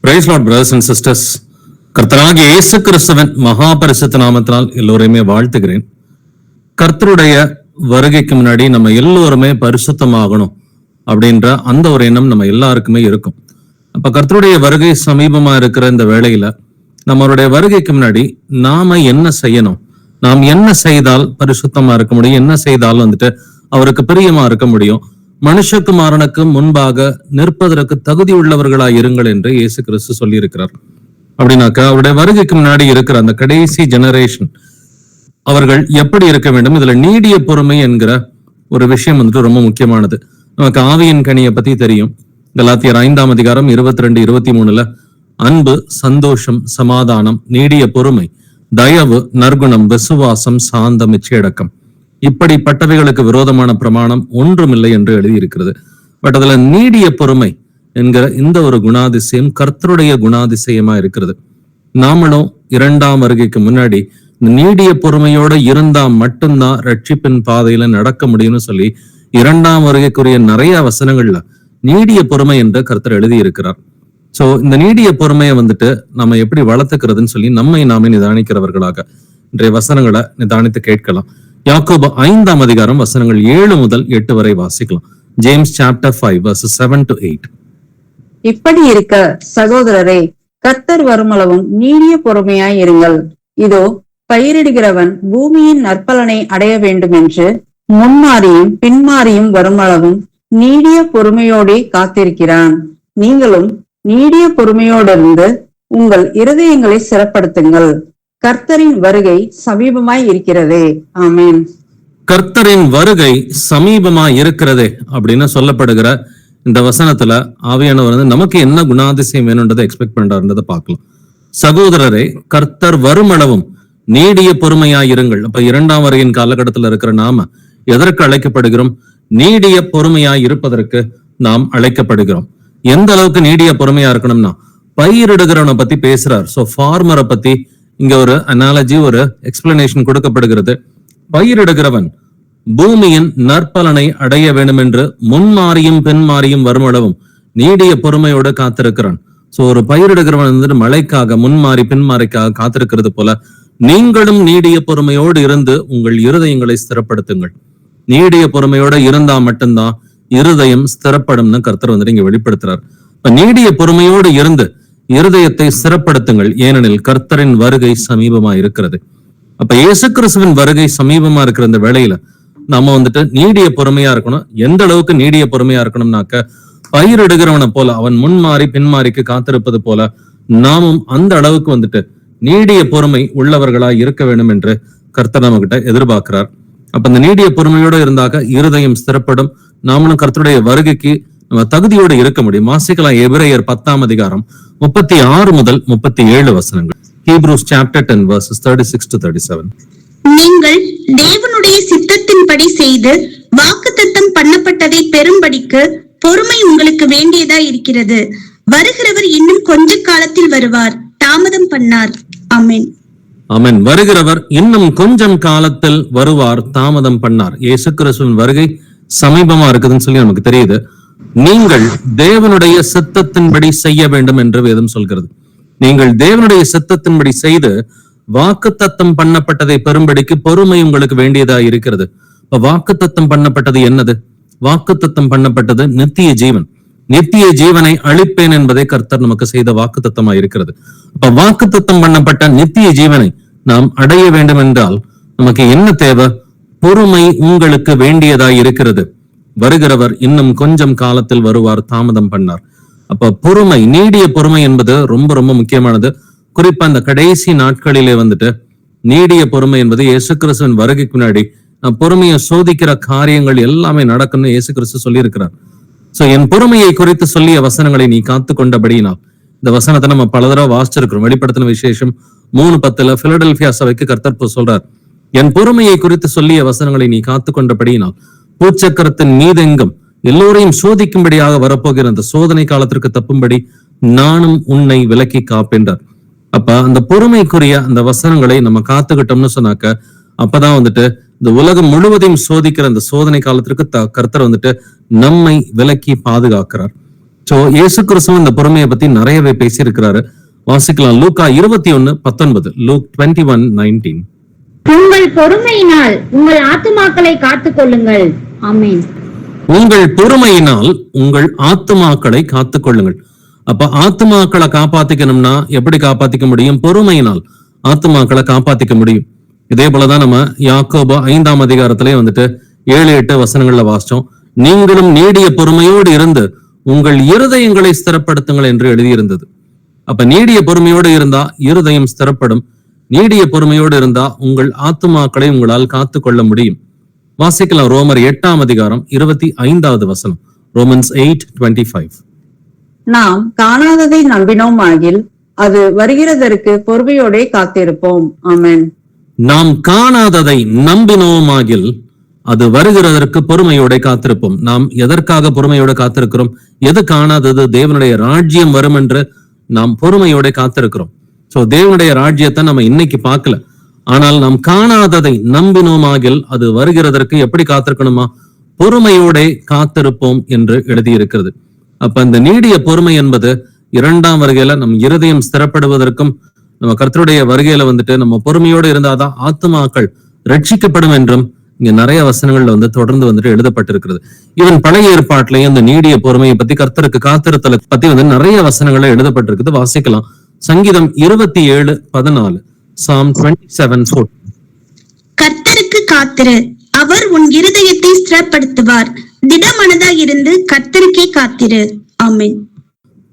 Price lord brothers and sisters. கர்த்தராகிய இயேசு கிறிஸ்துவின் மகா பரிசுத்த நாமத்தினால் எல்லோரையுமே வாழ்த்துகிறேன். கர்த்தருடைய வருகைக்கு முன்னாடி நம்ம எல்லோருமே பரிசுத்தமாகணும் அப்படின்ற அந்த ஒரு எண்ணம் நம்ம எல்லாருக்குமே இருக்கும். அப்ப கர்த்தருடைய வருகை சமீபமா இருக்கிற இந்த வேளையில நம்மளுடைய வருகைக்கு முன்னாடி நாம என்ன செய்யணும், நாம் என்ன செய்தால் பரிசுத்தமா இருக்க முடியும், என்ன செய்தால் அவருக்கு பிரியமா இருக்க முடியும், மனுஷகுமாரனுக்கு முன்பாக நிற்பதற்கு தகுதி உள்ளவர்களாய் இருங்கள் என்று இயேசு கிறிஸ்து சொல்லி இருக்கிறார். அப்படின்னாக்கா அவருடைய வருகைக்கு முன்னாடி இருக்கிற அந்த கடைசி ஜெனரேஷன் அவர்கள் எப்படி இருக்க வேண்டும். இதுல நீடிய பொறுமை என்கிற ஒரு விஷயம் ரொம்ப முக்கியமானது. நமக்கு ஆவியின் கனியை பத்தி தெரியும். கலாத்தியர் 5ஆம் அதிகாரம் 22-23 அன்பு, சந்தோஷம், சமாதானம், நீடிய பொறுமை, தயவு, நற்குணம், விசுவாசம், சாந்தம், இச்சையடக்கம், இப்படிப்பட்டவைகளுக்கு விரோதமான பிரமாணம் ஒன்றுமில்லை என்று எழுதியிருக்கிறது. பட் அதுல நீடிய பொறுமை என்கிற இந்த ஒரு குணாதிசயம் கர்த்தருடைய குணாதிசயமா இருக்கிறது. நாமளும் 2ஆம் வருகைக்கு முன்னாடி நீடிய பொறுமையோட இருந்தா மட்டும்தான் ரட்சிப்பின் பாதையில நடக்க முடியும்னு சொல்லி 2ஆம் வருகைக்குரிய நிறைய வசனங்கள்ல நீடிய பொறுமை என்று கர்த்தர் எழுதி இருக்கிறார். சோ இந்த நீடிய பொறுமையை நம்ம எப்படி வளர்த்துக்கிறதுன்னு சொல்லி நம்மை நாமே நிதானிக்கிறவர்களாக இன்றைய வசனங்களை நிதானித்து கேட்கலாம். யாக்கோபு 5ஆம் அதிகாரம் வசனங்கள் 7 முதல் 8 வரை வாசிக்கலாம். James chapter 5 verses 7-8. இப்படி இருக்க சகோதரரே, கர்த்தர் வருமளவும் நீடிய பொறுமையாய் இருங்கள். இதோ பயிரிடுகிறவன் பூமியின் நற்பலனை அடைய வேண்டும் என்று முன்மாறியும் பின்மாறியும் வருமளவும் நீடிய பொறுமையோடே காத்திருக்கிறான். நீங்களும் நீடிய பொறுமையோடிருந்து உங்கள் இருதயங்களை சிறப்படுத்துங்கள். கர்த்தரின் வருகை சமீபமாய் இருக்கிறதே. ஆமென். கர்த்தரின் வருகை சமீபமாய் இருக்கிறதே அப்படின்னு சொல்லப்படுகிற இந்த வசனத்துல ஆவியானவர் நமக்கு என்ன குணாதிசயம் வேணும்ன்றதை எக்ஸ்பெக்ட் பண்றாருன்றதை பார்க்கலாம். சகோதரரை, கர்த்தர் வருமளவும் நீடிய பொறுமையாய் இருங்கள். அப்ப 2ஆம் வருகையின் காலகட்டத்தில் இருக்கிற நாம எதற்கு அழைக்கப்படுகிறோம்? நீடிய பொறுமையாய் இருப்பதற்கு நாம் அழைக்கப்படுகிறோம். எந்த அளவுக்கு நீடிய பொறுமையா இருக்கணும்னா, பயிரிடுகிறவனை பத்தி பேசுறார். சோ ஃபார்மரை பத்தி இங்க ஒரு அனாலஜி, ஒரு எக்ஸ்பிளனேஷன் கொடுக்கப்படுகிறது. பயிரிடுகிறவன் பூமியின் நற்பலனை அடைய வேண்டும் என்று முன்மாறியும் பின்மாறியும் வருமளவும் நீடிய பொறுமையோடு காத்திருக்கிறான். சோ ஒரு பயிரிடுகிறவன் மழைக்காக முன்மாறி பின்மாறிக்காக காத்திருக்கிறது போல நீங்களும் நீடிய பொறுமையோடு இருந்து உங்கள் இருதயங்களை ஸ்திரப்படுத்துங்கள். நீடிய பொறுமையோட இருந்தா மட்டும்தான் இருதயம் ஸ்திரப்படும்னு கர்த்தர் இங்க வெளிப்படுத்துறார். இப்ப நீடிய பொறுமையோடு இருந்து இருதயத்தை ஸ்திரப்படுத்துங்கள், ஏனெனில் கர்த்தரின் வருகை சமீபமா இருக்கிறது. அப்ப இயேசு கிறிஸ்துவின் வருகை சமீபமா இருக்கிற இந்த வேளையில நம்ம நீடிய பொறுமையா இருக்கணும். எந்த அளவுக்கு நீடிய பொறுமையா இருக்கணும்னாக்க, பயிரிடுகிறவனை போல அவன் முன்மாறி பின்மாறிக்கு காத்திருப்பது போல நாமும் அந்த அளவுக்கு நீடிய பொறுமை உள்ளவர்களா இருக்க வேண்டும் என்று கர்த்தர் நம்ம கிட்ட எதிர்பார்க்கிறார். அப்ப இந்த நீடிய பொறுமையோட இருந்தாக்க இருதயம் ஸ்திரப்படும். நாமளும் கர்த்தருடைய வருகைக்கு நம்ம தகுதியோடு இருக்க முடியும். வாசிக்கலாம் எபிரேயர் 10ஆம் அதிகாரம் 36 முதல் 37 வசனங்கள். Hebrews chapter 10 verses 36-37. நீங்கள் தேவனுடைய சித்தத்தின்படி செய்து வாக்குத்தத்தம் பண்ணப்பட்டதை பெறும்படிக்கு பொறுமை உங்களுக்கு வேண்டியதா இருக்கிறது. வருகிறவர் இன்னும் கொஞ்ச காலத்தில் வருவார், தாமதம் பண்ணார். ஆமென். ஆமென். வருகிறவர் இன்னும் கொஞ்சம் காலத்தில் வருவார், தாமதம் பண்ணார். இயேசு கிறிஸ்துவின் வருகை சமீபமா இருக்குதுன்னு சொல்லி நமக்கு தெரியுது. நீங்கள் தேவனுடைய சித்தத்தின்படி செய்ய வேண்டும் என்று வேதம் சொல்கிறது. நீங்கள் தேவனுடைய சித்தத்தின்படி செய்து வாக்குத்தத்தம் பண்ணப்பட்டதை பெறும்படிக்கு பொறுமை உங்களுக்கு வேண்டியதா இருக்கிறது. இப்ப வாக்குத்தத்தம் பண்ணப்பட்டது என்னது? வாக்குத்தத்தம் பண்ணப்பட்டது நித்திய ஜீவன். நித்திய ஜீவனை அளிப்பேன் என்பதை கர்த்தர் நமக்கு செய்த வாக்குத்தத்தமா இருக்கிறது. அப்ப வாக்குத்தத்தம் பண்ணப்பட்ட நித்திய ஜீவனை நாம் அடைய வேண்டும் என்றால் நமக்கு என்ன தேவை? பொறுமை உங்களுக்கு வேண்டியதா இருக்கிறது. வருகிறவர் இன்னும் கொஞ்சம் காலத்தில் வருவார், தாமதம் பண்ணார். அப்ப பொறுமை, நீடிய பொறுமை என்பது ரொம்ப ரொம்ப முக்கியமானது. குறிப்பா இந்த கடைசி நாட்களிலே நீடிய பொறுமை என்பது இயேசு கிறிஸ்துவின் வருகைக்கு முன்னாடி பொறுமையை சோதிக்கிற காரியங்கள் எல்லாமே நடக்கும்னு இயேசு கிறிஸ்து சொல்லி இருக்கிறார். சோ என் பொறுமையை குறித்து சொல்லிய வசனங்களை நீ காத்து கொண்டபடியினால், இந்த வசனத்தை நம்ம பல தடவை வாசிச்சிருக்கிறோம். வெளிப்படுத்தின விசேஷம் 3:10 பிலடெல்பியா சபைக்கு கர்த்தர் சொல்றார், என் பொறுமையை குறித்து சொல்லிய வசனங்களை நீ காத்து கொண்டபடியினால் பூச்சக்கரத்தின் மீதெங்கும் எல்லோரையும் சோதிக்கும்படியாக வரப்போகிற அந்த சோதனை காலத்திற்கு தப்பும்படி நானும் உன்னை விலக்கி காப்பேன்றார். அப்ப அந்த பொறுமைக்குரிய அந்த வசனங்களை நம்ம காத்துக்கிட்டோம்னு சொன்னாக்க, அப்பதான் இந்த உலகம் முழுவதையும் சோதிக்கிற அந்த சோதனை காலத்திற்கு கர்த்தர் நம்மை விலக்கி பாதுகாக்கிறார். சோ இயேசு கிறிஸ்துவும் இந்த பொறுமையை பத்தி நிறையவே பேசியிருக்கிறாரு. வாசிக்கலாம். லூக்கா 21:19. லூக் 21:19. உங்கள் பொறுமையினால் உங்கள் ஆத்துமாக்களை காத்துக் கொள்ளுங்கள். ஆமென். உங்கள் பொறுமையினால் உங்கள் ஆத்துமாக்களை காத்துக் கொள்ளுங்கள். அப்ப ஆத்துமாக்களை காப்பாத்திக்கணும்னா எப்படி காப்பாத்திக்க முடியும்? பொறுமையினால் ஆத்துமாக்களை காப்பாத்திக்க முடியும். இதே போலதான் நம்ம யாக்கோபு 5ஆம் அதிகாரத்திலே வந்துட்டு 7-8 வசனங்கள்ல வாசிச்சோம். நீங்களும் நீடிய பொறுமையோடு இருந்து உங்கள் இருதயங்களை ஸ்திரப்படுத்துங்கள் என்று எழுதியிருந்தது. அப்ப நீடிய பொறுமையோடு இருந்தா இருதயம் ஸ்திரப்படும். நீடிய பொறுமையோடு இருந்தா உங்கள் ஆத்துமாக்களை உங்களால் காத்து கொள்ள முடியும். வாசிக்கலாம். ரோமர் 8ஆம் அதிகாரம் 25வது வசனம். ரோமன்ஸ் 8:25. நாம் காணாததை நம்பினோம் ஆகில் அது வருகிறதற்கு பொறுமையோடே காத்திருப்போம். ஆமென். நாம் காணாததை நம்பினோமாகில் அது வருகிறதற்கு பொறுமையோட காத்திருப்போம். நாம் எதற்காக பொறுமையோட காத்திருக்கிறோம்? எது காணாதது? தேவனுடைய ராஜ்யம் வரும் என்று நாம் பொறுமையோட காத்திருக்கிறோம். சோ தேவனுடைய ராஜ்யத்தை நம்ம இன்னைக்கு பார்க்கல, ஆனால் நாம் காணாததை நம்பினோமாகில் அது வருகிறதற்கு எப்படி காத்திருக்கணுமா? பொறுமையோட காத்திருப்போம் என்று எழுதியிருக்கிறது. அப்ப இந்த நீடிய பொறுமை என்பது 2ஆம் வருகையில நம் இருதயம் ஸ்திரப்படுவதற்கும் நம்ம கர்த்தருடைய வருகையில வந்துட்டு நம்ம பொறுமையோடு இருந்தாதான் ஆத்துமாக்கள் ரட்சிக்கப்படும் என்றும் இங்க நிறைய வசனங்கள்ல வந்து தொடர்ந்து வந்துட்டு எழுதப்பட்டிருக்கிறது. இவன் பழைய ஏற்பாட்டிலையும் இந்த நீடிய பொறுமையை பத்தி, கர்த்தருக்கு காத்திருத்தலை பத்தி வந்து நிறைய வசனங்கள்ல எழுதப்பட்டிருக்குது. வாசிக்கலாம். சங்கீதம் 27:14. Psalm 27:14. கர்த்தருக்கு காத்திரு, அவர் உன் இருதயத்தை ஸ்திரப்படுத்துவார். திடமனதாய் இருந்து கர்த்தருக்கே காத்திரு. ஆமென்.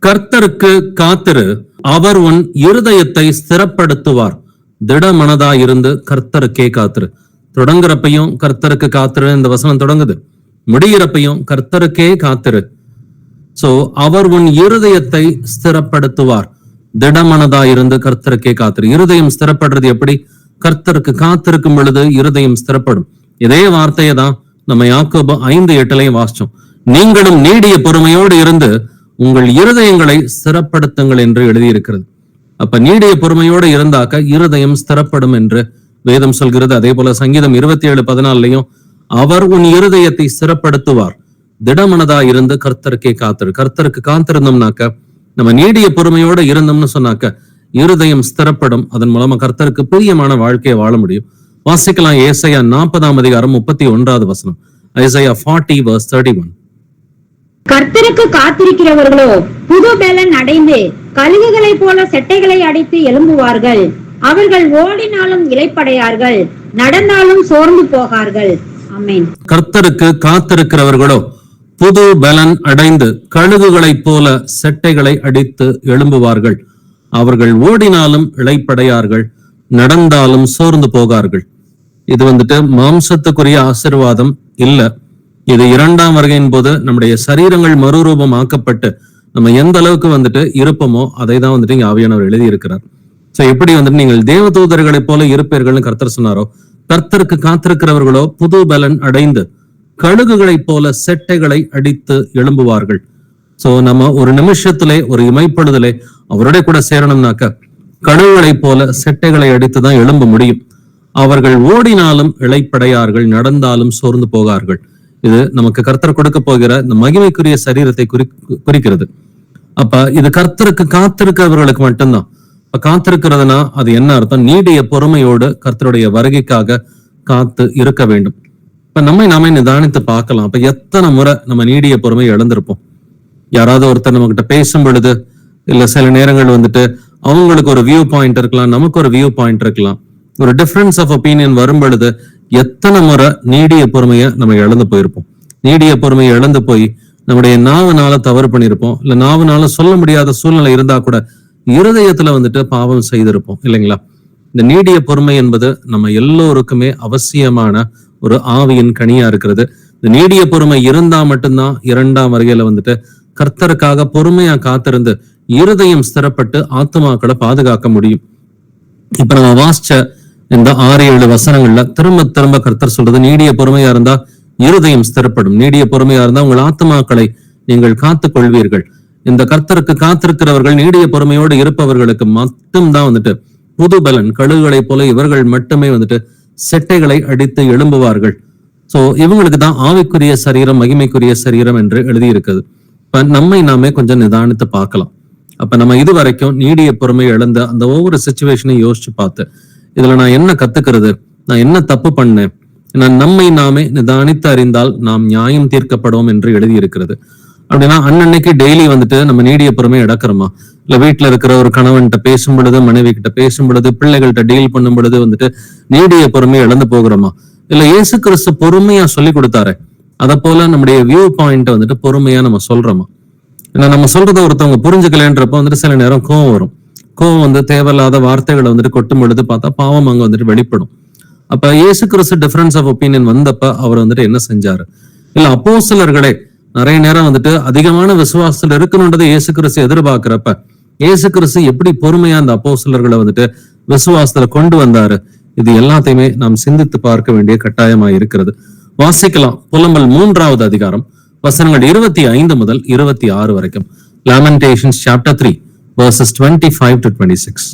கர்த்தருக்கு காத்திரு, அவர் உன் இருதயத்தை ஸ்திரப்படுத்துவார். திடமனதாயிருந்து கர்த்தருக்கே காத்திரு. தொடங்குறப்பையும் கர்த்தருக்கு காத்திரு இந்த வசனம் தொடங்குது. முடிகிறப்பையும் கர்த்தருக்கே காத்திரு. சோ அவர் உன் இருதயத்தை ஸ்திரப்படுத்துவார். திடமனதாயிருந்து கர்த்தருக்கே காத்திரு. இருதயம் ஸ்திரப்படுறது எப்படி? கர்த்தருக்கு காத்திருக்கும் பொழுது இருதயம் ஸ்திரப்படும். இதே வார்த்தையை தான் நம்ம யாக்கோபு 5:8 வாசிச்சோம். நீங்களும் நீடிய பொறுமையோடு இருந்து உங்கள் இருதயங்களை ஸ்திரப்படுத்துங்கள் என்று எழுதியிருக்கிறது. அப்ப நீடிய பொறுமையோடு இருந்தாக்க இருதயம் ஸ்திரப்படும் என்று வேதம் சொல்கிறது. அதே போல சங்கீதம் 27:14 அவர் உன் இருதயத்தை ஸ்திரப்படுத்துவார். திடமனதா இருந்து கர்த்தருக்கே காத்திரு. கர்த்தருக்கு காத்திருந்தோம்னாக்க, நம்ம நீடிய பொறுமையோட இருந்தோம்னு சொன்னாக்க இருதயம் ஸ்திரப்படும். அதன் மூலமா கர்த்தருக்கு பிரியமான வாழ்க்கையை வாழ முடியும். வாசிக்கலாம். ஏசாயா 40ஆம் அதிகாரம் 31வது வசனம். ஐசாயா 40:31. கர்த்தருக்கு காத்திருக்கிறவர்களோ புது பலன் அடைந்து கழுகுகளைப் போல செட்டைகளை அடித்து எழும்புவார்கள். அவர்கள் ஓடினாலும் இளைப்படையார்கள், நடந்தாலும் சோர்ந்து போகார்கள். ஆமென். கர்த்தருக்கு காத்திருக்கிறவர்களோ புது பலன் அடைந்து கழுகுகளைப் போல செட்டைகளை அடித்து எழும்புவார்கள். அவர்கள் ஓடினாலும் இளைப்படையார்கள், நடந்தாலும் சோர்ந்து போகார்கள். இது வந்துட்டு மாம்சத்துக்குரிய ஆசீர்வாதம் இல்ல. இது 2ஆம் வருகையின் போது நம்முடைய சரீரங்கள் மறுரூபம் ஆக்கப்பட்டு நம்ம எந்த அளவுக்கு வந்துட்டு இருப்போமோ அதை தான் வந்துட்டு இங்க ஆவியானவர் எழுதி இருக்கிறார். சோ எப்படி வந்துட்டு நீங்கள் தேவதூதர்களைப் போல இருப்பீர்கள்னு கர்த்தர் சொன்னாரோ, கர்த்தருக்கு காத்திருக்கிறவர்களோ புது பலன் அடைந்து கழுகுகளைப் போல செட்டைகளை அடித்து எழும்புவார்கள். சோ நம்ம ஒரு நிமிஷத்திலே, ஒரு இமைப்படுதலே அவருடைய கூட சேரணும்னாக்க கழுகுகளைப் போல செட்டைகளை அடித்துதான் எழும்ப முடியும். அவர்கள் ஓடினாலும் இளைப்படையார்கள், நடந்தாலும் சோர்ந்து போகார்கள். இது நமக்கு கர்த்தர் கொடுக்க போகிற இந்த மகிமைக்குரிய சரீரத்தை குறிக்கிறது. அப்ப இது கர்த்தருக்கு காத்திருக்கிறவர்களுக்கு மட்டும்தான். இப்ப காத்திருக்கிறதுனா அது என்ன அர்த்தம்? நீடிய பொறுமையோடு கர்த்தருடைய வருகைக்காக காத்து இருக்க வேண்டும். இப்ப நாமே நிதானித்து பார்க்கலாம். அப்ப எத்தனை முறை நம்ம நீடிய பொறுமை இழந்திருப்போம்? யாராவது ஒருத்தர் நம்ம கிட்ட பேசும் பொழுது, இல்ல சில நேரங்கள் வந்துட்டு அவங்களுக்கு ஒரு வியூ பாயிண்ட் இருக்கலாம், நமக்கு ஒரு வியூ பாயிண்ட் இருக்கலாம். ஒரு டிஃபரன்ஸ் ஆஃப் ஒப்பீனியன் வரும் பொழுது எத்தனை முறை நீடிய பொறுமையை நம்ம இழந்து போயிருப்போம். நீடிய பொறுமையை இழந்து போய் நம்முடைய நாவுனால தவறு பண்ணியிருப்போம். இல்ல நாவுனால சொல்ல முடியாத சூழ்நிலை இருந்தா கூட இருதயத்துல வந்துட்டு பாவம் செய்திருப்போம், இல்லைங்களா? இந்த நீடிய பொறுமை என்பது நம்ம எல்லோருக்குமே அவசியமான ஒரு ஆவியின் கனியா இருக்கிறது. இந்த நீடிய பொறுமை இருந்தா மட்டும்தான் 2ஆம் வருகையில வந்துட்டு கர்த்தருக்காக பொறுமையா காத்திருந்து இருதயம் ஸ்திரப்பட்டு ஆத்துமாக்களை பாதுகாக்க முடியும். இப்ப நம்ம வாசிச்ச இந்த 6-7 வசனங்கள்ல திரும்ப திரும்ப கர்த்தர் சொல்றது, நீடிய பொறுமையா இருந்தா இருதயம் ஸ்திரப்படும். நீடிய பொறுமையா இருந்தா உங்கள் ஆத்துமாக்களை நீங்கள் காத்துக் கொள்வீர்கள். இந்த கர்த்தருக்கு காத்திருக்கிறவர்கள், நீடிய பொறுமையோடு இருப்பவர்களுக்கு மட்டும்தான் வந்துட்டு புது பலன், கழுகுகளைப் போல இவர்கள் மட்டுமே வந்துட்டு செட்டைகளை அடித்து எழும்புவார்கள். சோ இவங்களுக்கு தான் ஆவிக்குரிய சரீரம், மகிமைக்குரிய சரீரம் என்று எழுதியிருக்கிறது. இப்ப நம்மை நாமே கொஞ்சம் நிதானித்து பார்க்கலாம். அப்ப நம்ம இது வரைக்கும் நீடிய பொறுமை இழந்த அந்த ஒவ்வொரு சுச்சுவேஷனையும் யோசிச்சு பார்த்து இதுல நான் என்ன கத்துக்கிறது, நான் என்ன தப்பு பண்ணேன், நான் நம்மை நாமே நிதானித்து அறிந்தால் நாம் நியாயம் தீர்க்கப்படுவோம் என்று எழுதி இருக்கிறது. அப்படின்னா அன்னன்னைக்கு டெய்லி வந்துட்டு நம்ம நீடிய பொறுமை இழக்கிறோமா? இல்ல வீட்டுல இருக்கிற ஒரு கணவன்கிட்ட பேசும் பொழுது, மனைவி கிட்ட பேசும் பொழுது, பிள்ளைகள்கிட்ட டீல் பண்ணும் பொழுது வந்துட்டு நீடிய பொறுமை இழந்து போகிறோமா? இல்ல இயேசு கிறிஸ்து பொறுமையா சொல்லி கொடுத்தாரு, அத போல நம்முடைய வியூ பாயிண்ட வந்துட்டு பொறுமையா நம்ம சொல்றோமா? ஏன்னா நம்ம சொல்றத ஒருத்தவங்க புரிஞ்சுக்கலன்றப்ப வந்துட்டு சில நேரம் கோவம் வரும். கோவம் வந்து தேவையில்லாத வார்த்தைகளை வந்துட்டு கொட்டும் பொழுது பார்த்தா பாவம் அங்க வந்துட்டு வெளிப்படும். அப்ப இயேசு கிறிஸ்து டிஃபரன்ஸ் ஆஃப் ஒப்பீனியன் வந்தப்ப அவர் வந்துட்டு என்ன செஞ்சாரு? இல்ல அப்போஸ்தலர்களே நிறைய நேரம் வந்துட்டு அதிகமான விசுவாசத்துல இருக்கணும்ன்றதை இயேசு கிறிஸ்து எதிர்பார்க்கிறப்ப இயேசு கிறிஸ்து எப்படி பொறுமையா அந்த அப்போஸ்தலர்களை வந்துட்டு விசுவாசத்துல கொண்டு வந்தாரு? இது எல்லாத்தையுமே நாம் சிந்தித்து பார்க்க வேண்டிய கட்டாயமா இருக்கிறது. வாசிக்கலாம் புலம்பல் 3வது அதிகாரம் வசனங்கள் 25 முதல் 26 வரைக்கும். Lamentations chapter 3 verses 25 to 26.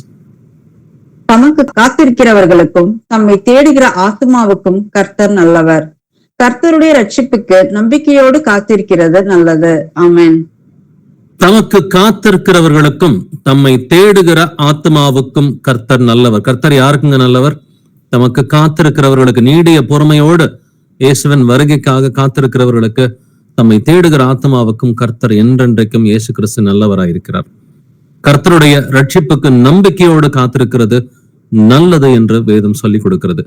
தமக்கு காத்திருக்கிறவர்களுக்கும் தம்மை தேடுகிற ஆத்மாவுக்கும் கர்த்தர் நல்லவர். கர்த்தருடைய ரட்சிப்புக்கு நம்பிக்கையோடு காத்திருக்கிறது நல்லது. ஆமென். தமக்கு காத்திருக்கிறவர்களுக்கும் தம்மை தேடுகிற ஆத்மாவுக்கும் கர்த்தர் நல்லவர். கர்த்தர் யாருக்குங்க நல்லவர்? தமக்கு காத்திருக்கிறவர்களுக்கு, நீடிய பொறுமையோடு இயேசுவின் வருகைக்காக காத்திருக்கிறவர்களுக்கு, தம்மை தேடுகிற ஆத்மாவுக்கும் கர்த்தர் என்றென்றைக்கும் இயேசு கிறிஸ்து நல்லவராயிருக்கிறார். கர்த்தருடைய ரட்சிப்புக்கு நம்பிக்கையோடு காத்திருக்கிறது நல்லது என்று வேதம் சொல்லி கொடுக்கிறது.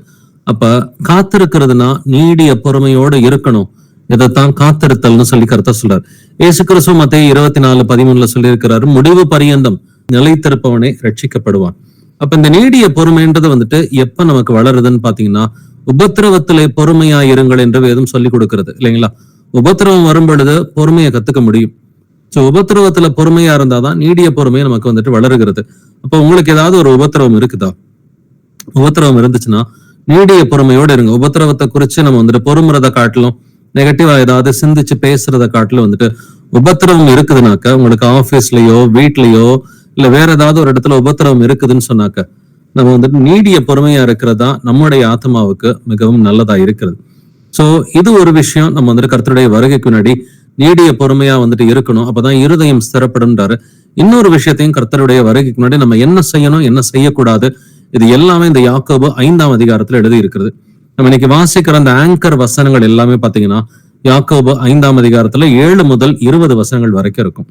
அப்ப காத்திருக்கிறதுனா நீடிய பொறுமையோடு இருக்கணும். இதைத்தான் காத்திருத்தல்னு சொல்லி கர்த்தர் சொல்றார். இயேசு கிறிஸ்து மத்தேயு 24:13 சொல்லி இருக்கிறாரு, முடிவு பரியந்தம் நிலைத்திருப்பவனே ரட்சிக்கப்படுவான். அப்ப இந்த நீடிய பொறுமைன்றது வந்துட்டு எப்ப நமக்கு வளருதுன்னு பாத்தீங்கன்னா, உபத்திரவத்திலே பொறுமையா இருங்கள் என்று வேதம் சொல்லி கொடுக்கிறது இல்லைங்களா? உபத்திரவம் வரும் பொழுது பொறுமையை கத்துக்க முடியும். சோ உபத்திரவத்துல பொறுமையா இருந்தாதான் நீடிய பொறுமை நமக்கு வந்துட்டு வளருகிறது. அப்ப உங்களுக்கு ஏதாவது ஒரு உபத்திரவம் இருக்குதா? உபத்திரவம் இருந்துச்சுன்னா நீடிய பொறுமையோடு இருங்க. உபத்திரவத்தை குறிச்சு நம்ம வந்துட்டு பொறுமுறதை காட்டிலும், நெகட்டிவா ஏதாவது சிந்திச்சு பேசுறதை காட்டிலும் வந்துட்டு உபத்திரவம் இருக்குதுனாக்க, உங்களுக்கு ஆபீஸ்லயோ வீட்லயோ இல்ல வேற ஏதாவது ஒரு இடத்துல உபத்திரவம் இருக்குதுன்னு சொன்னாக்க, நம்ம வந்துட்டு நீடிய பொறுமையா இருக்கிறதா நம்முடைய ஆத்மாவுக்கு மிகவும் நல்லதா இருக்கிறது. சோ இது ஒரு விஷயம். நம்ம வந்துட்டு கர்த்தருடைய வருகைக்கு முன்னாடி நீடிய பொறுமையா வந்துட்டு இருக்கணும். அப்பதான் இருதயம் ஸ்திரப்படும்ன்றாரு. இன்னொரு விஷயத்தையும் கர்த்தருடைய வருகைக்கு முன்னாடி நம்ம என்ன செய்யணும், என்ன செய்யக்கூடாது, இது எல்லாமே இந்த யாக்கோபு 5ஆம் அதிகாரத்துல எழுதி இருக்கிறது. நம்ம இன்னைக்கு வாசிக்கிற அந்த ஆங்கர் வசனங்கள் எல்லாமே பாத்தீங்கன்னா யாக்கோபு 5ஆம் அதிகாரத்துல 7 முதல் 20 வசனங்கள் வரைக்கும் இருக்கும்.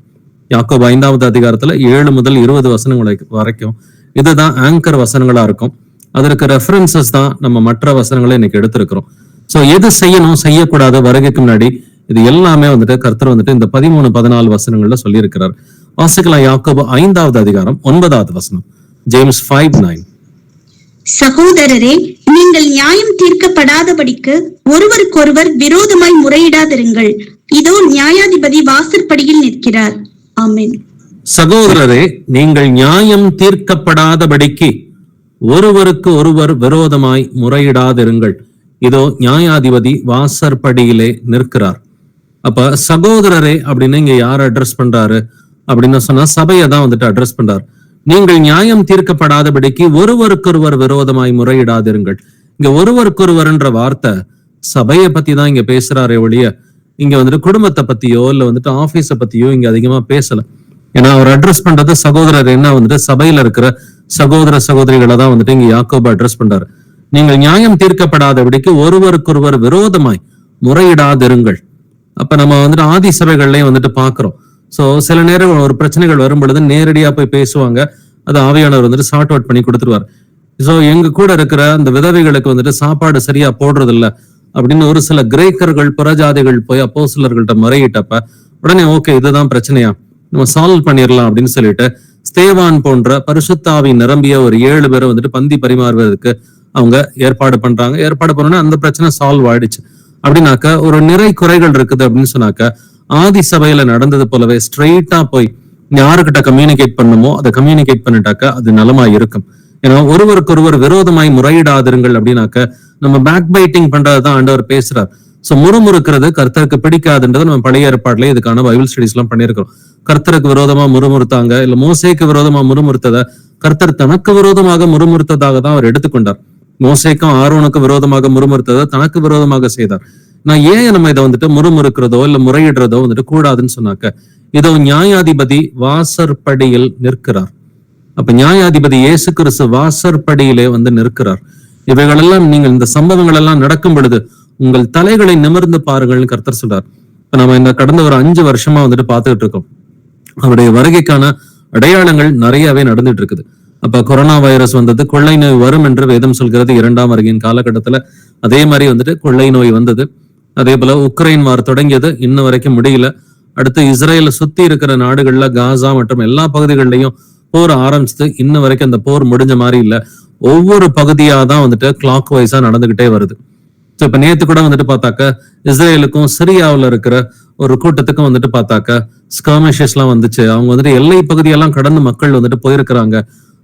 யாக்கோபு 5வது அதிகாரத்துல 7 முதல் 20 வசனங்கள் வரைக்கும் இதுதான் ஆங்கர் வசனங்களா இருக்கும். அதற்கு ரெஃபரன்சஸ் தான் நம்ம மற்ற வசனங்களை இன்னைக்கு எடுத்திருக்கிறோம். சோ எது செய்யணும், செய்யக்கூடாது வருகைக்கு முன்னாடி, இது எல்லாமே வந்துட்டு கர்த்தர் வந்துட்டு இந்த 13-14 வசனங்கள்ல சொல்லி இருக்கிறார். வாசிக்கலாம் யாக்கோபு 5வது அதிகாரம் 9வது வசனம். ஜேம்ஸ் 5:9. சகோதரரே, நீங்கள் நியாயம் தீர்க்கப்படாதபடிக்கு ஒருவருக்கொருவர் விரோதமாய் முறையிடாதிருங்கள். இதோ நியாயாதிபதி வாசற்படியில் நிற்கிறார். ஆமென். சகோதரரே, நீங்கள் நியாயம் தீர்க்கப்படாதபடிக்கு ஒருவருக்கு ஒருவர் விரோதமாய் முறையிடாதிருங்கள். இதோ நியாயாதிபதி வாசற்படியிலே நிற்கிறார். அப்ப சகோதரரே அப்படின்னு இங்க யார் அட்ரஸ் பண்றாரு அப்படின்னு சொன்னா சபையை தான் வந்துட்டு அட்ரஸ் பண்றாரு. நீங்கள் நியாயம் தீர்க்கப்படாதபடிக்கு ஒருவருக்கொருவர் விரோதமாய் முறையிடாதிருங்கள். இங்க ஒருவருக்கொருவர்ன்ற வார்த்தை சபையை பத்தி தான் இங்க பேசுறாரே ஒழிய இங்க வந்துட்டு குடும்பத்தை பத்தியோ இல்ல வந்துட்டு ஆபீஸ பத்தியோ இங்க அதிகமா பேசல. ஏன்னா அவர் அட்ரஸ் பண்றது சகோதரர் என்ன வந்துட்டு சபையில இருக்கிற சகோதர சகோதரிகளை தான் வந்துட்டு இங்க யாக்கோபு அட்ரஸ் பண்றாரு. நீங்கள் நியாயம் தீர்க்கப்படாதபடிக்கு ஒருவருக்கொருவர் விரோதமாய் முறையிடாதிருங்கள். அப்ப நம்ம வந்துட்டு ஆதி சபைகள்லயும் வந்துட்டு பாக்குறோம். சோ சில நேரம் ஒரு பிரச்சனைகள் வரும் பொழுது நேரடியா போய் பேசுவாங்க. அது ஆவியானவர் வந்துட்டு சார்ட் அவுட் பண்ணி கொடுத்துருவார். சோ எங்க கூட இருக்கிற அந்த விதவைகளுக்கு வந்துட்டு சாப்பாடு சரியா போடுறது இல்ல அப்படின்னு ஒரு சில கிரேக்கர்கள் புறஜாதிகள் போய் அப்போஸ்தலர்கள்ட்ட முறையிட்டப்ப உடனே ஓகே இதுதான் பிரச்சனையா, நம்ம சால்வ் பண்ணிடலாம் அப்படின்னு சொல்லிட்டு ஸ்தேவான் போன்ற பரிசுத்தாவி நிரம்பிய ஒரு 7 பேரை வந்துட்டு பந்தி பரிமாறுவதற்கு அவங்க ஏற்பாடு பண்றாங்க. ஏற்பாடு பண்ணோன்னா அந்த பிரச்சனை சால்வ் ஆயிடுச்சு. அப்படின்னாக்க ஒரு நிறை குறைகள் இருக்குது அப்படின்னு சொன்னாக்க ஆதி சபையில நடந்தது போலவே ஸ்ட்ரெயிட்டா போய் யாருக்கிட்ட கம்யூனிகேட் பண்ணுமோ அதை கம்யூனிகேட் பண்ணிட்டாக்க அது நலமா இருக்கும். ஏன்னா ஒருவருக்கொருவர் விரோதமாய் முறையிடாதிருங்கள் அப்படின்னாக்க நம்ம பேக் பைட்டிங் பண்றதுதான் ஆண்டவர் பேசுறார். சோ முறுமுறுக்கிறது கர்த்தருக்கு பிடிக்காதுன்றது நம்ம பழைய ஏற்பாடுல இதுக்கான பைபிள் ஸ்டடிஸ் எல்லாம் பண்ணியிருக்கிறோம். கர்த்தருக்கு விரோதமா முறுமுறுத்தாங்க, இல்ல மோசேக்கு விரோதமா முறுமுறுத்தத கர்த்தர் தனக்கு விரோதமாக முறுமுறுத்ததாக தான் அவர் எடுத்துக்கொண்டார். மோசேக்கும் ஆரோனுக்கு விரோதமாக முறுமுறுத்ததை தனக்கு விரோதமாக செய்தார். நான் ஏன் நம்ம இதை வந்துட்டு முறுமுறுக்கிறதோ இல்ல முறையிடுறதோ வந்துட்டு கூடாதுன்னு சொன்னாக்க, இதோ நியாயாதிபதி வாசற்படியில் நிற்கிறார். அப்ப நியாயாதிபதி இயேசு கிறிஸ்து வாசற்படியிலே வந்து நிற்கிறார். இவைகளெல்லாம் நீங்கள் இந்த சம்பவங்கள் எல்லாம் நடக்கும் பொழுது உங்கள் தலைகளை நிமிர்ந்து பாருங்கள்னு கர்த்தர் சொல்றார். இப்ப நம்ம இந்த கடந்த ஒரு 5 வருஷமா வந்துட்டு பார்த்துட்டு இருக்கோம். அவருடைய வருகைக்கான அடையாளங்கள் நிறையவே நடந்துட்டு இருக்குது. அப்ப கொரோனா வைரஸ் வந்தது, கொள்ளை நோய் வரும் என்று வேதம் சொல்கிறது 2ஆம் வருகையின் காலகட்டத்துல. அதே மாதிரி வந்துட்டு கொள்ளை நோய் வந்தது. அதே போல உக்ரைன் வார் தொடங்கியது, இன்ன வரைக்கும் முடியல. அடுத்து இஸ்ரேல சுத்தி இருக்கிற நாடுகள்ல காசா மற்றும் எல்லா பகுதிகளிலையும் போர் ஆரம்பிச்சது, இன்ன வரைக்கும் அந்த போர் முடிஞ்ச மாதிரி இல்ல. ஒவ்வொரு பகுதியா தான் வந்துட்டு கிளாக் வைஸா நடந்துகிட்டே வருது. சோ இப்ப நேத்து கூட வந்துட்டு பார்த்தாக்க இஸ்ரேலுக்கும் சிரியாவுல இருக்கிற ஒரு கூட்டத்துக்கும் வந்துட்டு பார்த்தாக்க ஸ்கர்மிஷஸ் எல்லாம் வந்துச்சு. அவங்க வந்துட்டு எல்லை பகுதியெல்லாம் கடந்து மக்கள் வந்துட்டு போயிருக்கிறாங்க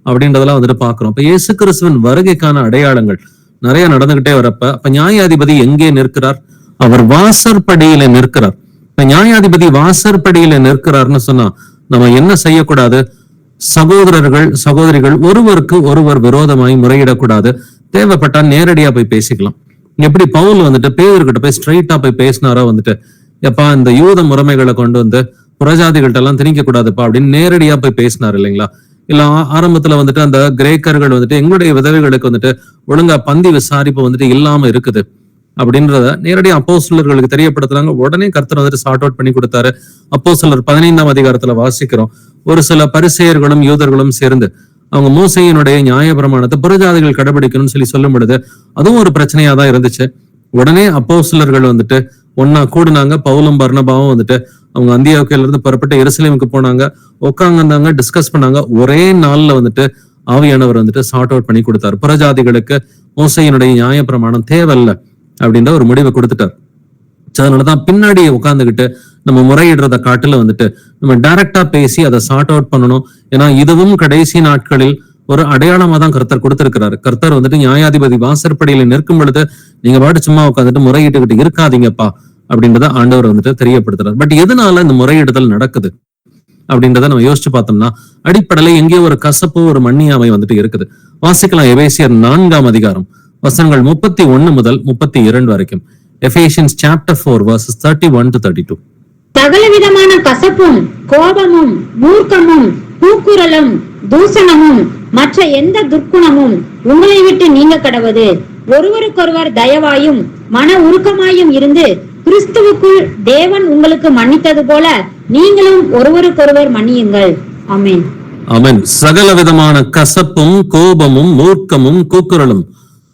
அப்படின்றதெல்லாம் வந்துட்டு பாக்குறோம். இப்ப இயேசு கிறிஸ்துவின் வருகைக்கான அடையாளங்கள் நிறைய நடந்துகிட்டே வரப்ப, அப்ப நியாயாதிபதி எங்கே நிற்கிறார்? அவர் வாசற்படியில நிற்கிறார். இப்ப நியாயாதிபதி வாசற்படியில நிற்கிறார்னு சொன்னா நம்ம என்ன செய்யக்கூடாது? சகோதரர்கள் சகோதரிகள் ஒருவருக்கு ஒருவர் விரோதமாய் முறையிடக்கூடாது. தேவைப்பட்டா நேரடியா போய் பேசிக்கலாம். எப்படி பவுல் வந்துட்டு பேதர்கிட்ட போய் ஸ்ட்ரைட்டா போய் பேசினாரோ வந்துட்டு, எப்பா இந்த யூத முறைமைகளை கொண்டு வந்து புறஜாதிகள்ட்ட எல்லாம் திணிக்க கூடாதுப்பா அப்படின்னு நேரடியா போய் பேசினார் இல்லைங்களா? இல்ல ஆரம்பத்துல வந்துட்டு அந்த கிரேக்கர்கள் வந்துட்டு எங்களுடைய விதவைகளுக்கு வந்துட்டு ஒழுங்கா பந்தி விசாரிப்பு வந்துட்டு இல்லாம இருக்குது அப்படின்றத நேரடியா அப்போஸ்தலர்களுக்கு தெரியப்படுத்துறாங்க. உடனே கர்த்தர் வந்துட்டு சார்ட் அவுட் பண்ணி கொடுத்தாரு. அப்போஸ்தலர் 15ஆம் அதிகாரத்துல வாசிக்கிறோம், ஒரு சில பரிசேயர்களும் யூதர்களும் சேர்ந்து அவங்க மோசையினுடைய நியாயப்பிரமாணத்தை புறஜாதிகள் கடைபிடிக்கணும்னு சொல்லி சொல்லும் பொழுது அதுவும் ஒரு பிரச்சனையா தான் இருந்துச்சு. உடனே அப்போஸ்தலர்கள் வந்துட்டு ஒன்னா கூடுனாங்க. பவுலும் பர்னபாவும் வந்துட்டு அவங்க அந்தியோக்கியால இருந்து புறப்பட்டு எருசலேமுக்கு போனாங்க, உட்கார்ந்தாங்க, டிஸ்கஸ் பண்ணாங்க. ஒரே நாள்ல வந்துட்டு ஆவியானவர் வந்துட்டு சார்ட் அவுட் பண்ணி கொடுத்தாரு. புறஜாதிகளுக்கு மோசையினுடைய நியாயப்பிரமாணம் தேவையில்லை அப்படின்ற ஒரு முடிவை கொடுத்துட்டார். அதனாலதான் பின்னாடி உட்கார்ந்துகிட்டு நம்ம முறையிடுறத காட்டுல வந்துட்டு நம்ம டைரக்டா பேசி அதை சார்ட் அவுட் பண்ணணும். ஏன்னா இதுவும் கடைசி நாட்களில் ஒரு அடையாளமா தான் கர்த்தர் கொடுத்திருக்கிறாரு. கர்த்தர் வந்துட்டு நியாயாதிபதி வாசற்படியில நிற்கும் பொழுது நீங்க பாட்டு சும்மா உட்காந்துட்டு முறையிட்டுக்கிட்டு இருக்காதீங்கப்பா அப்படின்றத ஆண்டவர் வந்துட்டு தெரியப்படுத்துறாரு. பட் எதனால இந்த முறையிடுதல் நடக்குது அப்படின்றத நம்ம யோசிச்சு பார்த்தோம்னா, அடிப்படையில எங்கேயோ ஒரு கசப்பு, ஒரு மண்ணியாமை வந்துட்டு இருக்குது. வாசிக்கலாம் எபேசியர் 4ஆம் அதிகாரம் வசனங்கள் 31 முதல் 32 வரைக்கும். Ephesians chapter 4 verses 31 to 32. சகலவிதமான கசப்பும் கோபமும் மூர்க்கமும் கூக்குரலும் தூசணமும் மற்ற எந்த துர்க்குணமும் உங்களை விட்டு நீங்க கடவது. ஒருவருக்கொருவர் தயவாயும் மன உருக்கமாயும் இருந்து கிறிஸ்துவுக்குள் தேவன் உங்களுக்கு மன்னித்தது போல நீங்களும் ஒருவருக்கொருவர் மன்னியுங்கள். ஆமென். ஆமென். சகல விதமான கசப்பும் கோபமும் மூர்க்கமும் கூக்குரலும்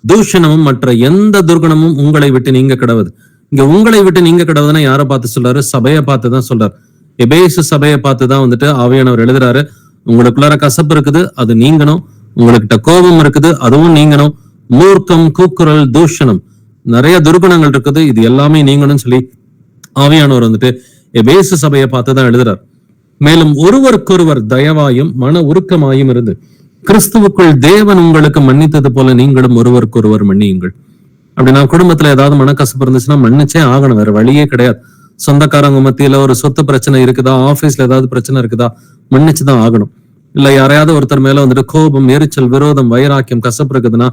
தூஷணமும் மற்ற எந்த துர்குணமும் உங்களை விட்டு நீங்க கிடவது. இங்க உங்களை விட்டு நீங்க கிடவுதுன்னா யாரை பார்த்து சொல்றாரு? சபையை பார்த்து தான் சொல்றாரு. எபேசு சபையை பார்த்து தான் வந்துட்டு ஆவியானவர் எழுதுறாரு. உங்களுக்குள்ளார கசப்பு இருக்குது, அது நீங்கணும். உங்ககிட்ட கோபம் இருக்குது, அதுவும் நீங்கணும். மூர்க்கம், கூக்குரல், தூஷணம், நிறைய துர்குணங்கள் இருக்குது, இது எல்லாமே நீங்கணும்னு சொல்லி ஆவியானவர் வந்துட்டு எபேசு சபையை பார்த்து தான் எழுதுறார். மேலும் ஒருவருக்கொருவர் தயவாயும் மன உருக்கமாயும் இருந்து கிறிஸ்துவுக்குள் தேவன் உங்களுக்கு மன்னித்தது போல நீங்களும் ஒருவருக்கொருவர் மன்னியுங்கள். அப்படின்னா குடும்பத்துல ஏதாவது மனக்கசப்பு இருந்துச்சுன்னா மன்னிச்சே ஆகணும், வேற வழியே கிடையாது. சொந்தக்காரங்க மத்தியில ஒரு சொத்து பிரச்சனை இருக்குதா, ஆபீஸ்ல ஏதாவது பிரச்சனை இருக்குதா, மன்னிச்சுதான் ஆகணும். இல்ல யாரையாவது ஒருத்தர் மேல வந்துட்டு கோபம், எரிச்சல், விரோதம், வைராக்கியம், கசப்பு இருக்குதுன்னா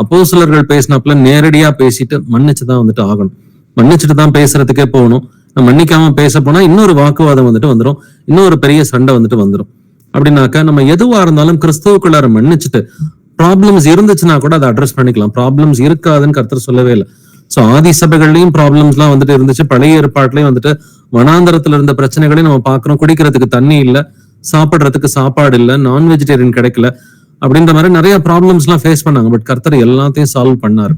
அப்போஸ்தலர்கள் பேசினாப்புல நேரடியா பேசிட்டு மன்னிச்சுதான் வந்துட்டு ஆகணும். மன்னிச்சுட்டு தான் பேசுறதுக்கே போகணும். மன்னிக்காம பேச போனா இன்னொரு வாக்குவாதம் வந்துட்டு வந்துடும், இன்னொரு பெரிய சண்டை வந்துட்டு வந்துடும். அப்படின்னாக்கா நம்ம எதுவா இருந்தாலும் கிறிஸ்துவுக்குள்ளார மன்னிச்சுட்டு, ப்ராப்ளம்ஸ் இருந்துச்சுன்னா கூட அதை அட்ரஸ் பண்ணிக்கலாம். ப்ராப்ளம்ஸ் இருக்காதுன்னு கர்த்தர் சொல்லவே இல்லை. சோ ஆதி சபைகள்லயும் ப்ராப்ளம்ஸ் எல்லாம் வந்துட்டு இருந்துச்சு. பழைய ஏற்பாட்டுலயும் வந்துட்டு வனாந்தரத்துல இருந்த பிரச்சனைகளையும் நம்ம பாக்குறோம். குடிக்கிறதுக்கு தண்ணி இல்ல, சாப்பிடுறதுக்கு சாப்பாடு இல்ல, நான் வெஜிடேரியன் கிடைக்கல, அப்படின்ற மாதிரி நிறைய ப்ராப்ளம்ஸ் எல்லாம் ஃபேஸ் பண்ணாங்க. பட் கர்த்தர் எல்லாத்தையும் சால்வ் பண்ணாரு.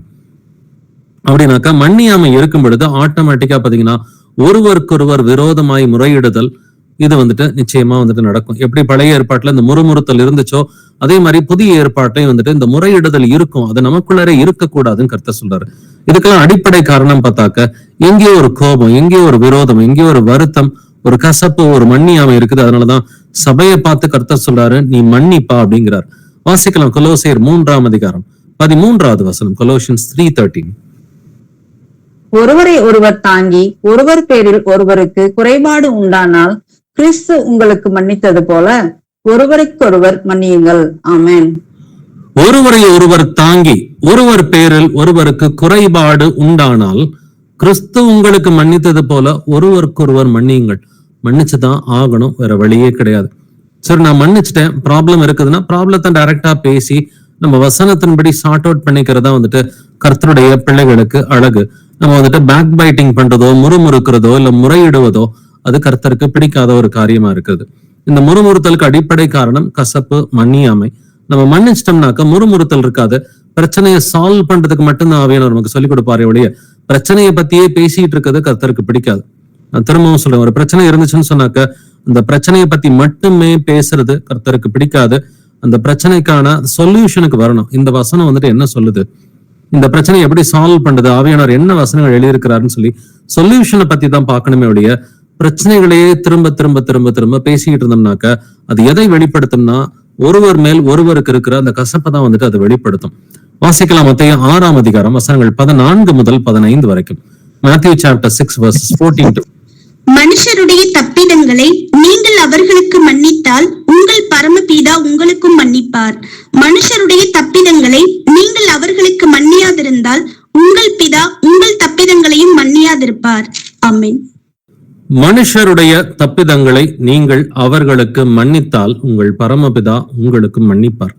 அப்படின்னாக்கா மன்னியாமை இருக்கும் பொழுது ஆட்டோமேட்டிக்கா பாத்தீங்கன்னா ஒருவருக்கொருவர் விரோதமாய் முறையிடுதல் இது வந்துட்டு நிச்சயமா வந்துட்டு நடக்கும். எப்படி பழைய ஏற்பாட்டுல இந்த முறுமுறுத்தல் இருந்துச்சோ அதே மாதிரி புதிய ஏற்பாட்டையும் வந்துட்டு இந்த முறையிடுதல் இருக்கும். அது நமக்குள்ளரே இருக்கக்கூடாதுன்னு கர்த்தர் சொல்றாரு. இதுக்கெல்லாம் அடிப்படை காரணம் பார்த்தாக்க எங்கேயோ ஒரு கோபம், எங்கேயோ ஒரு விரோதம், எங்கேயோ ஒரு வருத்தம், ஒரு கசப்பு, ஒரு மன்னியாமை இருக்குது. அதனாலதான் சபையை பார்த்து கர்த்தர் சொல்றாரு, நீ மன்னிப்பா அப்படிங்கிறார். வாசிக்கலாம் கொலோசியர் 3ஆம் அதிகாரம் 13வது வசனம். கொலோசியன்ஸ் 3:13. ஒருவரை ஒருவர் தாங்கி ஒருவர் பேரில் ஒருவருக்கு குறைபாடு உண்டானால் கிறிஸ்து உங்களுக்கு மன்னித்தது போல ஒருவருக்கொருவர் மன்னியுங்கள். ஆமென். ஒருவரை ஒருவர் தாங்கி ஒருவர் பேரில் ஒருவருக்கு குறைபாடு உண்டானால் கிறிஸ்து உங்களுக்கு மன்னித்தது போல ஒருவருக்கொருவர் மன்னியுங்கள். மன்னிச்சுதான் ஆகணும், வேற வழியே கிடையாது. சரி, நான் மன்னிச்சுட்டேன், ப்ராப்ளம் இருக்குதுன்னா ப்ராப்ளத்தை டைரக்டா பேசி நம்ம வசனத்தின்படி சார்ட் அவுட் பண்ணிக்கிறதா வந்துட்டு கர்த்தருடைய பிள்ளைகளுக்கு அழகு. நம்ம வந்துட்டு பேக் பைட்டிங் பண்றதோ, முறுமுறுக்கிறதோ இல்ல முறையிடுவதோ அது கர்த்தருக்கு பிடிக்காத ஒரு காரியமா இருக்குது. இந்த முறுமுறுத்தலுக்கு அடிப்படை காரணம் கசப்பு, மன்னியாமை. நம்ம மன்னிச்சிட்டோம்னாக்க முறுமுறுத்தல் இருக்காது. பிரச்சனையை சால்வ் பண்றதுக்கு மட்டும்தான் ஆவியானவர் நமக்கு சொல்லிக் கொடுப்பாரு ஒழிய பிரச்சனையை பத்தியே பேசிட்டு இருக்கிறது கர்த்தருக்கு பிடிக்காது. நான் திரும்பவும் சொல்றேன், ஒரு பிரச்சனை இருந்துச்சுன்னு சொன்னாக்க அந்த பிரச்சனையை பத்தி மட்டுமே பேசுறது கர்த்தருக்கு பிடிக்காது. அந்த பிரச்சனைக்கான சொல்யூஷனுக்கு வரணும். இந்த வசனம் வந்துட்டு என்ன சொல்லுது, இந்த பிரச்சனையை எப்படி சால்வ் பண்றது, ஆவியானவர் என்ன வசனங்கள் எழுதியிருக்கிறாருன்னு சொல்லி சொல்யூஷனை பத்தி தான் பார்க்கணுமே ஒழிய பிரச்சனைகளையே திரும்ப திரும்ப திரும்ப திரும்ப பேசிக்கிட்டு இருந்தோம்னாக்க அது எதை வெளிப்படுத்தும்னா ஒருவர் மேல் ஒருவருக்கு இருக்கிற அந்த கசப்பை தான் வந்துட்டு அதை வெளிப்படுத்தும். வாசிக்கலாம் மத்தேயு 6ஆம் அதிகாரம் வசனங்கள் 14 முதல் 15 வரைக்கும். Matthew chapter 6 verses 14 to. மனுஷருடைய தப்பிதங்களை நீங்கள் அவர்களுக்கு மன்னித்தால் உங்கள் பரமபிதா உங்களுக்கும் மன்னிப்பார். மனுஷருடைய தப்பிதங்களை நீங்கள் அவர்களுக்கு மன்னியாதிருந்தால் உங்கள் பிதா உங்கள் தப்பிதங்களையும் மன்னியாதிருப்பார். ஆமென். மனுஷருடைய தப்பிதங்களை நீங்கள் அவர்களுக்கு மன்னித்தால் உங்கள் பரமபிதா உங்களுக்கு மன்னிப்பார்.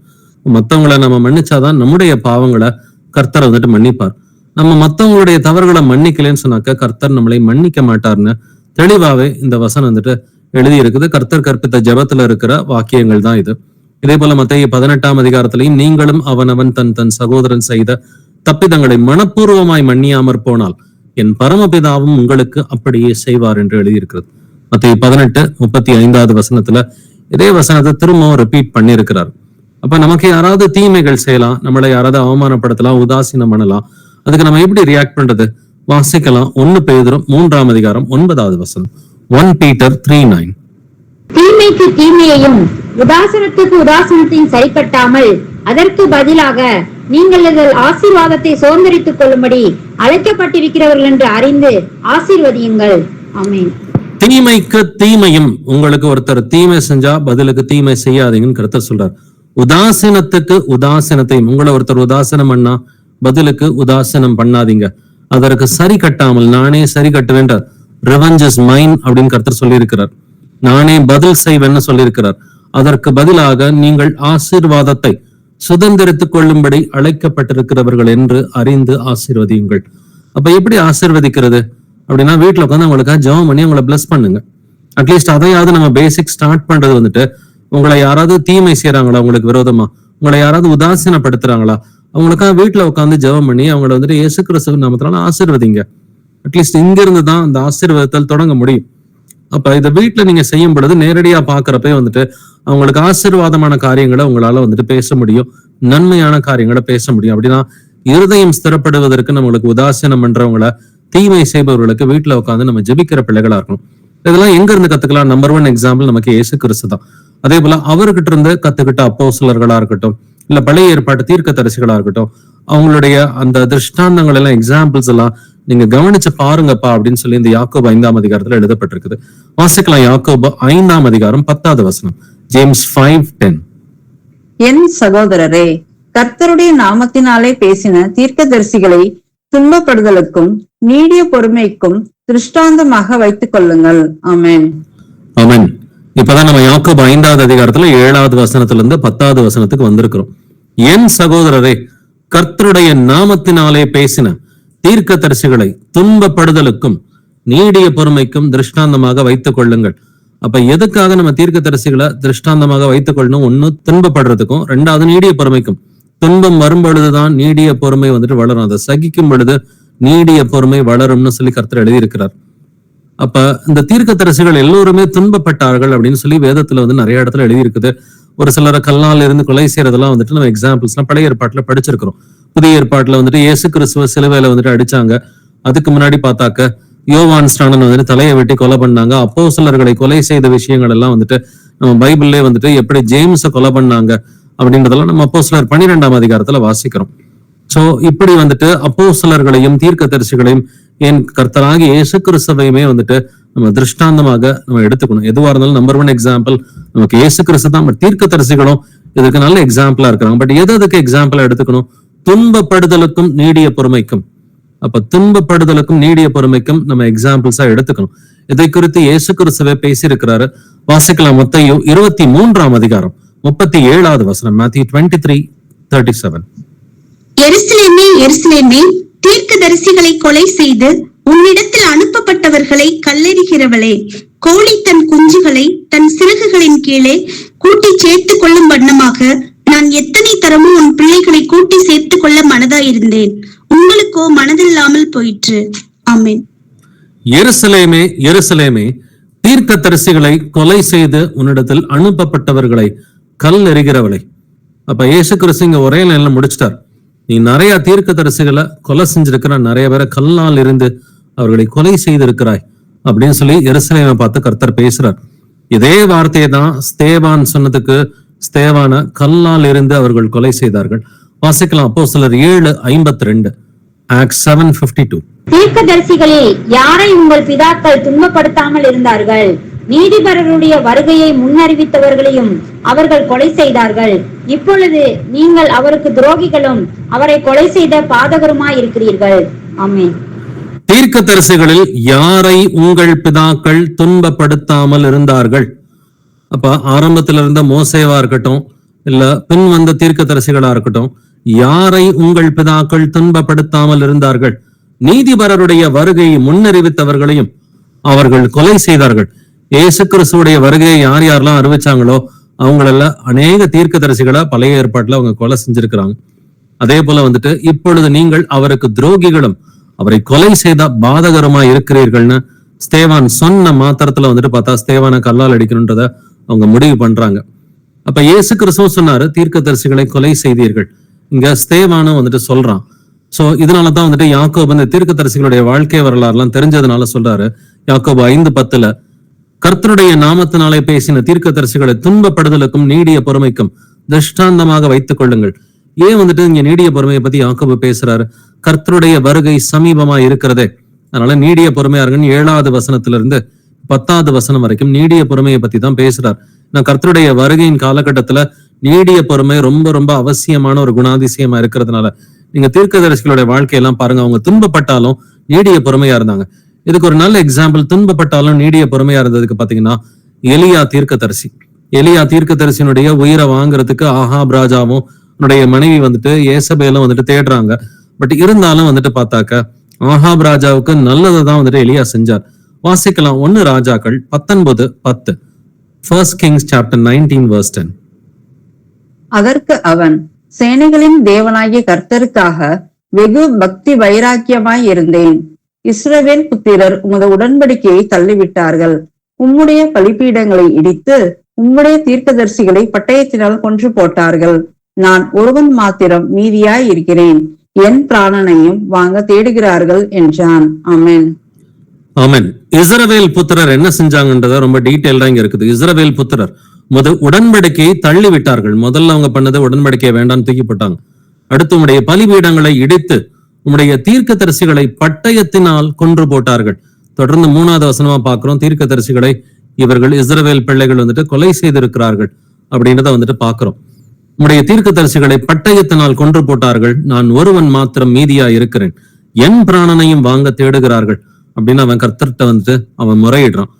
மத்தவங்களை நம்ம மன்னிச்சாதான் நம்முடைய பாவங்களை கர்த்தர் வந்துட்டு மன்னிப்பார். நம்ம மத்தவங்களுடைய தவறுகளை மன்னிக்கலன்னு சொன்னாக்க கர்த்தர் நம்மளை மன்னிக்க மாட்டார்னு தெளிவாவே இந்த வசனம் வந்துட்டு எழுதி இருக்குது. கர்த்தர் கற்பித்த ஜெபத்துல இருக்கிற வாக்கியங்கள் தான் இது. இதே போல மத்தேயு 18ஆம் அதிகாரத்திலையும் நீங்களும் அவனவன் தன் தன் சகோதரன் செய்த தப்பிதங்களை மனப்பூர்வமாய் மன்னியாமற் போனால் என் பரமபிதாவும் உங்களுக்கு அப்படியே செய்வார் என்று எழுதியிருக்கிறது. மத்தேயு 18:35 வசனத்துல இதே வசனத்தை திரும்பவும் ரிப்பீட் பண்ணியிருக்கிறார். அப்ப நமக்கு யாராவது தீமைகள் செய்யலாம், நம்மளை யாராவது அவமானப்படுத்தலாம், உதாசீனம் பண்ணலாம். அதுக்கு நம்ம எப்படி ரியாக்ட் பண்றது? வாசிக்கலாம் 1 பேதுரு 3ஆம் அதிகாரம் 9வது வசனம். 1 Peter 3:9. தீமைக்கு தீமையையும் உதாசனத்துக்கு உதாசனத்தையும் சரி கட்டாமல் அதற்கு பதிலாக நீங்கள் இதில் ஆசீர்வாதத்தை சுதந்திரித்துக் கொள்ளும்படி அழைக்கப்பட்டிருக்கிறவர்கள் என்று அறிந்து ஆசீர்வதியுங்கள். ஆமென். தீமைக்கு தீமையும், உங்களுக்கு ஒருத்தர் தீமை செஞ்சா பதிலுக்கு தீமை செய்யாதீங்கன்னு கருத்து சொல்றார். உதாசீனத்துக்கு உதாசீனத்தையும், உங்களை ஒருத்தர் உதாசீனம் பண்ணா பதிலுக்கு உதாசீனம் பண்ணாதீங்க. அதற்கு சரி கட்டாமல் நானே சரி கட்டுவேன், ரிவெஞ்ச் இஸ் மைன் அப்படின்னு கர்த்தர் சொல்லி இருக்கிறார். நானே பதில் செய்வேன்னு சொல்லியிருக்கிறார். அதற்கு பதிலாக நீங்கள் ஆசீர்வாதத்தை சுதந்திரித்துக் கொள்ளும்படி அழைக்கப்பட்டிருக்கிறவர்கள் என்று அறிந்து ஆசீர்வதியுங்கள். அப்ப எப்படி ஆசீர்வதிக்கிறது அப்படின்னா, வீட்டுல உட்காந்து அவங்களுக்காக ஜெபம் பண்ணி அவங்களை பிளஸ் பண்ணுங்க. அட்லீஸ்ட் அதையாவது நம்ம பேசிக் ஸ்டார்ட் பண்றது வந்துட்டு, உங்களை யாராவது தீமை செய்யறாங்களா, உங்களுக்கு விரோதமா உங்களை யாராவது உதாசீனப்படுத்துறாங்களா, அவங்களுக்காக வீட்டுல உட்காந்து ஜெபம் பண்ணி அவங்களை வந்துட்டு இயேசு கிறிஸ்து நாமத்தினால ஆசீர்வதிங்க. அட்லீஸ்ட் இங்க இருந்து தான் அந்த ஆசீர்வாதத்தில் தொடங்க முடியும். அப்ப இதை வீட்டுல நீங்க செய்யும் பொழுது நேரடியா பாக்குறப்ப வந்துட்டு அவங்களுக்கு ஆசீர்வாதமான காரியங்களை உங்களால வந்துட்டு பேச முடியும், நன்மையான காரியங்களை பேச முடியும். அப்படின்னா இருதயம் ஸ்திரப்படுவதற்கு நம்மளுக்கு உதாசீனம் பண்றவங்களை, தீமை செய்பவர்களுக்கு வீட்டுல உட்காந்து நம்ம ஜெபிக்கிற பிள்ளைகளா இருக்கணும். இதெல்லாம் எங்க இருந்து கத்துக்கலாம்? நம்பர் 1 எக்ஸாம்பிள் நமக்கு இயேசு கிறிஸ்து தான். அதே போல அவர்கிட்ட இருந்து கத்துக்கிட்ட அப்போஸ்தலர்களா இருக்கட்டும், இல்ல பழைய ஏற்பாட்டு தீர்க்கதரிசிகளா இருக்கட்டும், அவங்களுடைய அந்த திருஷ்டாந்தங்கள் எல்லாம், எக்ஸாம்பிள்ஸ் எல்லாம் நீங்க கவனிச்சு பாருங்கப்பா அப்படின்னு சொல்லி இந்த யாக்கோபு 5ஆம் அதிகாரத்துல எழுதப்பட்டிருக்குது. வாசிக்கலாம் யாக்கோபு 5ஆம் அதிகாரம் 10வது வசனம். ஜேம்ஸ் 5:10. என் சகோதரரே, கர்த்தருடைய நாமத்தினாலே பேசின தீர்க்கதரிசிகளை துன்பப்படுதலுக்கும் நீடிய பொறுமைக்கும் திருஷ்டாந்தமாக வைத்துக் கொள்ளுங்கள். ஆமென். ஆமென். இப்பதான் நம்ம யாக்கோபு 5வது அதிகாரத்துல 7வது வசனத்துல இருந்து 10வது வசனத்துக்கு வந்திருக்கிறோம். என் சகோதரரே, கர்த்தருடைய நாமத்தினாலே பேசின தீர்க்கதரிசிகளை துன்பப்படுதலுக்கும் நீடிய பொறுமைக்கும் திருஷ்டாந்தமாக வைத்துக் கொள்ளுங்கள். அப்ப எதுக்காக நம்ம தீர்க்கதரிசிகளை திருஷ்டாந்தமாக வைத்துக் கொள்ளணும்? 1 துன்பப்படுறதுக்கும், 2வது நீடிய பொறுமைக்கும். துன்பம் வரும் பொழுதுதான் நீடிய பொறுமை வந்துட்டு வளரும். அதை சகிக்கும் பொழுது நீடிய பொறுமை வளரும்னு சொல்லி கர்த்தர் எழுதியிருக்கிறார். அப்ப இந்த தீர்க்கதரிசிகள் எல்லோருமே துன்பப்பட்டார்கள் அப்படின்னு சொல்லி வேதத்துல வந்து நிறைய இடத்துல எழுதியிருக்குது. ஒரு சிலரை கல்லால இருந்து கொலை செய்யறதெல்லாம் வந்துட்டு நம்ம எக்ஸாம்பிள்ஸ்லாம் பழைய ஏற்பாட்டுல படிச்சிருக்கிறோம். புதிய ஏற்பாட்டுல வந்துட்டு இயேசு கிறிஸ்துவ சிலுவையில வந்துட்டு அடிச்சாங்க. அதுக்கு முன்னாடி பார்த்தாக்க யோவான் ஸ்நானன் வந்துட்டு தலையை வெட்டி கொலை பண்ணாங்க. அப்போஸ்தலர்களை கொலை செய்த விஷயங்கள் எல்லாம் வந்துட்டு நம்ம பைபிள்லயே வந்துட்டு எப்படி ஜேம்ஸ கொலை பண்ணாங்க அப்படின்றதெல்லாம் நம்ம அப்போஸ்தலர் 12ஆம் அதிகாரத்துல வாசிக்கிறோம். சோ இப்படி வந்துட்டு அப்போஸ்தலர்களையும் தீர்க்கதரிசிகளையும் என் கர்த்தராகிய இயேசு கிறிஸ்துவையுமே வந்துட்டு நம்ம திருஷ்டாந்தமாக நம்ம எடுத்துக்கணும். எதுவா இருந்தாலும் நம்பர் 1 எக்ஸாம்பிள் நமக்கு இயேசு கிறிஸ்து தான். தீர்க்கதரிசிகளும் இதுக்கு நல்ல எக்ஸாம்பிளா இருக்கிறாங்க. பட் எதுக்கு எக்ஸாம்பிளா எடுத்துக்கணும்? துன்பப்படுதலுக்கும் நீடிய பொறுமைக்கும். அப்ப துன்பப்படுதலுக்கும் நீடிய பொறுமைக்கும் நம்ம எக்ஸாம்பிள்ஸா எடுத்துக்கணும். இதை குறித்து இயேசு கிறிஸ்துவே பேசியிருக்கிறாரு. வாசிக்கலாம். மத்தேயு 23ஆம் அதிகாரம் 37வது வசனம். Matthew 23:37. எருசலேமே எருசலேமே, தீர்க்கதரிசிகளை கொலை செய்து உன்னிடத்தில் அனுப்பப்பட்டவர்களை கல்லெறிகிறவளே, கோழி தன் குஞ்சுகளை தன் சிறகுகளின் கீழே கூட்டி சேர்த்து கொள்ளும் வண்ணமாக நான் எத்தனை தரமும் உன் பிள்ளைகளை கூட்டி சேர்த்து கொள்ள மனதாயிருந்தேன், உங்களுக்கோ மனதில்லாமல் போயிற்று. ஆமென். எருசலேமே எருசலேமே, தீர்க்கதரிசிகளை கொலை செய்து உன்னிடத்தில் அனுப்பப்பட்டவர்களை கல் எறிகிறவளை. அப்ப இயேசு கிறிஸ்து இங்க ஒரே லைன்ல முடிச்சிட்டார். நீ நிறைய தீர்க்கதரிசிகளை கொலை செஞ்சிருக்கிற, நிறைய பேரை கல்லால் இருந்து அவர்களை கொலை செய்திருக்கிறாய் அப்படின்னு சொல்லி எருசலேமை பார்த்து கர்த்தர் பேசுறார். இதே வார்த்தையை தான் ஸ்தேவான் சொன்னதுக்கு, ஸ்தேவான கல்லால் இருந்து அவர்கள் கொலை செய்தார்கள். வாசிக்கலாம். அப்போஸ்தலர் 7:52, Acts 7:52. தீர்க்கதரிசிகளில் யாரை உங்கள் பிதாக்கள் துன்பப்படுத்தாமல் இருந்தார்கள்? நீதிபரருடைய வருகையை முன்னறிவித்தவர்களையும் அவர்கள் கொலை செய்தார்கள். இப்பொழுது நீங்கள் அவருக்கு துரோகிகளும் அவரை கொலை செய்த பாதகருமாய் இருக்கிறீர்கள். ஆமென். தீர்க்கதரிசிகளில் யாரை உங்கள் பிதாக்கள் துன்பப்படுத்தாமல் இருந்தார்கள்? அப்ப ஆரம்பத்துல இருந்த மோசேவா இருக்கட்டும், இல்ல பின் வந்த தீர்க்கதரிசிகளா இருக்கட்டும், யாரை உங்கள் பிதாக்கள் துன்பப்படுத்தாமல் இருந்தார்கள்? நீதிபரருடைய வருகையை முன்னறிவித்தவர்களையும் அவர்கள் கொலை செய்தார்கள். இயேசு கிறிஸ்துடைய வருகையை யார் யாரெல்லாம் அறிவிச்சாங்களோ அவங்களெல்லாம் அநேக தீர்க்கதரிசிகளை பழைய ஏற்பாட்டுல அவங்க கொலை செஞ்சிருக்கிறாங்க. அதே போல வந்துட்டு இப்பொழுது நீங்கள் அவருக்கு துரோகிகளும் அவரை கொலை செய்த பாதகரமா இருக்கிறீர்கள்னு ஸ்தேவான் சொன்ன மாத்திரத்துல வந்துட்டு பார்த்தா ஸ்தேவானை கல்லால் அடிக்கணும்ன்றத அவங்க முடிவு பண்றாங்க. அப்ப இயேசு கிறிஸ்துவும் சொன்னாரு, தீர்க்கதரிசிகளை கொலை செய்தீர்கள். இங்க ஸ்தேவானும் வந்துட்டு சொல்றான். சோ இதனாலதான் வந்துட்டு யாக்கோபு இந்த தீர்க்கதரிசிகளுடைய வாழ்க்கை வரலாறுலாம் தெரிஞ்சதுனால சொல்றாரு. யாக்கோபு 5:10, கர்த்தருடைய நாமத்தினாலே பேசின தீர்க்கதரிசிகளை துன்பப்படுதலுக்கும் நீடிய பொறுமைக்கும் திருஷ்டாந்தமாக வைத்துக் கொள்ளுங்கள். ஏன் வந்துட்டு இங்க நீடிய பொறுமையை பத்தி யாக்கோபு பேசுறாரு? கர்த்தருடைய வருகை சமீபமா இருக்கிறதே, அதனால நீடிய பொறுமையா இருக்குன்னு 7வது வசனத்திலிருந்து 10வது வசனம் வரைக்கும் நீடிய பொறுமையை பத்தி தான் பேசுறார். நான் கர்த்தருடைய வருகையின் காலகட்டத்துல நீடிய பொறுமை ரொம்ப ரொம்ப அவசியமான ஒரு குணாதிசயமா இருக்கிறதுனால நீங்க தீர்க்கதரிசிகளுடைய வாழ்க்கையெல்லாம் பாருங்க, அவங்க துன்பப்பட்டாலும் நீடிய பொறுமையா இருந்தாங்க. இதுக்கு ஒரு நல்ல எக்ஸாம்பிள், துன்பப்பட்டாலும் நீடிய பொறுமையா இருந்ததுக்கு பாத்தீங்கன்னா எலியா தீர்க்கதரிசி. எலியா தீர்க்கதரிசியினுடைய உயிரை வாங்குறதுக்கு ஆகாப் ராஜாவும் அவனுடைய மனைவி வந்துட்டு ஏசபேலும் வந்துட்டு தேடுறாங்க. பட் இருந்தாலும் வந்துட்டு பார்த்தாக்க ஆகாப் ராஜாவுக்கு நல்லதை தான் வந்துட்டு எலியா செஞ்சார். வாசிக்கலாம். 1 ராஜாக்கள் 19:10, 1 Kings chapter 19 verse 10. அதற்கு அவன், சேனைகளின் தேவனாகிய கர்த்தருக்காக வெகு பக்தி வைராக்கியமாய் இருந்தேன். இஸ்ரவேல் புத்திரர் உமது உடன்படிக்கையை தள்ளிவிட்டார்கள். உம்முடைய பலிபீடங்களை இடித்து உம்முடைய தீர்க்கதரிசிகளை பட்டயத்தினால் கொன்று போட்டார்கள். நான் ஒருவன் மாத்திரம் மீதியாய் இருக்கிறேன். என் பிராணனையும் வாங்க தேடுகிறார்கள் என்றான். ஆமென். ஆமென். இஸ்ரவேல் புத்திரர் என்ன செஞ்சாங்கன்றத ரொம்ப டீடைல்டா இங்க இருக்குது. இஸ்ரவேல் புத்திரர் உடன்படிக்கையை தள்ளி விட்டார்கள். முதல்ல அவங்க பண்ணது உடன்படிக்கையை வேண்டாம்னு தூக்கி போட்டாங்க. அடுத்து உம்முடைய பலிபீடங்களை இடித்து உம்முடைய தீர்க்கதரிசிகளை பட்டயத்தினால் கொன்று போட்டார்கள். தொடர்ந்து 3வது வசனமா பாக்குறோம், தீர்க்கதரிசிகளை இவர்கள் இஸ்ரவேல் பிள்ளைகள் வந்துட்டு கொலை செய்திருக்கிறார்கள் அப்படின்றத வந்துட்டு பாக்குறோம். உம்முடைய தீர்க்கதரிசிகளை பட்டயத்தினால் கொன்று போட்டார்கள். நான் ஒருவன் மாத்திரம் மீதியா இருக்கிறேன். என் பிராணனையும் வாங்க தேடுகிறார்கள் அப்படின்னு அவன் கர்த்தர்கிட்ட வந்துட்டு அவன் முறையிடுறான்.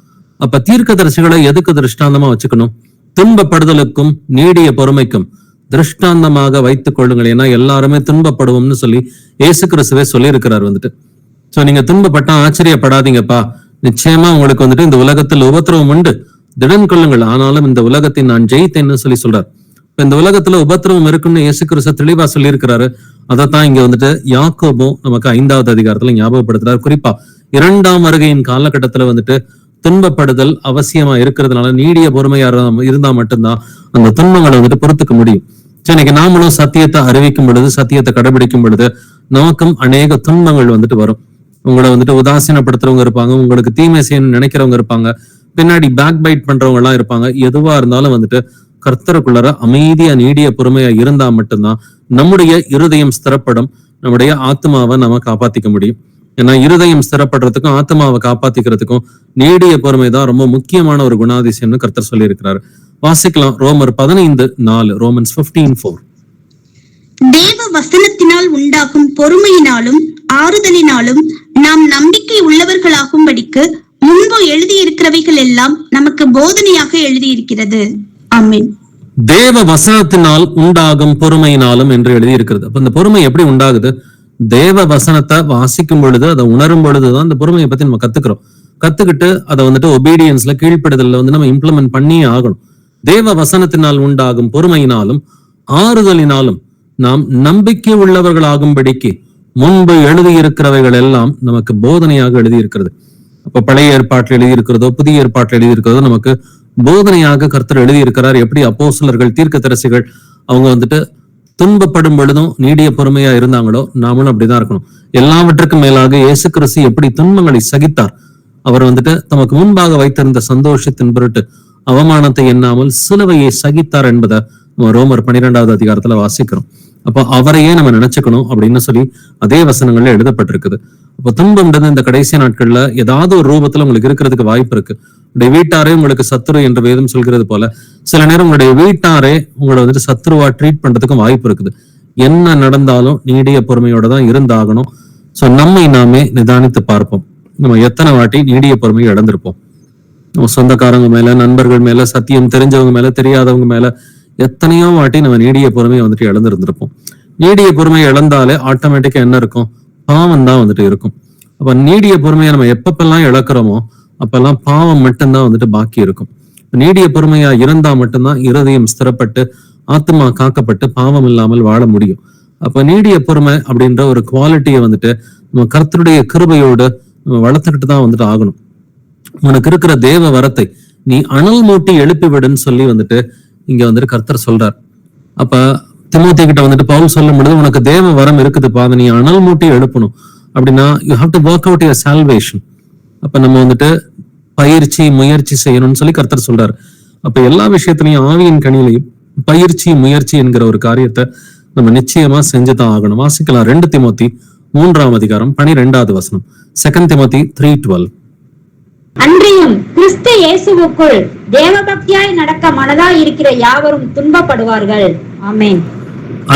அப்ப தீர்க்கதரிசிகளை எதுக்கு திருஷ்டாந்தமா வச்சுக்கணும்? துன்பப்படுதலுக்கும் நீடிய பொறுமைக்கும் திருஷ்டாந்தமாக வைத்துக் கொள்ளுங்கள். ஏன்னா எல்லாருமே துன்பப்படுவோம்னு சொல்லி இயேசு கிறிஸ்துவே சொல்லி இருக்கிறார் வந்துட்டு. சோ நீங்க துன்பப்பட்டா ஆச்சரியப்படாதீங்கப்பா, நிச்சயமா உங்களுக்கு வந்துட்டு இந்த உலகத்தில் உபத்திரவம் உண்டு, திடன் கொள்ளுங்கள், ஆனாலும் இந்த உலகத்தை நான் ஜெயித்தேன்னு சொல்லி சொல்றார். இப்ப இந்த உலகத்துல உபத்திரவம் இருக்குன்னு இயேசு கிறிஸ்து தெளிவா சொல்லி இருக்கிறாரு. அதைத்தான் இங்க வந்துட்டு யாக்கோபும் நமக்கு 5வது அதிகாரத்துல ஞாபகப்படுத்துறாரு. குறிப்பா 2ஆம் வருகையின் காலகட்டத்துல வந்துட்டு துன்பப்படுதல் அவசியமா இருக்கிறதுனால நீடிய பொறுமையா இருந்தா மட்டும்தான் அந்த துன்பங்களை வந்துட்டு பொறுத்துக்க முடியும். சரி, இன்னைக்கு நாமளும் சத்தியத்தை அறிவிக்கும் பொழுது, சத்தியத்தை கடைபிடிக்கும் பொழுது நமக்கும் அநேக துன்பங்கள் வந்துட்டு வரும். உங்களை வந்துட்டு உதாசீனப்படுத்துறவங்க இருப்பாங்க, உங்களுக்கு தீமை செய்யணும்னு நினைக்கிறவங்க இருப்பாங்க, பின்னாடி பேக் பைட் பண்றவங்க எல்லாம் இருப்பாங்க. எதுவா இருந்தாலும் வந்துட்டு கர்த்தருக்குள்ளர அமைதியா நீடிய பொறுமையா இருந்தா மட்டும்தான் நம்முடைய இருதயம் ஸ்திரப்படும், நம்முடைய ஆத்மாவை நம்ம காப்பாத்திக்க முடியும். ஏன்னா இருதயம் ஸ்திரப்படுறதுக்கும் ஆத்மாவை காப்பாத்திக்கிறதுக்கும் நீடிய பொறுமை தான் ரொம்ப முக்கியமான ஒரு குணாதிசயம்னு கர்த்தர் சொல்லி இருக்கிறாரு. வாசிக்கலாம். ரோமர் 15:4, Romans 15:4. தேவ வசனத்தினால் உண்டாகும் பொறுமையினாலும் ஆறுதலினாலும் நாம் நம்பிக்கை உள்ளவர்களாகும்படிக்கு முன்பு எழுதியிருக்கிறவைகள் எல்லாம் நமக்கு போதனையாக எழுதியிருக்கிறது. ஆமென். தேவ வசனத்தினால் உண்டாகும் பொறுமையினாலும் என்று எழுதியிருக்கிறது. அப்ப இந்த பொறுமை எப்படி உண்டாகுது? தேவ வசனத்தை வாசிக்கும் பொழுது, அதை உணரும் பொழுதுதான் இந்த பொறுமையை பத்தி நம்ம கத்துக்கிறோம். கத்துக்கிட்டு அதை வந்துட்டு ஒபீடியன்ஸ்ல, கீழ்ப்படுதல்ல வந்து நம்ம இம்ப்ளிமெண்ட் பண்ணியே ஆகணும். தேவ வசனத்தினால் உண்டாகும் பொறுமையினாலும் ஆறுதலினாலும் நாம் நம்பிக்கை உள்ளவர்களாகும்படிக்கு முன்பு எழுதியிருக்கிறவைகள் எல்லாம் நமக்கு போதனையாக எழுதியிருக்கிறது. அப்ப பழைய ஏற்பாட்டில் எழுதியிருக்கிறதோ புதிய ஏற்பாட்டில் எழுதியிருக்கிறதோ நமக்கு போதனையாக கர்த்தர் எழுதியிருக்கிறார். எப்படி அப்போஸ்தலர்கள், தீர்க்கதரிசிகள் அவங்க வந்துட்டு துன்பப்படும் பொழுதும் நீடிய பொறுமையா இருந்தாங்களோ, நாமளும் அப்படிதான் இருக்கணும். எல்லாவற்றுக்கும் மேலாக இயேசு கிறிஸ்து எப்படி துன்பங்களை சகித்தார், அவர் வந்துட்டு தமக்கு முன்பாக வைத்திருந்த சந்தோஷத்தின் பொருட்டு அவமானத்தை எண்ணாமல் சிலுவையை சகித்தார் என்பதை நம்ம ரோமர் 12வது அதிகாரத்துல வாசிக்கிறோம். அப்போ அவரையே நம்ம நினைச்சுக்கணும் அப்படின்னு சொல்லி அதே வசனங்கள்ல எழுதப்பட்டிருக்குது. அப்போ துன்பம்ன்றது இந்த கடைசி நாட்கள்ல ஏதாவது ஒரு ரூபத்துல உங்களுக்கு இருக்கிறதுக்கு வாய்ப்பு இருக்கு. உங்களுடைய வீட்டாரே உங்களுக்கு சத்துரு என்று வேதம் சொல்கிறது போல சில நேரம் உங்களுடைய வீட்டாரே உங்களை வந்துட்டு சத்துருவா ட்ரீட் பண்றதுக்கும் வாய்ப்பு இருக்குது. என்ன நடந்தாலும் நீடிய பொறுமையோட தான் இருந்தாகணும். சோ நம்மை நாமே நிதானித்து பார்ப்போம். நம்ம எத்தனை வாட்டி நீடிய பொறுமையை இழந்திருப்போம். நம்ம சொந்தக்காரங்க மேல, நண்பர்கள் மேல, சத்தியம் தெரிஞ்சவங்க மேல, தெரியாதவங்க மேல எத்தனையோ வாட்டி நம்ம நீடிய பொறுமையை வந்துட்டு இழந்திருந்திருப்போம். நீடிய பொறுமையை இழந்தாலே ஆட்டோமேட்டிக்கா என்ன இருக்கும்? பாவம் தான் வந்துட்டு இருக்கும். அப்ப நீடிய பொறுமையை நம்ம எப்பப்பெல்லாம் இழக்கிறோமோ அப்பெல்லாம் பாவம் மட்டும்தான் வந்துட்டு பாக்கி இருக்கும். நீடிய பொறுமையா இருந்தா மட்டும்தான் இருதயம் ஸ்திரப்பட்டு ஆத்மா காக்கப்பட்டு பாவம் இல்லாமல் வாழ முடியும். அப்ப நீடிய பொறுமை அப்படின்ற ஒரு குவாலிட்டியை வந்துட்டு நம்ம கர்த்தருடைய கிருபையோடு நம்ம வளர்த்துக்கிட்டு தான் வந்துட்டு ஆகணும். உனக்கு இருக்கிற தேவ வரத்தை நீ அனல் மூட்டி எழுப்பி விடுன்னு சொல்லி வந்துட்டு இங்க வந்துட்டு கர்த்தர் சொல்றார். அப்ப திமோத்தி கிட்ட வந்துட்டு பவுல் சொல்லும் பொழுது உனக்கு தேவ வரம் இருக்குதுப்பா, அதை நீ அனல் மூட்டி எழுப்பணும் அப்படின்னா you have to work out your salvation. அப்ப நம்ம வந்துட்டு பயிற்சி முயற்சி செய்யணும்னு சொல்லி கர்த்தர் சொல்றாரு. அப்ப எல்லா விஷயத்திலையும் ஆவியின் கனியிலையும் பயிற்சி முயற்சி என்கிற ஒரு காரியத்தை நம்ம நிச்சயமா செஞ்சுதான் ஆகணும். வாசிக்கலாம் 2 திமோத்தி 3ஆம் அதிகாரம் 12வது வசனம். 2 திமோத்தி 3:12. அன்றியும் கிறிஸ்து இயேசுவுக்குள் தேவபக்தியாய் நடக்க மனதாய் இருக்கிற யாவரும் துன்பப்படுவார்கள். ஆமென்.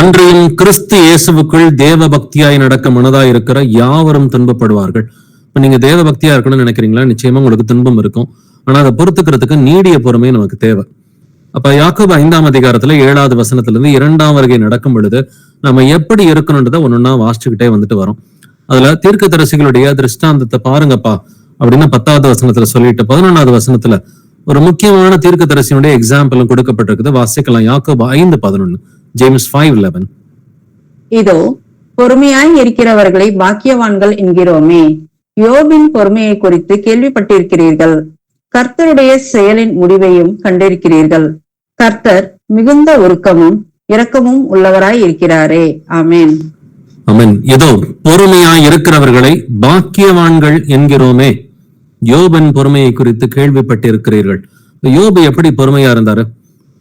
அன்றியும் கிறிஸ்து இயேசுவுக்குள் தேவ பக்தியாய் நடக்க மனதாய் இருக்கிற யாவரும் துன்பப்படுவார்கள். இப்ப நீங்க தேவ பக்தியா இருக்கணும்னு நினைக்கிறீங்களா? நிச்சயமா உங்களுக்கு துன்பம் இருக்கும். ஆனா அதை பொறுத்துக்கிறதுக்கு நீடிய பொறுமை நமக்கு தேவை. அப்ப யாக்கோபு 5ஆம் அதிகாரத்துல 7வது வசனத்திலிருந்து 2ஆம் வருகை நடக்கும் பொழுது நம்ம எப்படி இருக்கணும்ன்றத ஒன்னொன்னா வாசிச்சுக்கிட்டே வந்துட்டு வரோம். அதுல தீர்க்கதரிசிகளுடைய திருஷ்டாந்தத்தை பாருங்கப்பா அப்படின்னு 10வது வசனத்துல சொல்லிட்டு 11வது வசனத்துல ஒரு முக்கியமான தீர்க்கதரிசியுடைய எக்ஸாம்பிளும் கொடுக்கப்பட்டிருக்குது. வாசிக்கலாம். யாக்கோபு 5:11, ஜேம்ஸ் 5:11. இதோ பொறுமையாய் இருக்கிறவர்களை பாக்கியவான்கள் என்கிறோமே. யோபின் பொறுமையை குறித்து கேள்விப்பட்டிருக்கிறீர்கள். கர்த்தருடைய செயலின் முடிவையும் கண்டிருக்கிறீர்கள். கர்த்தர் மிகுந்த உருக்கமும் இரக்கமும் உள்ளவராய் இருக்கிறாரே. ஆமென். ஆமென். இதோ பொறுமையாய் இருக்கிறவர்களை பாக்கியவான்கள் என்கிறோமே. யோபின் பொறுமையை குறித்து கேள்விப்பட்டிருக்கிறீர்கள். யோபு எப்படி பொறுமையா இருந்தாரு?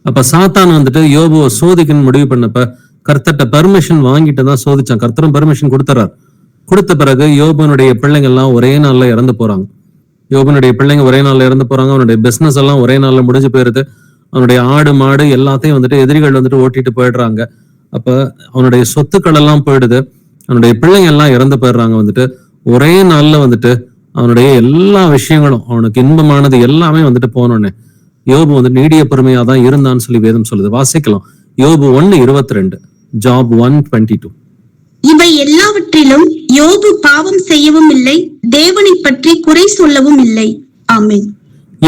அப்ப சாத்தான் வந்துட்டு யோபுவை சோதிக்கணும்னு முடிவு பண்ணப்ப கர்த்தர்ட்ட பெர்மிஷன் வாங்கிட்டு தான் சோதிச்சான். கர்த்தரும் பெர்மிஷன் கொடுத்துறாரு. கொடுத்த பிறகு யோபனுடைய பிள்ளைங்க எல்லாம் ஒரே நாள்ல இறந்து போறாங்க. யோபனுடைய பிள்ளைங்க ஒரே நாள்ல இறந்து போறாங்க. அவனுடைய பிசினஸ் எல்லாம் ஒரே நாள்ல முடிஞ்சு போயிருது. அவனுடைய ஆடு மாடு எல்லாத்தையும் வந்துட்டு எதிரிகள் வந்துட்டு ஓட்டிட்டு போயிடுறாங்க. அப்ப அவனுடைய சொத்துக்கள் எல்லாம் போயிடுது. அவனுடைய பிள்ளைங்க எல்லாம் இறந்து போயிடுறாங்க. வந்துட்டு ஒரே நாள்ல வந்துட்டு அவனுடைய எல்லா விஷயங்களும் அவனுக்கு இன்பமானது எல்லாமே வந்துட்டு போனோன்னே யோபு வந்து நீடிய பொறுமையா தான் இருந்தான்னு சொல்லி வேதம் சொல்லுது. வாசிக்கலாம். யோபு 1:22, ஜாப் 1:22. இவை எல்லாவற்றிலும் யோபு பாவம் செய்யவும் இல்லை, தேவனை பற்றி குறை சொல்லவும் இல்லை. ஆமென்.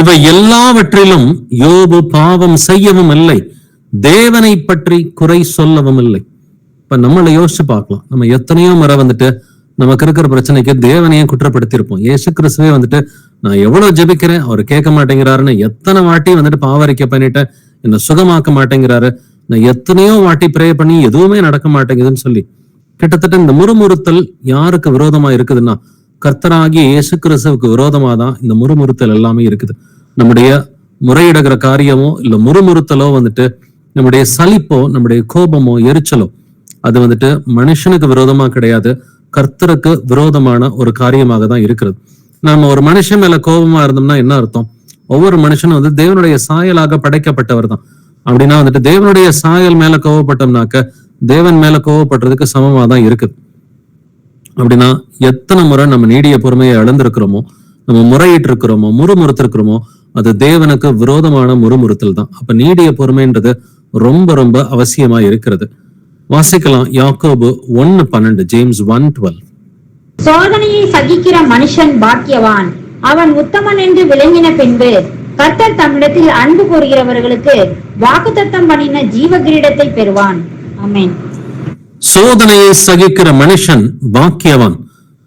இவை எல்லாவற்றிலும் யோபு பாவம் செய்யவும் இல்லை, தேவனை பற்றி குறை சொல்லவும் இல்லை. இப்ப நம்மளை யோசிச்சு பார்க்கலாம். நம்ம எத்தனையோ முறை வந்துட்டு நமக்கு இருக்கிற பிரச்சனைக்கு தேவனையே குற்றப்படுத்தி இருப்போம். இயேசு கிறிஸ்துவே வந்துட்டு நான் எவ்வளவு ஜெபிக்கிறேன், அவர் கேட்க மாட்டேங்கிறாருன்னு எத்தனை வாட்டி வந்துட்டு பாவரிக்கை பண்ணிட்டேன், என்ன சுகமாக்க மாட்டேங்கிறாரு, நான் எத்தனையோ வாட்டி ப்ரே பண்ணி எதுவுமே நடக்க மாட்டேங்குதுன்னு சொல்லி கிட்டத்தட்ட இந்த முறுமுறுத்தல் யாருக்கு விரோதமா இருக்குதுன்னா கர்த்தராகிய இயேசு கிறிஸ்துவுக்கு விரோதமா தான் இந்த முறுமுறுத்தல் எல்லாமே இருக்குது. நம்முடைய முறையிடுகிற காரியமோ இல்ல முறுமுறுத்தலோ வந்துட்டு நம்முடைய சலிப்போ நம்முடைய கோபமோ எரிச்சலோ அது வந்துட்டு மனுஷனுக்கு விரோதமா கிடையாது, கர்த்தருக்கு விரோதமான ஒரு காரியமாக தான் இருக்கிறது. நாம ஒரு மனுஷன் மேல கோபமா இருந்தோம்னா என்ன அர்த்தம்? ஒவ்வொரு மனுஷனும் வந்து தேவனுடைய சாயலாக படைக்கப்பட்டவர் தான். அப்படின்னா வந்துட்டு தேவனுடைய சாயல் மேல கோவப்பட்டோம்னாக்க தேவன் மேல கோவப்படுறதுக்கு சமமா தான் இருக்குது. அப்படின்னா எத்தனை முறை நம்ம நீடிய பொறுமையை இழந்திருக்கிறோமோ, நம்ம முறையிட்டு இருக்கிறோமோ, முறுமுறுத்திருக்கிறோமோ, அது தேவனுக்கு விரோதமான முறுமுறுத்தல் தான். அப்ப நீடிய பொறுமைன்றது ரொம்ப ரொம்ப அவசியமா இருக்கிறது. வாசிக்கலாம் யாக்கோபு 1:12, ஜேம்ஸ் 1:12. சோதனையை சகிக்கிற மனுஷன் பாக்கியவான், அவன் உத்தமன் என்று விளங்கின பின்பு கர்த்தர் தம்மிடத்தில் அன்பு கூறுகிறவர்களுக்கு வாக்குத்தத்தம் பண்ணின ஜீவ கிரீடத்தை பெறுவான். ஆமென். சோதனையை சகிக்கிற மனுஷன் பாக்கியவான்.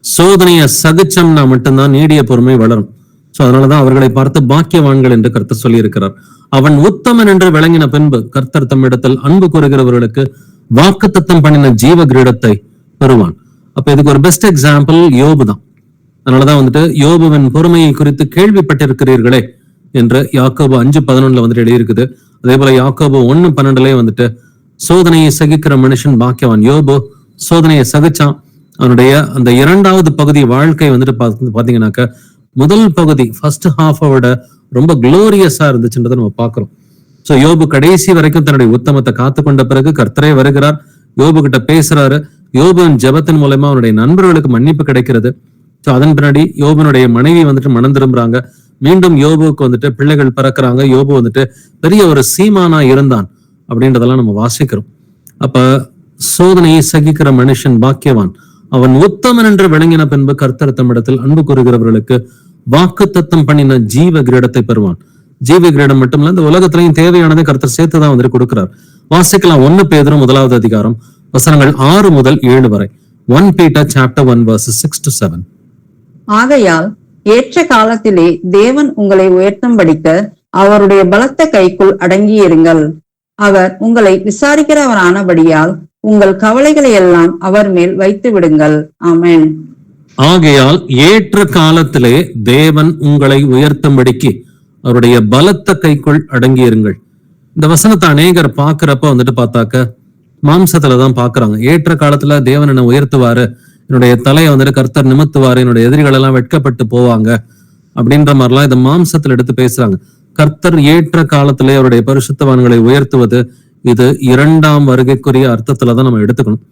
சோதனையை சகிச்சம்னா மட்டும்தான் நீடிய பொறுமை வளரும். சோ அதனாலதான் அவர்களை பார்த்து பாக்கியவான்கள் என்று கர்த்தர் சொல்லி இருக்கிறார். அவன் உத்தமன் என்று விளங்கின பின்பு கர்த்தர் தம்மிடத்தில் அன்பு கூறுகிறவர்களுக்கு வாக்குத்தத்தம் பண்ணின ஜீவ கிரீடத்தை பெறுவான். அப்ப இதுக்கு ஒரு பெஸ்ட் எக்ஸாம்பிள் யோபு தான். அதனாலதான் வந்துட்டு யோபுவின் பொறுமையை குறித்து கேள்விப்பட்டிருக்கிறீர்களே என்று யாக்கோபு 5:11 வந்துட்டு எழுதியிருக்குது. அதே போல யாக்கோபு 1:12 வந்துட்டு சோதனையை சகிக்கிற மனுஷன் பாக்கியவான். யோபு சோதனையை சகிச்சான். அவனுடைய அந்த 2வது பகுதி வாழ்க்கை வந்துட்டு பாத்தீங்கன்னாக்க முதல் பகுதி ஃபர்ஸ்ட் ஹாஃபோட ரொம்ப குளோரியஸா இருந்துச்சுன்றதை நம்ம பாக்குறோம். சோ யோபு கடைசி வரைக்கும் தன்னுடைய உத்தமத்தை காத்து கொண்ட பிறகு கர்த்தரே வருகிறார், யோபு கிட்ட பேசுறாரு. யோபுவின் ஜெபத்தின் மூலமா அவனுடைய நண்பர்களுக்கு மன்னிப்பு கிடைக்கிறது. சோ அதன் பின்னாடி யோபுனுடைய மனைவி வந்துட்டு மனம் திரும்புறாங்க. மீண்டும் யோபுவுக்கு வந்துட்டு பிள்ளைகள் பிறக்கிறாங்க. யோபு வந்துட்டு பெரிய ஒரு சீமானா இருந்தான் அப்படின்றதெல்லாம் நம்ம வாசிக்கிறோம். அப்ப சோதனையை சகிக்கிற மனுஷன் பாக்கியவான், அவன் உத்தமன் என்று விளங்கின பின்பு கர்த்தர் தம்மிடத்தில் அன்பு கூறுகிறவர்களுக்கு வாக்குத்தத்தம் பண்ணின ஜீவ கிரீடத்தை பெறுவான். ஜீவ கிரீடம் மட்டும் இல்ல, இந்த உலகத்திலையும் தேவையானதை கர்த்தர் சேர்த்துதான் வந்துட்டு கொடுக்கிறார். வாசிக்கலாம் 1 பேதுரு 1வது அதிகாரம் வசனங்கள் 6 முதல் 7 வரை. 1 Peter chapter 1 verses 6 to 7. ஆகையால் ஏற்ற காலத்திலே தேவன் உங்களை உயர்த்தும்படிக்க அவருடைய பலத்த கைக்குள் அடங்கியிருங்கள். அவர் உங்களை விசாரிக்கிறவரானபடியால் உங்கள் கவலைகளை எல்லாம் அவர் மேல் வைத்து விடுங்கள். ஆமென். ஆகையால் ஏற்ற காலத்திலே தேவன் உங்களை உயர்த்தும்படிக்கு அவருடைய பலத்த கைக்குள் அடங்கியிருங்கள். இந்த வசனத்தை அநேகர் பாக்குறப்ப வந்துட்டு பார்த்தாக்க மாம்சத்துலதான் பாக்குறாங்க. ஏற்ற காலத்துல தேவன் என்னை உயர்த்துவாரு, என்னுடைய தலையை வந்துட்டு கர்த்தர் நிமித்துவாரு, என்னுடைய எதிரிகள் எல்லாம் வெட்கப்பட்டு போவாங்க அப்படின்ற மாதிரிலாம் இதை மாம்சத்துல எடுத்து பேசுறாங்க. கர்த்தர் ஏற்ற காலத்திலே அவருடைய பரிசுத்தவான்களை உயர்த்துவது இது 2ஆம் வருகைக்குரிய அர்த்தத்துலதான் நம்ம எடுத்துக்கணும்.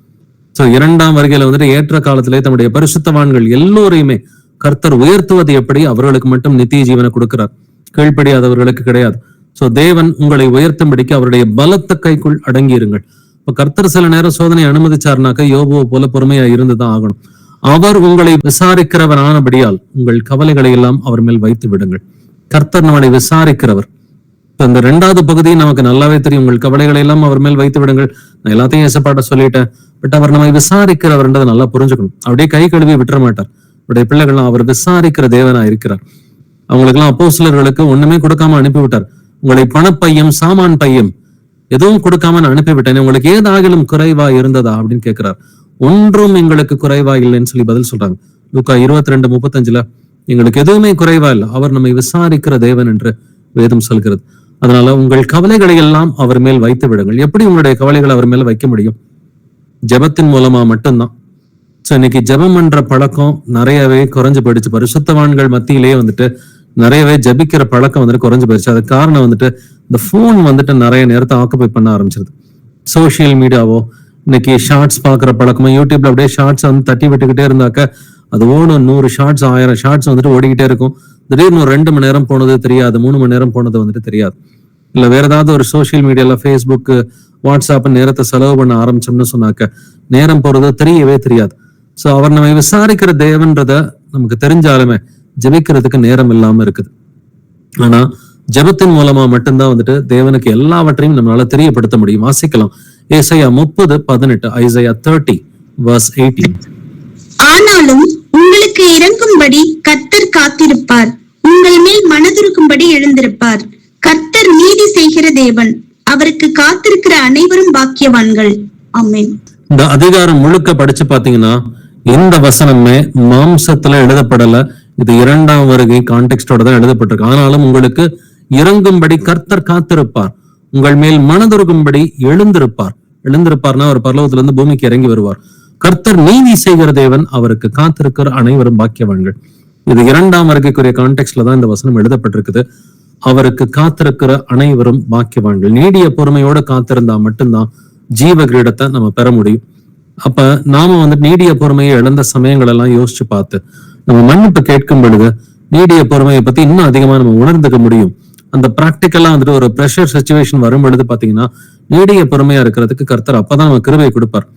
சோ 2ஆம் வருகையில வந்துட்டு ஏற்ற காலத்திலே தம்முடைய பரிசுத்தவான்கள் எல்லோரையுமே கர்த்தர் உயர்த்துவது எப்படி? அவர்களுக்கு மட்டும் நித்திய ஜீவனை கொடுக்கிறார், கீழ்ப்படியாதவர்களுக்கு கிடையாது. சோ தேவன் உங்களை உயர்த்தும்படிக்கு அவருடைய பலத்த கைக்குள் அடங்கியிருங்கள். இப்ப கர்த்தர் சில நேரம் சோதனை அனுமதிச்சார்னாக்க யோபுவை போல பொறுமையா இருந்துதான் ஆகணும். அவர் உங்களை விசாரிக்கிறவரானபடியால் உங்கள் கவலைகளை எல்லாம் அவர் மேல் வைத்து விடுங்கள். கர்த்தர் நம்மளை விசாரிக்கிறவர். இந்த 2வது பகுதி நமக்கு நல்லாவே தெரியும். உங்கள் கவலைகளை எல்லாம் அவர் மேல் வைத்து விடுங்கள். நான் எல்லாத்தையும் ஏசப்பாட்ட சொல்லிட்டேன், பட் அவர் நம்மை விசாரிக்கிறவர்ன்றதை நல்லா புரிஞ்சுக்கணும். அப்படியே கை கழுவி விட்டுற மாட்டார். அவருடைய பிள்ளைகள்லாம் அவர் விசாரிக்கிற தேவனா இருக்கிறார். அவங்களுக்கு எல்லாம் அப்போஸ்தலர்களுக்கு ஒண்ணுமே கொடுக்காம அனுப்பிவிட்டார். உங்களை பணப்பையும் சாமான் பையும் எதுவும் கொடுக்காம நான் அனுப்பிவிட்டேன், உங்களுக்கு ஏதாகிலும் குறைவா இருந்ததா அப்படின்னு கேட்கிறார். ஒன்றும் எங்களுக்கு குறைவா இல்லைன்னு சொல்லி பதில் சொல்றாங்க. லூக்கா 22:35 எங்களுக்கு எதுவுமே குறைவா இல்லை, அவர் நம்மை விசாரிக்கிற தேவன் என்று வேதம் சொல்கிறது. அதனால உங்கள் கவலைகளை எல்லாம் அவர் மேல் வைத்து விடுங்கள். எப்படி உங்களுடைய கவலைகளை அவர் மேல வைக்க முடியும்? ஜெபத்தின் மூலமா மட்டும்தான். சோ இன்னைக்கு ஜெபம் பண்ற பழக்கம் நிறையவே குறைஞ்சு போயிடுச்சு. பரிசுத்தவான்கள் மத்தியிலேயே வந்துட்டு நிறையவே ஜபிக்கிற பழக்கம் வந்துட்டு குறைஞ்சு போயிடுச்சு. அதுக்கு காரணம் வந்துட்டு இந்த போன் வந்துட்டு நிறைய நேரத்தை ஆக்குபை பண்ண ஆரம்பிச்சிருது. சோசியல் மீடியாவோ இன்னைக்கு ஷார்ட்ஸ் பாக்குற பழக்கமோ, யூடியூப்ல அப்படியே ஷார்ட்ஸ் வந்து தட்டி விட்டுக்கிட்டே இருந்தாக்க அது ஓடும். 100 ஷார்ட்ஸ் 1000 ஷார்ட்ஸ் வந்துட்டு ஓடிக்கிட்டே இருக்கும். திடீர்னு ஒரு 2 மணி நேரம் போனது தெரியாது, 3 மணி நேரம் போனது வந்துட்டு தெரியாது. இல்ல வேற ஏதாவது ஒரு சோசியல் மீடியால ஃபேஸ்புக், வாட்ஸ்அப் நேரத்தை செலவு பண்ண ஆரம்பிச்சோம்னு சொன்னாக்க நேரம் போறது தெரியவே தெரியாது. சோ அவர் நம்மை விசாரிக்கிற தேவன்றத நமக்கு தெரிஞ்சாலுமே ஜெபிக்கிறதுக்கு நேரம் இல்லாம இருக்குது. ஆனா ஜெபத்தின் மூலமா மட்டும்தான் வந்துட்டு தேவனுக்கு எல்லாவற்றையும் நம்மளால தெரியப்படுத்த முடியும். வாசிக்கலாம் ஏசாயா 30:18, ஐசாயா 30:18. ஆனாலும் உங்களுக்கு இறங்கும்படி கர்த்தர் காத்திருப்பார், உங்கள் மேல் மனதுருக்கும்படி எழுந்திருப்பார். கர்த்தர் நீதி செய்கிற தேவன், அவருக்கு காத்திருக்கிற அனைவரும் பாக்கியவான்கள். ஆமென். இந்த அதிகாரம் முழுக்க படிச்சு பாத்தீங்கன்னா இந்த வசனமே மாம்சத்துல எழுதப்படல, இது 2ஆம் வருகை கான்டெக்ஸ்டோட தான் எழுதப்பட்டிருக்கு. ஆனாலும் உங்களுக்கு இறங்கும்படி கர்த்தர் காத்திருப்பார், உங்கள் மேல் மனதுருகும்படி எழுந்திருப்பார். எழுந்திருப்பார்னா அவர் பரலோகத்துல இருந்து பூமிக்கு இறங்கி வருவார். கர்த்தர் நீதி செய்கிற தேவன், அவருக்கு காத்திருக்கிற அனைவரும் பாக்கியவான்கள். இது 2ஆம் வருகைக்குரிய கான்டெக்ஸ்ட்ல தான் இந்த வசனம் எழுதப்பட்டிருக்குது. அவருக்கு காத்திருக்கிற அனைவரும் பாக்கியவான்கள். நீடிய பொறுமையோட காத்திருந்தா மட்டும்தான் ஜீவ கிரீடத்தை நம்ம பெற முடியும். அப்ப நாம நீடிய பொறுமையை இழந்த சமயங்கள் எல்லாம் யோசிச்சு பார்த்து நம்ம மன்னிப்பு கேட்கும் பொழுது நீடிய பொறுமையை பத்தி இன்னும் அதிகமா நம்ம உணர்ந்துக்க முடியும். அந்த பிராக்டிக்கலா ஒரு ப்ரெஷர் சிச்சுவேஷன் வரும் பொழுது பாத்தீங்கன்னா நீடிய பொறுமையா இருக்கிறதுக்கு கர்த்தர் அப்பதான் நம்ம கிருபையை கொடுப்பார்.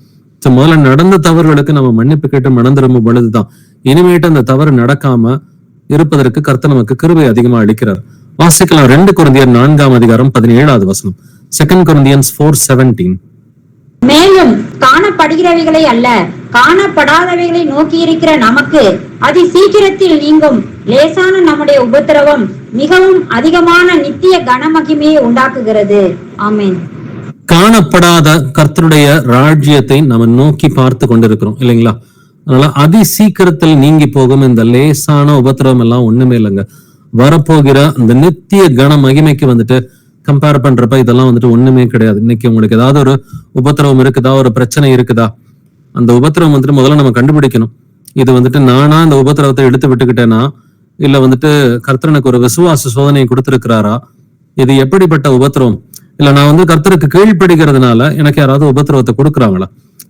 முதல்ல நடந்த தவறுகளுக்கு நம்ம மன்னிப்பு கேட்டு மனம் திரும்பும் பொழுதுதான் இனிமேட்டு அந்த தவறு நடக்காம இருப்பதற்கு கர்த்தர் நமக்கு கிருபை அதிகமா அளிக்கிறார். வாசிக்கலாம் 2 கொரிந்தியர் 4:17 வசனம். 2 Corinthians 4:17. மேலும் காணப்படுகிறவைகளை அல்ல, காணப்படாதவைகளை நோக்கி இருக்கிற நமக்கு அதி சீக்கிரத்தில் நீங்கும் லேசான நம்முடைய உபத்திரவம் மிகவும் அதிகமான நித்திய கனமகிமையை உண்டாக்குகிறது. ஆமென். காணப்படாத கர்த்தருடைய ராஜ்யத்தை நம்ம நோக்கி பார்த்து கொண்டிருக்கிறோம் இல்லைங்களா? அதனால அதி சீக்கிரத்தில் நீங்கி போகும் இந்த லேசான உபத்திரவம் எல்லாம் ஒண்ணுமே இல்லைங்க. வரப்போகிற அந்த நித்திய கன மகிமைக்கு கம்பேர் பண்றப்ப இதெல்லாம் ஒண்ணுமே கிடையாது. இன்னைக்கு உங்களுக்கு ஏதாவது ஒரு உபத்திரவம் இருக்குதா, ஒரு பிரச்சனை இருக்குதா, அந்த உபத்திரவம் முதல்ல நம்ம கண்டுபிடிக்கணும். இது நானா அந்த உபத்திரவத்தை எடுத்து விட்டுக்கிட்டேனா, இல்ல கர்த்தரனுக்கு ஒரு விசுவாச சோதனையை கொடுத்திருக்கிறாரா, இது எப்படிப்பட்ட உபத்திரவம், இல்ல நான் கர்த்தருக்கு கீழ்ப்படுகிறதுனால எனக்கு யாராவது உபத்திரவத்தை கொடுக்குறாங்களா?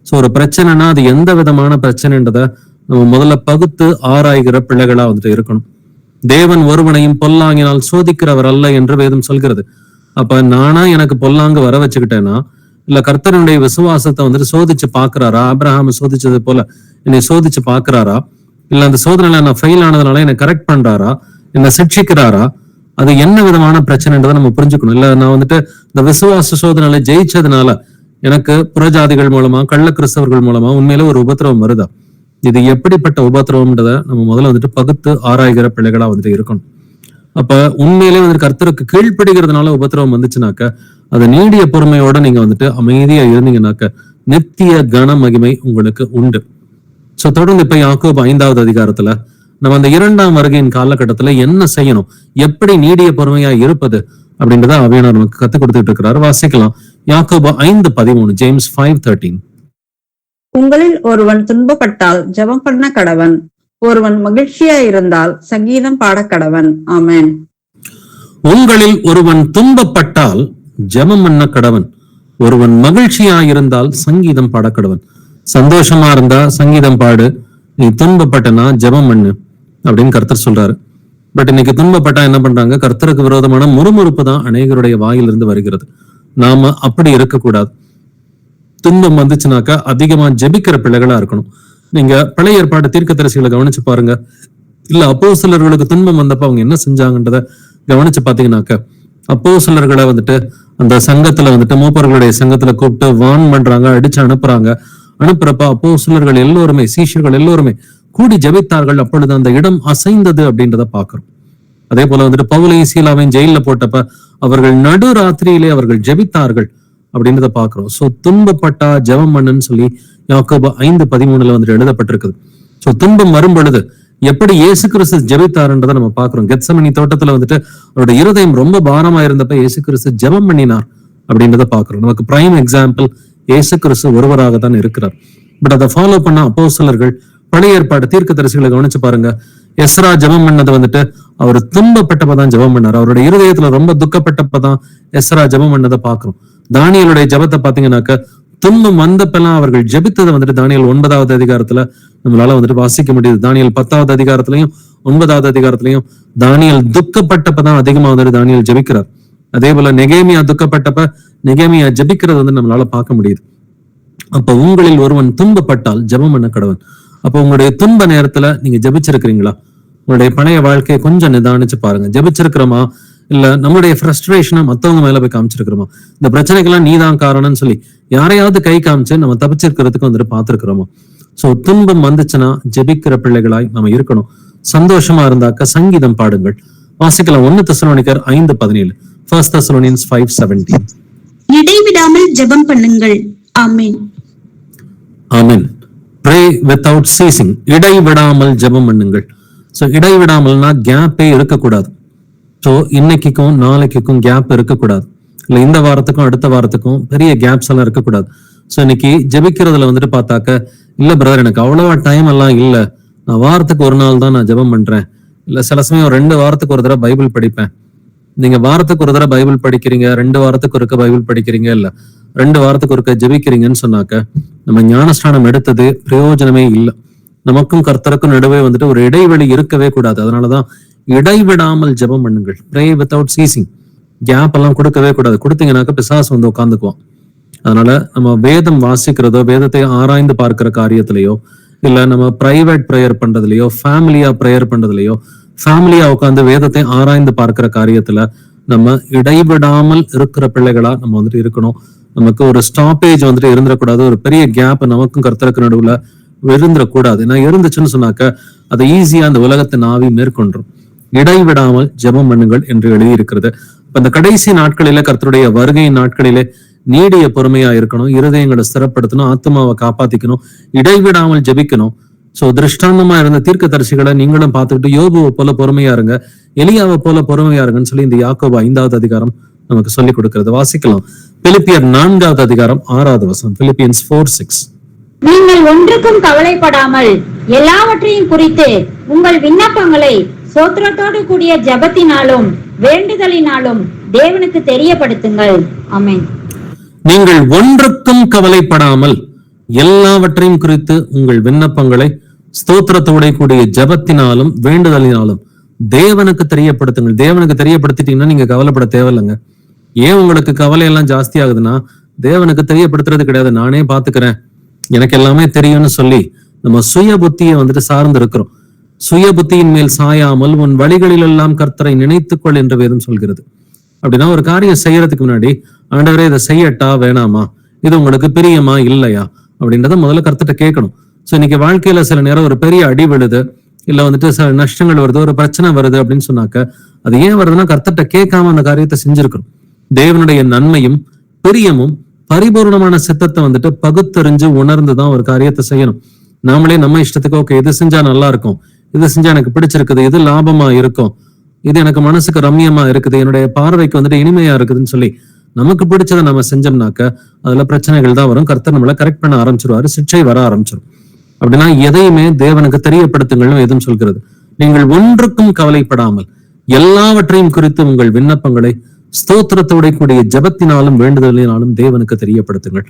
சோ ஒரு பிரச்சனைனா அது எந்த விதமான பிரச்சனைன்றத நம்ம முதல்ல பகுத்து ஆராய்கிற பிள்ளைகளா இருக்கணும். தேவன் ஒருவனையும் பொல்லாங்கினால் சோதிக்கிறவர் அல்ல என்று வேதம் சொல்கிறது. அப்ப நானா எனக்கு பொல்லாங்கு வர வச்சுக்கிட்டேனா, இல்ல கர்த்தருடைய விசுவாசத்தை சோதிச்சு பாக்குறாரா, ஆபிரகாம் சோதிச்சது போல என்னை சோதிச்சு பாக்குறாரா, இல்ல அந்த சோதனையில நான் ஃபெயில் ஆனதுனால என்னை கரெக்ட் பண்றாரா, என்னை சிக்ஷிக்கிறாரா, அது என்ன விதமான பிரச்சனைன்றதை நம்ம புரிஞ்சுக்கணும். இல்ல நான் இந்த விசுவாச சோதனையில ஜெயிச்சதுனால எனக்கு புறஜாதிகள் மூலமா கள்ள கிறிஸ்தவர்கள் மூலமா உண்மையில ஒரு உபத்திரவம் வருதா, இது எப்படிப்பட்ட உபத்திரவம்ன்றத நம்ம முதல்ல பகுத்து ஆராய்கிற பிள்ளைகளா இருக்கணும். அப்ப உண்மையிலே கர்த்தருக்கு கீழ்ப்படுகிறதுனால உபத்திரவம் வந்துச்சுனாக்க அது நீடிய பொறுமையோட நீங்க அமைதியா இருந்தீங்கன்னாக்க நித்திய கன மகிமை உங்களுக்கு உண்டு. சோ தொடர்ந்து இப்ப யாக்கோபு 5வது அதிகாரத்துல நம்ம அந்த 2ஆம் வருகையின் காலகட்டத்துல என்ன செய்யணும், எப்படி நீடிய பொறுமையா இருப்பது அப்படின்றத ஆவியானவர் நமக்கு கத்துக் கொடுத்துட்டு இருக்கிறாரு. வாசிக்கலாம். யாக்கோபு 5:13, ஜேம்ஸ் 5:13. உங்களில் ஒருவன் துன்பப்பட்டால் ஜெபம் பண்ண கடவன், ஒருவன் மகிழ்ச்சியா இருந்தால் சங்கீதம் பாட கடவன். ஆமென். உங்களில் ஒருவன் துன்பப்பட்டால் ஜெபம் பண்ண கடவன், ஒருவன் மகிழ்ச்சியா இருந்தால் சங்கீதம் பாட கடவன். சந்தோஷமா இருந்தா சங்கீதம் பாடு, நீ துன்பப்பட்டனா ஜெபம் பண்ணு அப்படின்னு கர்த்தர் சொல்றாரு. பட் இன்னைக்கு துன்பப்பட்டா என்ன பண்றாங்க, கர்த்தருக்கு விரோதமான முறுமுறுப்பு தான் அநேகருடைய வாயிலிருந்து வருகிறது. நாம அப்படி இருக்கக்கூடாது. துன்பம் வந்துச்சுனாக்கா அதிகமா ஜெபிக்கிற பிள்ளைகளா இருக்கணும். நீங்க பழைய ஏற்பாடு தீர்க்கதரிசிகளை கவனிச்சு பாருங்க, இல்ல அப்போஸ்தலர்களுக்கு துன்பம் வந்தப்ப அவங்க என்ன செஞ்சாங்கன்றத கவனிச்சு பாத்தீங்கன்னாக்க, அப்போஸ்தலர்களை அந்த சங்கத்துல மூப்பர்களுடைய சங்கத்துல கூப்பிட்டு வான் பண்றாங்க, அடிச்சு அனுப்புறப்ப அப்போஸ்தலர்கள் எல்லோருமே, சீஷர்கள் எல்லோருமே கூடி ஜெபித்தார்கள். அப்பொழுது அந்த இடம் அசைந்தது அப்படின்றத பாக்குறோம். அதே போல பவுலையும் சீலாவையும் ஜெயில போட்டப்ப அவர்கள் நடு ராத்திரியிலே அவர்கள் ஜெபித்தார்கள் அப்படின்றத பாக்குறோம். சோ துன்பப்பட்டா ஜெபம் பண்ணுன்னு சொல்லி யாக்கோபு 5:13 எழுதப்பட்டிருக்குது. சோ துன்பம் வரும் பொழுது எப்படி இயேசு கிறிஸ்து ஜெபித்தாருன்றதை நம்ம பாக்குறோம். கெத்சமனி தோட்டத்துல அவருடைய இருதயம் ரொம்ப பாரமா இருந்தப்ப இயேசு கிறிஸ்து ஜெபம் பண்ணினார் அப்படின்றத பாக்குறோம். நமக்கு பிரைம் எக்ஸாம்பிள் இயேசு கிறிஸ்து ஒருவராக தான் இருக்கிறார். பட் அதை ஃபாலோ பண்ண அப்போஸ்தலர்கள் பழைய ஏற்பாடு தீர்க்கதரிசிகளை கவனிச்சு பாருங்க. எஸ்ரா ஜெபம் பண்ணது அவர் துன்பப்பட்டப்பதான் ஜெபம் பண்ணார். அவருடைய இருதயத்துல ரொம்ப துக்கப்பட்டப்பதான் எஸ்ரா ஜெபம் பண்ணதை பாக்குறோம். தானியலுடைய ஜெபத்தை பாத்தீங்கன்னாக்க துன்பம் வந்தப்பெல்லாம் அவர்கள் ஜெபித்ததை தானியல் 9வது அதிகாரத்துல நம்மளால வாசிக்க முடியுது. தானியல் 10வது அதிகாரத்திலையும் 9வது அதிகாரத்திலையும் தானியல் துக்கப்பட்டப்பதான் அதிகமா தானியல் ஜெபிக்கிறார். அதே போல நெகேமியா துக்கப்பட்டப்ப நெகேமியா ஜெபிக்கிறது நம்மளால பார்க்க முடியுது. அப்ப உங்களில் ஒருவன் துன்பப்பட்டால் ஜெபம் பண்ண கடவன். அப்ப உங்களுடைய துன்ப நேரத்துல நீங்க ஜெபிச்சிருக்கிறீங்களா? உங்களுடைய பழைய வாழ்க்கையை கொஞ்சம் நிதானிச்சு பாருங்க. ஜெபிச்சிருக்கிறோமா, இல்ல நம்மளுடைய ஃப்ரஸ்ட்ரேஷனை மத்தவங்க மேல போய் காமிச்சிருக்கிறோமா? இந்த பிரச்சனைக்கெல்லாம் நீதான் காரணம்னு சொல்லி யாரையாவது கை காமிச்சு நம்ம தப்பிச்சிருக்கிறதுக்கு பார்த்திருக்கிறோமா? சோ துன்பம் வந்துச்சுன்னா ஜெபிக்கிற பிள்ளைகளாய் நம்ம இருக்கணும். சந்தோஷமா இருந்தாக்க சங்கீதம் பாடுங்கள். வாசிக்கலாம். 1 தெசலோனிக்கர் 5:17, 1 Thessalonians 5:17. இடைவிடாமல் ஜெபம் பண்ணுங்கள். ஆமென். ஆமென். Pray without ceasing. இடைவிடாமல் ஜெபம் பண்ணுங்கள். சோ இடைவிடாமல்னா கேப்பே இருக்கக்கூடாது. சோ இன்னைக்கும் நாளைக்கும் கேப் இருக்கக்கூடாது. இல்ல இந்த வாரத்துக்கும் அடுத்த வாரத்துக்கும் பெரிய கேப்ஸ் எல்லாம் இருக்கக்கூடாது. சோ இன்னைக்கு ஜெபிக்கிறதுல பார்த்தாக்க, இல்ல பிரதர் எனக்கு அவ்வளவா டைம் எல்லாம் இல்ல, நான் வாரத்துக்கு ஒரு நாள் தான் நான் ஜெபம் பண்றேன், இல்ல சில சமயம் 2 வாரத்துக்கு ஒரு தடவை பைபிள் படிப்பேன், நீங்க வாரத்துக்கு ஒரு தடவை பைபிள் படிக்கிறீங்க, 2 வாரத்துக்கு ஒருக்க பைபிள் படிக்கிறீங்க, இல்ல 2 வாரத்துக்கு ஒருக்க ஜெபிக்கிறீங்கன்னு சொன்னாக்க நம்ம ஞானஸ்நானம் எடுத்தது பிரயோஜனமே இல்லை. நமக்கும் கர்த்தருக்கும் நடுவே வந்துட்டு ஒரு இடைவெளி இருக்கவே கூடாது. அதனாலதான் இடைவிடாமல் ஜெபம் பண்ணுங்கள். Pray without சீசிங். கேப் எல்லாம் கொடுக்கவே கூடாது. கொடுத்தீங்கன்னாக்க பிசாசு வந்து உட்காந்துக்குவான். அதனால நம்ம வேதம் வாசிக்கிறதோ, வேதத்தை ஆராய்ந்து பார்க்கிற காரியத்திலேயோ, இல்ல நம்ம பிரைவேட் ப்ரேயர் பண்றதுலயோ, ஃபேமிலியா ப்ரேயர் பண்றதுலயோ, ஃபேமிலியா உட்காந்து வேதத்தை ஆராய்ந்து பார்க்கிற காரியத்துல நம்ம இடைவிடாமல் இருக்கிற பிள்ளைகளா நம்ம வந்துட்டு இருக்கணும். நமக்கு ஒரு ஸ்டாப்பேஜ் வந்துட்டு இருந்துடக்கூடாது. ஒரு பெரிய கேப் நமக்கும் கர்த்தருக்கு நடுவுல இருந்துடக்கூடாது. ஏன்னா இருந்துச்சுன்னு சொன்னாக்க அதை ஈஸியா அந்த உலகத்தின் ஆவி மேற்கொண்டுரும். இடைவிடாமல் ஜெபம் பண்ணுங்கள் என்று எழுதியிருக்கிறது. இந்த கடைசி நாட்களில, கர்த்தருடைய வருகையின் நாட்களிலே நீடிய பொறுமையா இருக்கணும், இருதயங்களை ஸ்திரப்படுத்தணும், ஆத்மாவை காப்பாத்திக்கணும், இடைவிடாமல் ஜெபிக்கணும். சோ திருஷ்டாந்தமா இருந்த தீர்க்கதரிசிகளை நீங்களும் பார்த்துக்கிட்டு யோபுவை போல பொறுமையா இருங்க, எலியாவை போல பொறுமையா இருங்கன்னு சொல்லி இந்த யாக்கோபு 5வது அதிகாரம் நமக்கு சொல்லிக் கொடுக்கிறது. வாசிக்கலாம். பிலிப்பியர் 4வது அதிகாரம் 6வது வசனம். பிலிப்பியன்ஸ் 4:6. நீங்கள் ஒன்றுக்கும் கவலைப்படாமல் எல்லாவற்றையும் குறித்து உங்கள் விண்ணப்பங்களை சோத்திரத்தோடு கூடிய ஜெபத்தினாலும் வேண்டுதலினாலும் தேவனுக்கு தெரியப்படுத்துங்கள். ஆமென். நீங்கள் ஒன்றுக்கும் கவலைப்படாமல் எல்லாவற்றையும் குறித்து உங்கள் விண்ணப்பங்களை ஸ்தோத்திரத்தோட கூடிய ஜெபத்தினாலும் வேண்டுதலினாலும் தேவனுக்கு தெரியப்படுத்துங்கள். தேவனுக்கு தெரியப்படுத்திட்டீங்கன்னா நீங்க கவலைப்பட தேவையில்லைங்க. ஏன் உங்களுக்கு கவலை எல்லாம் ஜாஸ்தி ஆகுதுன்னா, தேவனுக்கு தெரியப்படுத்துறது கிடையாது. நானே பாத்துக்கிறேன், எனக்கு எல்லாமே தெரியும்னு சொல்லி நம்ம சுய புத்தியை வந்துட்டு சார்ந்து இருக்கிறோம். சுய புத்தியின் மேல் சாயாமல் உன் வழிகளில் எல்லாம் கர்த்தரை நினைத்துக்கொள் என்று வேதம் சொல்கிறது. அப்படின்னா ஒரு காரியம் செய்யறதுக்கு முன்னாடி, ஆண்டவரே இதை செய்யட்டா வேணாமா, இது உங்களுக்கு பிரியமா இல்லையா அப்படின்றத முதல்ல கர்த்தர்ட்ட கேட்கணும். சோ இன்னைக்கு வாழ்க்கையில சில நேரம் ஒரு பெரிய அடி விழுது, இல்ல வந்துட்டு சில நஷ்டங்கள் வருது, ஒரு பிரச்சனை வருது அப்படின்னு சொன்னாக்க அது ஏன் வருதுன்னா கர்த்தர்ட்ட கேட்காம அந்த காரியத்தை செஞ்சிருக்கிறோம். தேவனுடைய நன்மையும் பிரியமும் பரிபூர்ணமான சித்தத்தை வந்துட்டு பகுத்தறிஞ்சு உணர்ந்துதான் ஒரு காரியத்தை செய்யணும். நாமளே நம்ம இஷ்டத்துக்கு ஓகே இது செஞ்சா நல்லா இருக்கும், இது செஞ்சா எனக்கு பிடிச்சிருக்குது, இது லாபமா இருக்கும், இது எனக்கு மனசுக்கு ரம்யமா இருக்குது, என்னுடைய பார்வைக்கு வந்துட்டு இனிமையா இருக்குதுன்னு சொல்லி நமக்கு பிடிச்சதை நம்ம செஞ்சோம்னாக்க அதுல பிரச்சனைகள் தான் வரும். கர்த்தர் நம்மளை கரெக்ட் பண்ண ஆரம்பிச்சிருவாரு, சிக்ஷை வர ஆரம்பிச்சிடும். அப்படின்னா எதையுமே தேவனுக்கு தெரியப்படுத்துங்கள்னு எதுவும் சொல்கிறது. நீங்கள் ஒன்றுக்கும் கவலைப்படாமல் எல்லாவற்றையும் குறித்து உங்கள் விண்ணப்பங்களை ஸ்தோத்திரத்தோட கூடிய ஜெபத்தினாலும் வேண்டுதலினாலும் தேவனுக்கு தெரியப்படுத்துங்கள்.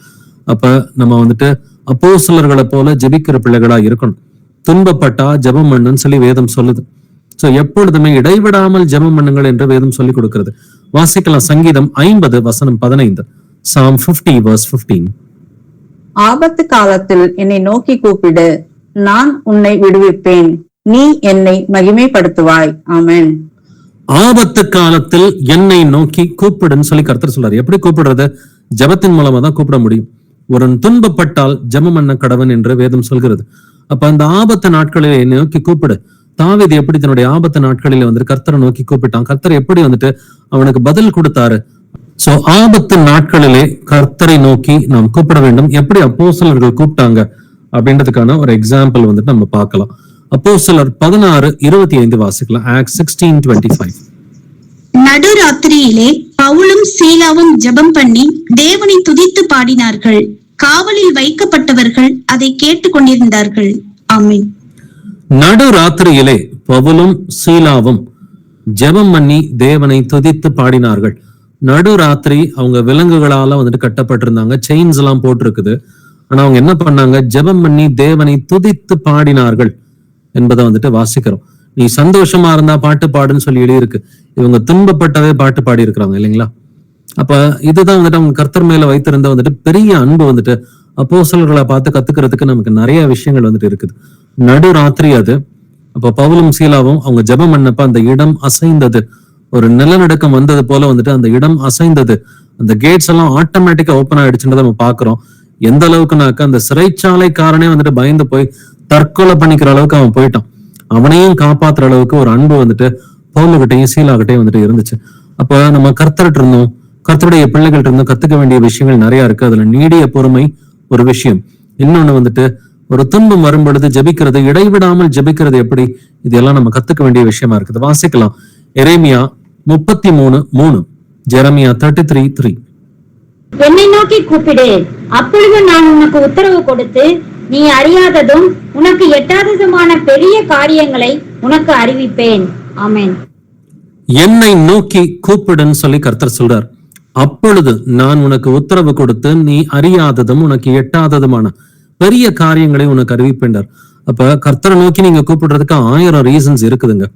அப்ப நம்ம வந்துட்டு அப்போஸ்தலர்களை போல ஜெபிக்கிற பிள்ளைகளா இருக்கணும். துன்பப்பட்டா ஜெபம் பண்ணுன்னு சொல்லி வேதம் சொல்லுது. சோ எப்பொழுதுமே இடைவிடாமல் ஜெபம் பண்ணுங்கள் என்று வேதம் சொல்லி கொடுக்கிறது. வாசிக்கலாம். சங்கீதம் 50 வசனம் 15. Psalm 50 verse 15. ஆபத்து காலத்தில் என்னை நோக்கி கூப்பிடு, நான் உன்னை விடுவிப்பேன், நீ என்னை மகிமைப்படுத்துவாய். ஆமென். ஆபத்து காலத்தில் என்னை நோக்கி கூப்பிடுன்னு சொல்லி கர்த்தர் சொல்றாரு. எப்படி கூப்பிடுறது? ஜெபத்தின் மூலமா தான் கூப்பிட முடியும். ஒரு துன்பப்பட்டால் ஜெபம் பண்ண கடவன் என்று வேதம் சொல்கிறது. அப்ப அந்த ஆபத்து நாட்களில் என்னை நோக்கி கூப்பிடு. தாவீது எப்படி தன்னுடைய ஆபத்து நாட்களில வந்துட்டு கர்த்தரை நோக்கி கூப்பிட்டான், கர்த்தர் எப்படி வந்துட்டு அவனுக்கு பதில் கொடுத்தாரு. சோ ஆபத்து நாட்களிலே கர்த்தரை நோக்கி நாம் கூப்பிட வேண்டும். எப்படி அப்போஸ்தலர்கள் கூப்பிட்டாங்க அப்படின்றதுக்கான ஒரு எக்ஸாம்பிள் வந்துட்டு நம்ம பார்க்கலாம். அப்போஸ்தலர் 16:25 வாசிக்கலாம். Acts 16:25. நடுராத்திரியிலே பவுலும் சீலாவும் ஜெபம் பண்ணி தேவனை துதித்து பாடினார்கள். காவலில் வைக்கப்பட்டவர்கள் அதை கேட்டுக் கொண்டிருந்தார்கள். ஆமென். நடுராத்திரியிலே பவுலும் சீலாவும் ஜெபம் பண்ணி தேவனை துதித்து பாடினார்கள். நடுராத்திரி அவங்க விலங்குகளால வந்துட்டு கட்டப்பட்டிருந்தாங்க, செயின்ஸ் எல்லாம் போட்டிருக்குது. ஆனா அவங்க என்ன பண்ணாங்க? ஜெபம் பண்ணி தேவனை துதித்து பாடினார்கள் என்பதை வந்துட்டு வாசிக்கிறோம். நீ சந்தோஷமா இருந்தா பாட்டு பாடுன்னு சொல்லி எழுதியிருக்கு. இவங்க துன்பப்பட்டவே பாட்டு பாடி இருக்கிறாங்க இல்லைங்களா? அப்ப இதுதான் வந்துட்டு அவங்க கர்த்தர் மேல வைத்திருந்த வந்துட்டு பெரிய அன்பு வந்துட்டு அப்போஸ்தலர்களை பார்த்து கத்துக்கிறதுக்கு நமக்கு நிறைய விஷயங்கள் வந்துட்டு இருக்குது. நடுராத்திரி அது. அப்ப பவுலும் சீலாவும் அவங்க ஜெபம் பண்ணப்ப அந்த இடம் அசைந்தது. ஒரு நிலநடுக்கம் வந்தது போல வந்துட்டு அந்த இடம் அசைந்தது. அந்த கேட்ஸ் எல்லாம் ஆட்டோமேட்டிக்கா ஓப்பன் ஆயிடுச்சுன்றதை நம்ம பாக்குறோம். எந்த அளவுக்குனாக்க அந்த சிறைச்சாலைக்காரனே வந்துட்டு பயந்து போய் தற்கொலை பண்ணிக்கிற அளவுக்கு அவன் போயிட்டான். அவனையும் காப்பாத்துற அளவுக்கு ஒரு அன்பு வந்துட்டு பவுலுகிட்டையும் சீலாகிட்டையும் வந்துட்டு இருந்துச்சு. அப்ப நம்ம கர்த்தர்கிட்ட இருந்தோம், கர்த்தருடைய பிள்ளைகள்ட்ட இருந்தும் கத்துக்க வேண்டிய விஷயங்கள் நிறைய இருக்கு. அதுல நீடிய பொறுமை ஒரு விஷயம். இன்னொன்னு வந்துட்டு ஒரு துன்பம் வரும் பொழுது ஜெபிக்கிறது, இடைவிடாமல் ஜெபிக்கிறது எப்படி, இதெல்லாம் நம்ம கத்துக்க வேண்டிய விஷயமா இருக்குது. வாசிக்கலாம். எரேமியா 33:3, ஜெரமியா 33:3. என்னை நோக்கி கூப்பிடு, அப்பொழுது நான் உனக்கு உத்தரவு கொடுத்து நீ அறியாததும் உனக்கு எட்டாததுமான பெரிய காரியங்களை உனக்கு அறிவிப்பேன். ஆமென். என்னை நோக்கி கூப்பிடுன்னு சொல்லி கர்த்தர் சொல்றார். அப்பொழுது நான் உனக்கு உத்தரவு கொடுத்து நீ அறியாததும் உனக்கு எட்டாததுமான பெரிய காரியங்களை உனக்கு அறிவிப்பேன்றார். அப்ப கர்த்தரை நோக்கி நீங்க கூப்பிடுறதுக்கு 1000 ரீசன்ஸ் இருக்குதுங்க.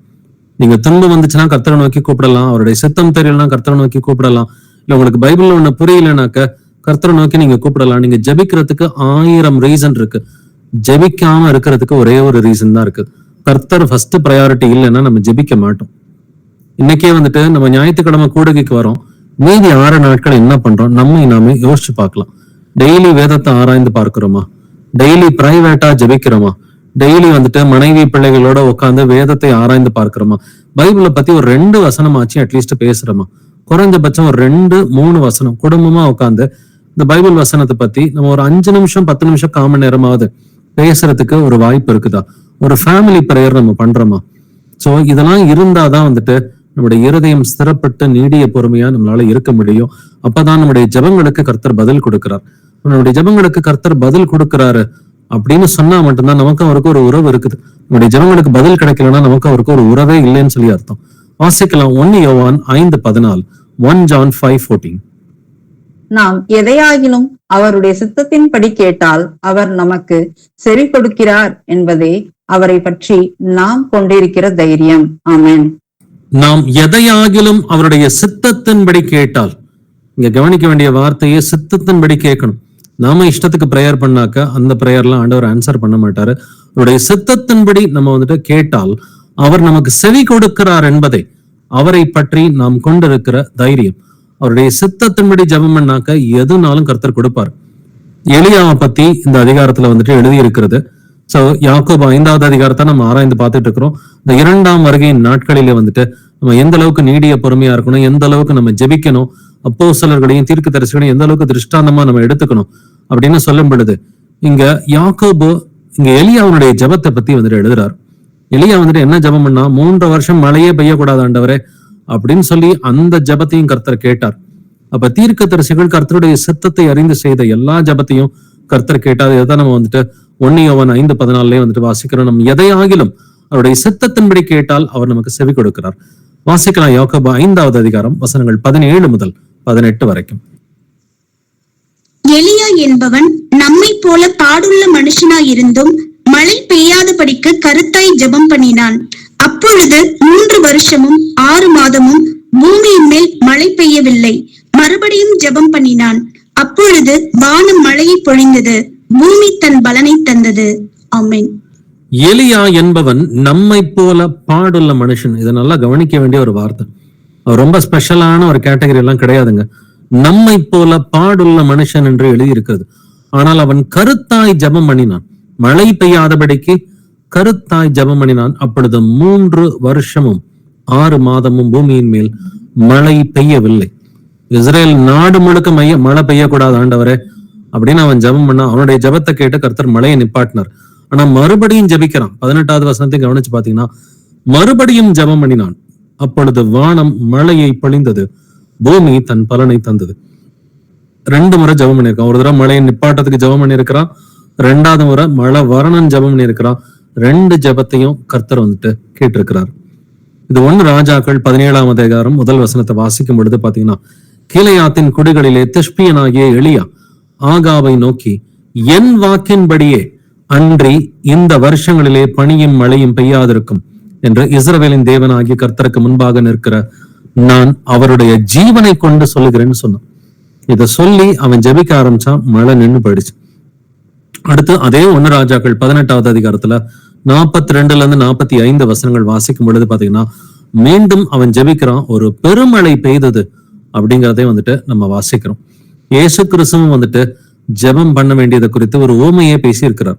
நீங்க துன்பம் வந்துச்சுன்னா கர்த்தரை நோக்கி கூப்பிடலாம், அவருடைய சித்தம் தெரியலன்னா கர்த்தரை நோக்கி கூப்பிடலாம், இல்ல உங்களுக்கு பைபிள்ல ஒண்ணு புரியலனாக்க கர்த்தரை நோக்கி நீங்க கூப்பிடலாம். நீங்க ஜெபிக்கிறதுக்கு 1000 ரீசன் இருக்கு. ஜெபிக்காம இருக்கிறதுக்கு ஒரே ஒரு ரீசன் தான் இருக்கு. கர்த்தர் ஃபர்ஸ்ட் ப்ரையாரிட்டி இல்லைன்னா நம்ம ஜெபிக்க மாட்டோம். இன்னைக்கே வந்துட்டு நம்ம ஞாயிற்றுக்கிழமை கூடுகைக்கு வரோம், மீதி 6 நாட்கள் என்ன பண்றோம் நம்மை நாமே யோசிச்சு பார்க்கலாம். டெய்லி வேதத்தை ஆராய்ந்து பார்க்கிறோமா? டெய்லி பிரைவேட்டா ஜெபிக்கிறோமா? டெய்லி வந்துட்டு மனைவி பிள்ளைகளோட உட்காந்து வேதத்தை ஆராய்ந்து பார்க்கிறோமா? பைபிளை பத்தி ஒரு 2 வசனமாச்சும் அட்லீஸ்ட் பேசுறோமா? குறைஞ்சபட்சம் ஒரு 2-3 வசனம் குடும்பமா உட்காந்து இந்த பைபிள் வசனத்தை பத்தி நம்ம ஒரு 5 நிமிஷம் 10 நிமிஷம் 1/4 மணி நேரமாவது பேசுறதுக்கு ஒரு வாய்ப்பு இருக்குதா? ஒரு ஃபேமிலி பிரேயர் நம்ம பண்றோமா? சோ இதெல்லாம் இருந்தாதான் வந்துட்டு நம்முடைய இருதயம் ஸ்திரப்பட்டு நீடிய பொறுமையா நம்மளால இருக்க முடியும். அப்பதான் நம்முடைய ஜெபங்களுக்கு கர்த்தர் பதில் கொடுக்கிறார். நம்முடைய ஜெபங்களுக்கு கர்த்தர் பதில் கொடுக்கிறாரு அப்படின்னு சொன்னா மட்டும்தான் நமக்கு அவருக்கு ஒரு உறவு இருக்குது. நம்முடைய ஜெபங்களுக்கு பதில் கிடைக்கலன்னா நமக்கு அவருக்கு ஒரு உறவே இல்லைன்னு சொல்லி அர்த்தம். வாசிக்கலாம் 1 யோவான் 5:14, 1 John 5:14. நாம் எதையாகிலும் அவருடைய சித்தத்தின்படி கேட்டால் அவர் நமக்கு செவி கொடுக்கிறார் என்பதே அவரை பற்றி நாம் கொண்டிருக்கிற தைரியம். ஆமென். நாம் எதையாகிலும் அவருடைய சித்தத்தின்படி கேட்டால், இங்க கவனிக்க வேண்டிய வார்த்தையே சித்தத்தின்படி கேட்கணும். நாம இஷ்டத்துக்கு பிரேயர் பண்ணாக்க அந்த பிரேயர்லாம் ஆண்டவர் ஆன்சர் பண்ண மாட்டாரு. அவருடைய சித்தத்தின்படி நம்ம வந்துட்டு கேட்டால் அவர் நமக்கு செவி கொடுக்கிறார் என்பதை அவரை பற்றி நாம் கொண்டிருக்கிற தைரியம். அவருடைய சித்தத்தின்படி ஜெபம் பண்ணாக்க எதுனாலும் கர்த்தர் கொடுப்பார். எலியாவை பத்தி இந்த அதிகாரத்துல வந்துட்டு எழுதி இருக்கிறது. சோ யாக்கோபு 5வது அதிகாரத்தை நம்ம ஆராய்ந்து பார்த்துட்டு இருக்கிறோம். இந்த 2ஆம் வருகையின் நாட்களிலே வந்துட்டு நம்ம எந்த அளவுக்கு நீடிய பொறுமையா இருக்கணும், எந்த அளவுக்கு நம்ம ஜெபிக்கணும், அப்போஸ்தலர்களையும் தீர்க்கதரிசிகளையும் எந்த அளவுக்கு திருஷ்டாந்தமா நம்ம எடுத்துக்கணும் அப்படின்னு சொல்லும் பொழுது இங்க யாக்கோபு இங்க எலியாவுடைய ஜெபத்தை பத்தி வந்துட்டு எழுதுறாரு. எலியா வந்துட்டு என்ன ஜெபம் பண்ணா, 3 வருஷம் மழையே பெய்யக்கூடாது ஆண்டவரே அப்படின்னு சொல்லி அந்த ஜெபத்தையும் கர்த்தர் கேட்டார். அப்ப தீர்க்கதரிசிகள் கர்த்தருடைய சித்தத்தை அறிந்து செய்த எல்லா ஜெபத்தையும் கர்த்தர் கேட்டார். இதைதான் நம்ம வந்துட்டு 1 யோவான் 5:14 வந்துட்டு வாசிக்கிறோம். நம்ம எதையாகிலும் அவருடைய சித்தத்தின்படி கேட்டால் அவர் நமக்கு செவி கொடுக்கிறார். வாசிக்கலாம் யாக்கோபு 5வது அதிகாரம் வசனங்கள் 17 முதல் 18 வரைக்கும். எலியா என்பவன் நம்மை போல பாடுள்ள மனுஷனாயிருந்தும் மழை பெய்யாதபடிக்கு கருத்தாய் ஜெபம் பண்ணினான். அப்பொழுது 3 வருஷமும் 6 மாதமும் பூமியின் மேல் மழை பெய்யவில்லை. மறுபடியும் ஜெபம் பண்ணினான். அப்பொழுது வானம் மழையை பொழிந்தது, பூமி தன் பலனை தந்தது. ஆமென். எலியா என்பவன் நம்மை போல பாடுள்ள மனுஷன். இதை நல்லா கவனிக்க வேண்டிய ஒரு வார்த்தை. அவர் ரொம்ப ஸ்பெஷலான ஒரு கேட்டகரி எல்லாம் கிடையாதுங்க. நம்மை போல பாடுள்ள மனுஷன் என்று எழுதி இருக்கிறது. ஆனால் அவன் கருத்தாய் ஜெபம் பண்ணினான். மழை பெய்யாதபடிக்கு கருத்தாய் ஜெபம் பண்ணினான். அப்பொழுது 3 வருஷமும் 6 மாதமும் பூமியின் மேல் மழை பெய்யவில்லை. இஸ்ரேல் நாடு முழுக்க மழை பெய்யக்கூடாது ஆண்டவரே அப்படின்னு அவன் ஜெபம் பண்ணா. அவனுடைய ஜெபத்தை கேட்டு கர்த்தர் மழையை நிப்பாட்டினார். ஆனா மறுபடியும் ஜெபிக்கிறான். 18வது வசனத்தை கவனிச்சு பாத்தீங்கன்னா, மறுபடியும் ஜெபம் பண்ணினான். அப்பொழுது வானம் மழையை பொழிந்தது, பூமி தன் பலனை தந்தது. 2 முறை ஜெபம் பண்ணியிருக்கான். ஒரு தடவை மழையை நிப்பாட்டத்துக்கு ஜெபம் பண்ணியிருக்கிறான், 2வது முறை மழை வரணும் ஜெபம் பண்ணியிருக்கிறான். 2 ஜெபத்தையும் கர்த்தர் வந்துட்டு கேட்டிருக்கிறார். இது 1 ராஜாக்கள் 17வது அதிகாரம் 1 வசனத்தை வாசிக்கும் பொழுது பாத்தீங்கன்னா, கீலேயாத்தின் குடிகளிலே திஷ்பியனாகிய எலியா ஆகாவை நோக்கி, என் வாக்கின்படியே அன்றி இந்த வருஷங்களிலே பனியும் மழையும் பெய்யாதிருக்கும் என்று இஸ்ரவேலின் தேவனாகிய கர்த்தருக்கு முன்பாக நிற்கிற நான் அவருடைய ஜீவனை கொண்டு சொல்லுகிறேன்னு சொன்னான். இத சொல்லி அவன் ஜெபிக்க ஆரம்பிச்சான். மழை நின்று போயிடுச்சு. அடுத்து அதே 1 ராஜாக்கள் 18வது அதிகாரத்துல 42 இருந்து 45 வசனங்கள் வாசிக்கும் பொழுது பாத்தீங்கன்னா, மீண்டும் அவன் ஜெபிக்கிறான். ஒரு பெருமழை பெய்தது அப்படிங்கிறதை வந்துட்டு நம்ம வாசிக்கிறோம். இயேசு கிறிஸ்துவும் வந்துட்டு ஜெபம் பண்ண வேண்டியதை குறித்து ஒரு ஓமையை பேசியிருக்கிறார்.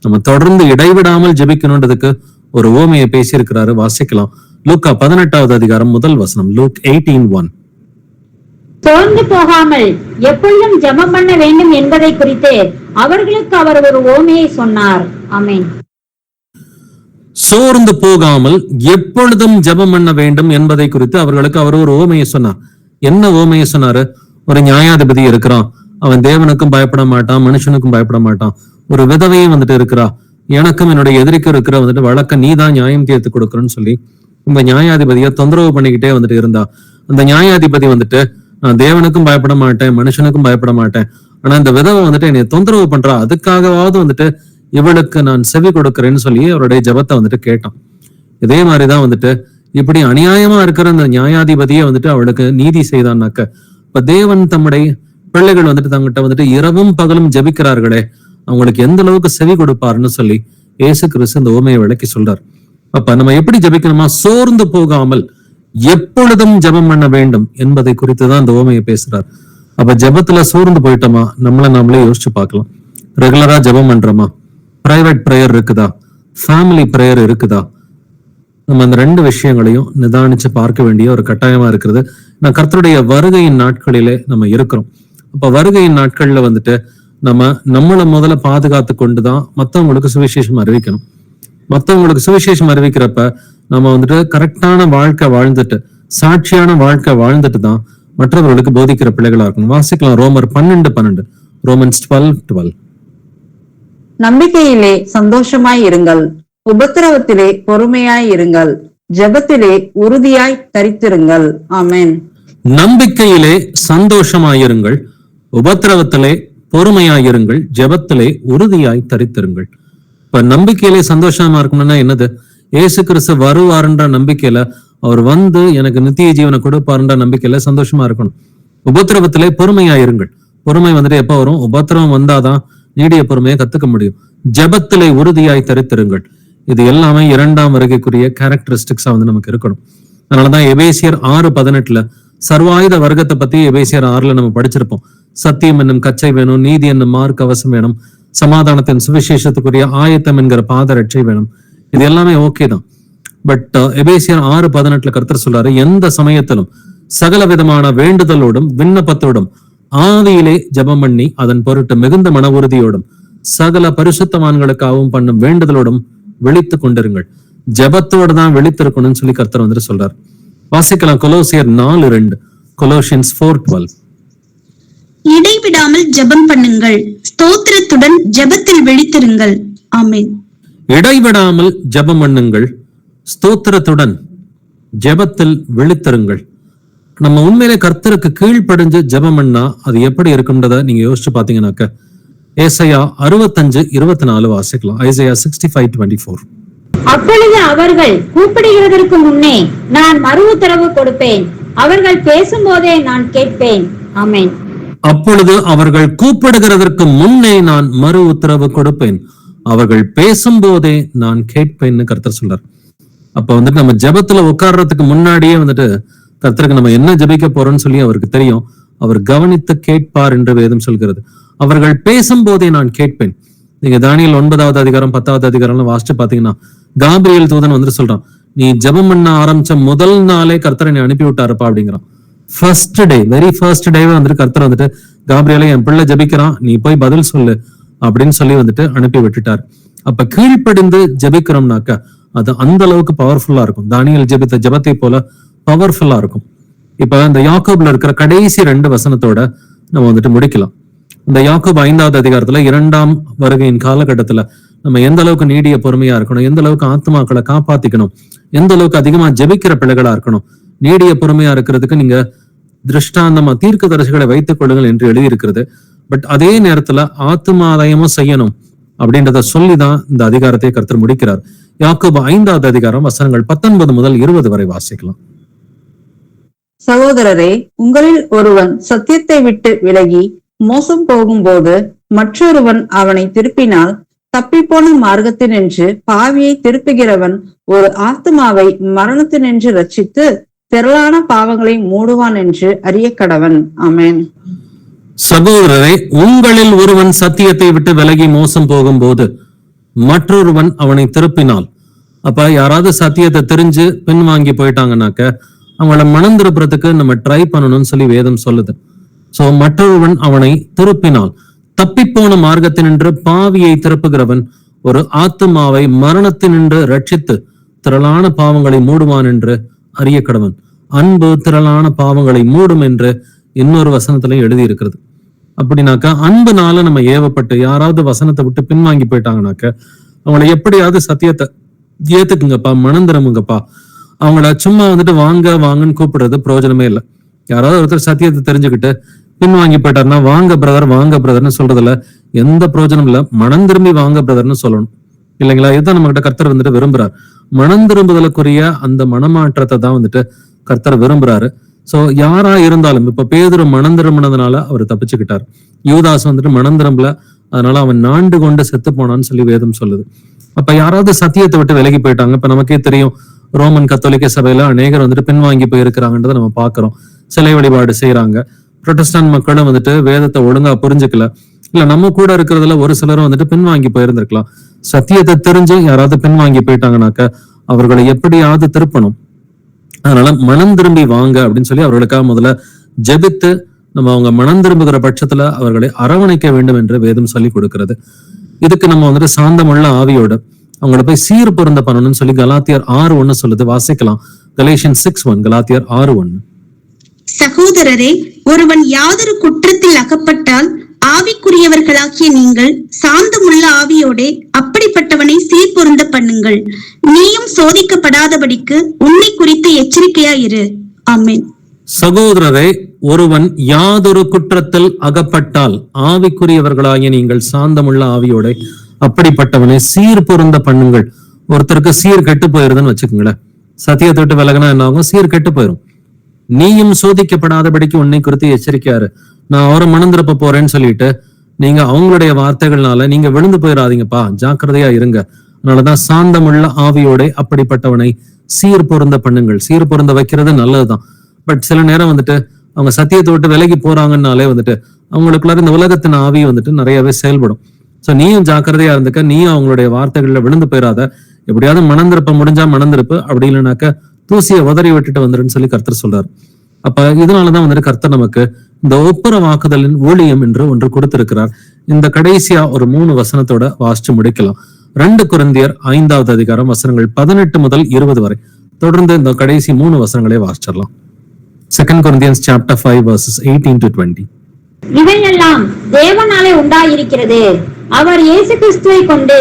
நம்ம தொடர்ந்து இடைவிடாமல் ஜெபிக்கணுன்றதுக்கு ஒரு ஓமையை பேசியிருக்கிறாரு. வாசிக்கலாம். லூக்கா 18வது அதிகாரம் 1 வசனம். லூக் 18:1. சோர்ந்து போகாமல் எப்பொழுதும் ஜெபம் பண்ண வேண்டும் என்பதை குறித்து அவர்களுக்கு அவர் ஒரு ஓமையை சொன்னார். ஆமென். சோர்ந்து போகாமல் எப்பொழுதும் ஜெபம் பண்ண வேண்டும் என்பதை குறித்து அவர்களுக்கு அவர் ஒரு ஓமையை சொன்னார். என்ன ஓமையை சொன்னாரு? ஒரு நியாயாதிபதி இருக்கிறான். அவன் தேவனுக்கும் பயப்பட மாட்டான், மனுஷனுக்கும் பயப்பட மாட்டான். ஒரு விதவையும் வந்துட்டு இருக்கிறா. எனக்கும் என்னுடைய எதிரிக்கும் இருக்கிற வந்துட்டு வழக்க நீதான் நியாயம் தீர்த்து கொடுக்கறன்னு சொல்லி உங்க நியாயாதிபதியை தொந்தரவு பண்ணிக்கிட்டே வந்துட்டு இருந்தா, அந்த நியாயாதிபதி வந்துட்டு நான் தேவனுக்கும் பயப்பட மாட்டேன், மனுஷனுக்கும் பயப்பட மாட்டேன், ஆனா இந்த விதவை வந்துட்டு என்னை தொந்தரவு பண்றா, அதுக்காகவாவது வந்துட்டு இவளுக்கு நான் செவி கொடுக்கிறேன்னு சொல்லி அவருடைய ஜெபத்தை வந்துட்டு கேட்டான். இதே மாதிரிதான் வந்துட்டு இப்படி அநியாயமா இருக்கிற அந்த நியாயாதிபதியை வந்துட்டு அவளுக்கு நீதி செய்தான்னாக்க, இப்ப தேவன் தம்முடைய பிள்ளைகள் வந்துட்டு தங்கிட்ட வந்துட்டு இரவும் பகலும் ஜெபிக்கிறார்களே, அவங்களுக்கு எந்த அளவுக்கு செவி கொடுப்பாருன்னு சொல்லி இயேசு கிறிஸ்து இந்த உவமையை விளக்கி சொல்றார். அப்ப நம்ம எப்படி ஜெபிக்கணுமா, சோர்ந்து போகாமல் எப்பொழுதும் ஜெபம் பண்ண வேண்டும் என்பதை குறித்துதான் இந்த உவமையை பேசுறார். அப்ப ஜெபத்துல சோர்ந்து போயிட்டோமா, நம்மளே யோசிச்சு பார்க்கலாம். ரெகுலரா ஜெபம் பண்றோமா, பிரைவேட் பிரேயர் இருக்குதா, ஃபேமிலி பிரேயர் இருக்குதா, நம்ம அந்த ரெண்டு விஷயங்களையும் நிதானிச்சு பார்க்க வேண்டிய ஒரு கட்டாயமா இருக்கிறது. நான் கர்த்தருடைய வருகையின் நாட்களிலே நம்ம இருக்கிறோம். அப்ப வருகையின் நாட்கள்ல வந்துட்டு நம்மளை முதல்ல பாதுகாத்து கொண்டுதான் மத்தவங்களுக்கு சுவிசேஷம் அறிவிக்கணும். மத்தவங்களுக்கு சுவிசேஷம் அறிவிக்கிறப்ப நம்ம வந்துட்டு கரெக்டான வாழ்க்கை வாழ்ந்துட்டு, சாட்சியான வாழ்க்கை வாழ்ந்துட்டு தான் மற்றவர்களுக்கு போதிக்கிற பிள்ளைகளா இருக்கணும். வாசிக்கலாம் ரோமர் 12:12, ரோமன்ஸ் 12:12. நம்பிக்கையிலே சந்தோஷமாய் இருங்கள், உபத்திரவத்திலே பொறுமையாய் இருங்கள், ஜெபத்திலே உறுதியாய் தரித்திருங்கள். ஆமென். நம்பிக்கையிலே சந்தோஷமாயிருங்கள், உபத்திரவத்திலே பொறுமையாயிருங்கள், ஜெபத்திலே உறுதியாய் தரித்திருங்கள். இப்ப நம்பிக்கையிலே சந்தோஷமா இருக்கணும்னா என்னது? இயேசு கிறிஸ்து வருவாருன்ற நம்பிக்கையில, அவர் வந்து எனக்கு நித்திய ஜீவனை கொடுப்பாருன்ற நம்பிக்கையில சந்தோஷமா இருக்கணும். உபத்திரவத்திலே பொறுமையாயிருங்கள். பொறுமை வந்துட்டு எப்ப வரும்? உபத்திரவம் வந்தாதான் நீடிய பொறுமையை கத்துக்க முடியும். ஜெபத்திலே உறுதியாய் தரித்திருங்கள். இது எல்லாமே இரண்டாம் வருகைக்குரிய கேரக்டரிஸ்டிக்ஸா வந்து நமக்கு இருக்கணும். அதனாலதான் எபேசியர் 6:18 சர்வாயுத வர்க்கத்தை பத்தி எபேசியர் 6 நம்ம படிச்சிருப்போம். சத்தியம் என்னும் கச்சை வேணும், நீதி என்னும் மார்க் கவசம் வேணும், சமாதானத்தின் சுவிசேஷத்துக்குரிய ஆயத்தம் என்கிற பாதரட்சை வேணும். இது எல்லாமே ஓகே தான். பட் எபேசியர் 6:18 கர்த்தர் சொல்றாரு, எந்த சமயத்திலும் சகல விதமான வேண்டுதலோடும் விண்ணப்பத்தோடும் ஆவியிலே ஜெபம் பண்ணி அதன் பொருட்டு மிகுந்த மன உறுதியோடும் சகல பரிசுத்தவான்களுக்காகவும் பண்ணும் வேண்டுதலோடும் விழித்து கொண்டிருங்கள். ஜெபத்தோடு தான் விழித்திருக்கணும்னு சொல்லி கர்த்தர் வந்துட்டு சொல்றாரு. வாசிக்கலாம் கொலோசியர் 4:2, கொலோசியன்ஸ் 4:12. இடைவிடாமல் ஜெபம் பண்ணுங்கள், ஸ்தோத்திரத்துடன் ஜெபத்தில் விழித்திருங்கள். ஆமென். இடைவிடாமல் ஜெபம் பண்ணுங்கள், ஸ்தோத்திரத்துடன் ஜெபத்தில் விழித்திருங்கள். நம்ம உண்மையிலே கர்த்தருக்கு கீழ்ப்படிஞ்சு ஜெபம் பண்ணா அது எப்படி இருக்கும்ன்றத நீங்க யோசிச்சு பாத்தீங்கன்னாக்க, ஏசாயா 65:24 வாசிக்கலாம். ஐசாயா 65:24. அப்பொழுது அவர்கள் கூப்பிடுகிறதற்கு முன்னே நான் மறு உத்தரவு கொடுப்பேன், அவர்கள் பேசும்போதே நான் கேட்பேன். ஆமென். அப்பொழுது அவர்கள் கூப்பிடுகிறதற்கு முன்னே நான் மறு உத்தரவு கொடுப்பேன், அவர்கள் பேசும்போதே நான் கேட்பேன்னு கர்த்தர் சொல்றார். அப்ப வந்துட்டு நம்ம ஜெபத்துல உட்கார்றதுக்கு முன்னாடியே வந்துட்டு கர்த்தருக்கு நம்ம என்ன ஜெபிக்க போறோம்னு சொல்லி அவருக்கு தெரியும். அவர் கவனித்து கேட்பார் என்று வேதம் சொல்கிறது. அவர்கள் பேசும்போதே நான் கேட்பேன். நீங்க தானியேல் 9வது அதிகாரம் 10வது அதிகாரம் வாசிச்சு பாத்தீங்கன்னா, காபிரியேல் தூதன் வந்துட்டு சொல்றான், நீ ஜெபம் பண்ண ஆரம்பிச்ச முதல் நாளே கர்த்தரை நீ அனுப்பி விட்டாருப்பா அப்படிங்கிறான். ஃபர்ஸ்ட் டே, வெரி ஃபர்ஸ்ட் டேவே வந்துட்டு கர்த்தர் வந்துட்டு காபிரியேலை, என் பிள்ளை ஜெபிக்கிறான், நீ போய் பதில் சொல்லு அப்படின்னு சொல்லி வந்துட்டு அனுப்பி விட்டுட்டார். அப்ப கீழ்ப்படிந்து ஜெபிக்கிறோம்னாக்க அது அந்த அளவுக்கு பவர்ஃபுல்லா இருக்கும். தானியேல் ஜெபித்த ஜெபத்தை போல பவர்ஃபுல்லா இருக்கும். இப்ப இந்த யாக்கோப்ல இருக்கிற கடைசி 2 வசனத்தோட நம்ம வந்துட்டு முடிக்கலாம். இந்த யாக்கோப் 5வது அதிகாரத்துல 2ஆம் வருகையின் காலகட்டத்துல நம்ம எந்த அளவுக்கு நீடிய பொறுமையா இருக்கணும், எந்த அளவுக்கு ஆத்மாக்களை காப்பாத்திக்கணும், எந்த அளவுக்கு அதிகமா ஜெபிக்கிற பிள்ளைகளா இருக்கணும், நீடிய பொறுமையா இருக்கிறதுக்கு நீங்க திருஷ்டாந்தமா தீர்க்கதரிசிகளை வைத்துக் கொள்ளுங்கள் என்று எழுதியிருக்கிறது. பட் அதே நேரத்துல ஆத்மாதாயமும் செய்யணும் அப்படின்றத சொல்லிதான் இந்த அதிகாரத்தை கர்த்தர் முடிக்கிறார். யாக்கோபு 5வது அதிகாரம் வசனங்கள் 19 முதல் 20 வரை வாசிக்கலாம். சகோதரரே, உங்களில் ஒருவன் சத்தியத்தை விட்டு விலகி மோசம் போகும்போது மற்றொருவன் அவனை திருப்பினால், தப்பிப்போன மார்க்கத்தினின்று பாவியை திருப்புகிறவன் ஒரு ஆத்மாவை மரணத்தினின்று ரட்சித்து திரளான பாவங்களை மூடுவான் என்று அறிய கடவன். ஆமென். சகோதரரே, உங்களில் ஒருவன் சத்தியத்தை விட்டு விலகி மோசம் போகும்போது மற்றொருவன் அவனை திருப்பினால், அப்ப யாராவது சத்தியத்தை தெரிஞ்சு பின்வாங்கி போயிட்டாங்கன்னாக்க அவங்கள மனம் திருப்புறதுக்கு நம்ம ட்ரை பண்ணணும்னு சொல்லி வேதம் சொல்லுது. சோ மற்றொருவன் அவனை திருப்பினால், தப்பிப்போன மார்க்கத்தினின்று பாவியை திருப்புகிறவன் ஒரு ஆத்துமாவை மரணத்தினின்று ரட்சித்து திரளான பாவங்களை மூடுவான் என்று அறிய கடவன். அன்பு திரளான பாவங்களை மூடும் என்று இன்னொரு வசனத்துல எழுதி இருக்கிறது. அப்படின்னாக்கா அன்புனால நம்ம ஏவப்பட்டு யாராவது வசனத்தை விட்டு பின்வாங்கி போயிட்டாங்கனாக்க அவங்களை எப்படியாவது சத்தியத்தை ஏத்துக்குங்கப்பா, மனம் திரும்புங்கப்பா, அவங்கள சும்மா வந்துட்டு வாங்க வாங்கன்னு கூப்பிடுறது பிரயோஜனமே இல்லை. யாராவது ஒருத்தர் சத்தியத்தை தெரிஞ்சுக்கிட்டு பின்வாங்கி போயிட்டாருன்னா வாங்க பிரதர்னு சொல்றதுல எந்த பிரயோஜனம் இல்லை. மனம் திரும்பி வாங்க பிரதர்னு சொல்லணும் இல்லைங்களா? இதுதான் நம்ம கிட்ட கர்த்தர் வந்துட்டு விரும்புறாரு. மனம் திரும்புதலுக்குரிய அந்த மனமாற்றத்தை தான் வந்துட்டு கர்த்தர் விரும்புறாரு. சோ யாரா இருந்தாலும், இப்ப பேதுரு மனம் திரும்பினதுனால அவர் தப்பிச்சுக்கிட்டார். யூதாஸ் வந்துட்டு மனம் திரும்பல, அதனால அவன் நாண்டு கொண்டு செத்து போனான்னு சொல்லி வேதம் சொல்லுது. அப்ப யாராவது சத்தியத்தை விட்டு விலகி போயிட்டாங்க. இப்ப நமக்கே தெரியும், ரோமன் கத்தோலிக்க சபையில அநேகர் வந்துட்டு பின்வாங்கி போயிருக்கிறாங்கன்றதை நம்ம பாக்குறோம். சிலை வழிபாடு செய்யறாங்க. புரொட்டஸ்டான்ட் மக்களும் வந்துட்டு வேதத்தை ஒழுங்கா புரிஞ்சுக்கல. இல்ல நம்ம கூட இருக்கிறதுல ஒரு சிலரும் வந்துட்டு பின்வாங்கி போயிருந்திருக்கலாம். சத்தியத்தை தெரிஞ்சு யாராவது பின்வாங்கி போயிட்டாங்கனாக்க அவர்களை எப்படியாவது திருப்பணும். அதனால மனம் திரும்பி வாங்க அப்படின்னு சொல்லி அவர்களுக்காக முதல்ல ஜெபித்து நம்ம அவங்க மனம் திரும்புகிற பட்சத்துல அவர்களை அரவணைக்க வேண்டும் என்று வேதம் சொல்லி கொடுக்கிறது. இதுக்கு நம்ம வந்துட்டு சாந்தமுள்ள ஆவியோட அவங்கள போய் சீர் பொருந்த பண்ணணும்னு சொல்லி கலாத்தியர் 6:1 சொல்லுது. வாசிக்கலாம். Galatians 6:1, கலாத்தியர் 6:1. சகோதரரே, ஒருவன் யாதொரு குற்றத்தில் அகப்பட்டால் ஆவிக்குரியவர்களாகிய நீங்கள் சாந்தமுள்ள ஆவியோடே அப்படிப்பட்டவனை சீர்பொருந்த பண்ணுங்கள். நீயும் சோதிக்கப்படாதபடிக்கு உன்னை குறித்து எச்சரிக்கையாயிரு. ஆமென். சகோதரரை, ஒருவன் யாதொரு குற்றத்தில் அகப்பட்டால் ஆவிக்குரியவர்களாகிய நீங்கள் சாந்தமுள்ள ஆவியோட அப்படிப்பட்டவனை சீர் பொருந்த பண்ணுங்கள். ஒருத்தருக்கு சீர் கெட்டு போயிருதுன்னு வச்சுக்கோங்களேன். சத்தியத்தை விட்டு விலகினா என்ன ஆகும்? சீர் கெட்டு போயிரும். நீயும் சோதிக்கப்படாதபடிக்கு உன்னை குறித்து எச்சரிக்கையாரு. நான் அவரை மணந்திருப்ப போறேன்னு சொல்லிட்டு நீங்க அவங்களுடைய வார்த்தைகள்னால நீங்க விழுந்து போயிடாதீங்கப்பா, ஜாக்கிரதையா இருங்க. அதனாலதான் சாந்தமுள்ள ஆவியோட அப்படிப்பட்டவனை சீர் பொருந்த பண்ணுங்கள். சீர் பொருந்த வைக்கிறது நல்லதுதான். பட் சில நேரம் வந்துட்டு அவங்க சத்தியத்தை விட்டு விலகி போறாங்கன்னாலே வந்துட்டு அவங்களுக்குள்ளார இந்த உலகத்தின் ஆவி வந்துட்டு நிறையவே செயல்படும். சோ நீயும் ஜாக்கிரதையா இருந்துக்க. நீயும் அவங்களுடைய வார்த்தைகள்ல விழுந்து போயிடாத. எப்படியாவது மணந்திருப்ப முடிஞ்சா மணந்திருப்பு, அப்படி இல்லைனாக்க தூசியை உதறி விட்டுட்டு வந்துருன்னு சொல்லி கர்த்தர் சொல்றாரு. அப்ப இதனாலதான் வந்துட்டு கர்த்தர் நமக்கு இந்த ஒப்புரவாக்குதலின் ஊழியம் என்று ஒன்று கொடுத்திருக்கிறார். இந்த கடைசியா ஒரு 3 வசனத்தோட வாசிச்சு முடிக்கலாம். 2 கொரிந்தியர் 5வது அதிகாரம் வசனங்கள் 18 முதல் 20 வரை. தொடர்ந்து இந்த கடைசி 3 வசனங்களே வாசிச்சிடலாம். 2 Corinthians chapter 5 verses 18 to 20. இவையெல்லாம் தேவனாலே உண்டாயிருக்கிறது. அவர் இயேசு கிறிஸ்துவை கொண்டு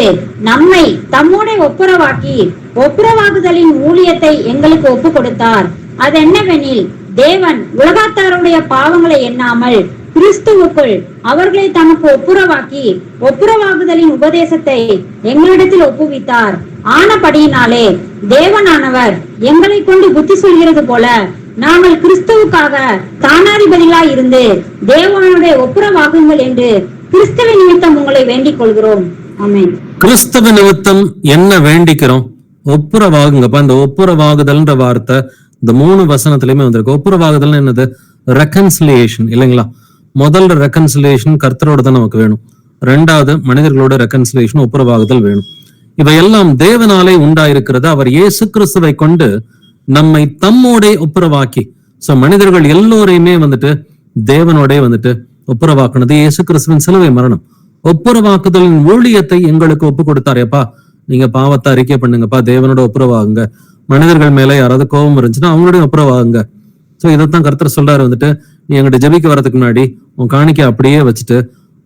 நம்மை தம்மோட ஒப்புரவாக்கி ஒப்புரவாகுதலின் ஊழியத்தை எங்களுக்கு ஒப்பு கொடுத்தார். அது என்னவெனில், தேவன் உலகத்தாருடைய பாவங்களை எண்ணாமல் கிறிஸ்துவுக்குள் அவர்களை தமக்கு ஒப்புரவாக்கி ஒப்புரவாகுதலின் உபதேசத்தை எங்களிடத்தில் ஒப்புவித்தார். ஆனபடியினாலே தேவனானவர் எங்களை கொண்டு புத்தி சொல்கிறது போல நாங்கள் கிறிஸ்துவுக்காக தானாதிபதிகளாய் இருந்து தேவனுடைய ஒப்புரவாகுங்கள் என்று கிறிஸ்துவ நிமித்தம் உங்களை வேண்டிக் கொள்கிறோம். ஆமென். கிறிஸ்துவ நிமித்தம் என்ன வேண்டிக்கிறோம்? ஒப்புரவாகுங்கப்பா. இந்த ஒப்புரவாகுதல்ன்ற வார்த்தை இந்த 3 வசனத்திலயுமே வந்திருக்கு. ஒப்புரவாகுதல் என்னது? ரெக்கன்சிலியேஷன் இல்லைங்களா? முதல்ல ரெக்கன்சிலியேஷன் கர்த்தரோட தான் நமக்கு வேணும். 2வது மனிதர்களோட ரெக்கன்சிலியேஷன், ஒப்புரவாகுதல் வேணும். இவையெல்லாம் தேவனாலே உண்டாயிருக்கிறது. அவர் இயேசு கிறிஸ்துவை கொண்டு நம்மை தம்மோட ஒப்புரவாக்கி. சோ மனிதர்கள் எல்லோரையுமே வந்துட்டு தேவனோட வந்துட்டு ஒப்புரவாக்குனது இயேசு கிறிஸ்துவின் சிலுவை மரணம். ஒப்புரவாக்குதலின் ஊழியத்தை எங்களுக்கு ஒப்பு கொடுத்தாரு. எப்பா, நீங்க பாவத்தை அறிக்கை பண்ணுங்கப்பா, தேவனோட ஒப்புரவாகுங்க. மனிதர்கள் மேல யாராவது கோபம் இருந்துச்சுன்னா அவங்களுடைய ஒப்புரவாகுங்க. சோ இதைத்தான் கர்த்தர் சொல்றாரு வந்துட்டு, நீ எங்கிட்ட ஜெபிக்க வரதுக்கு முன்னாடி உன் காணிக்கை அப்படியே வச்சுட்டு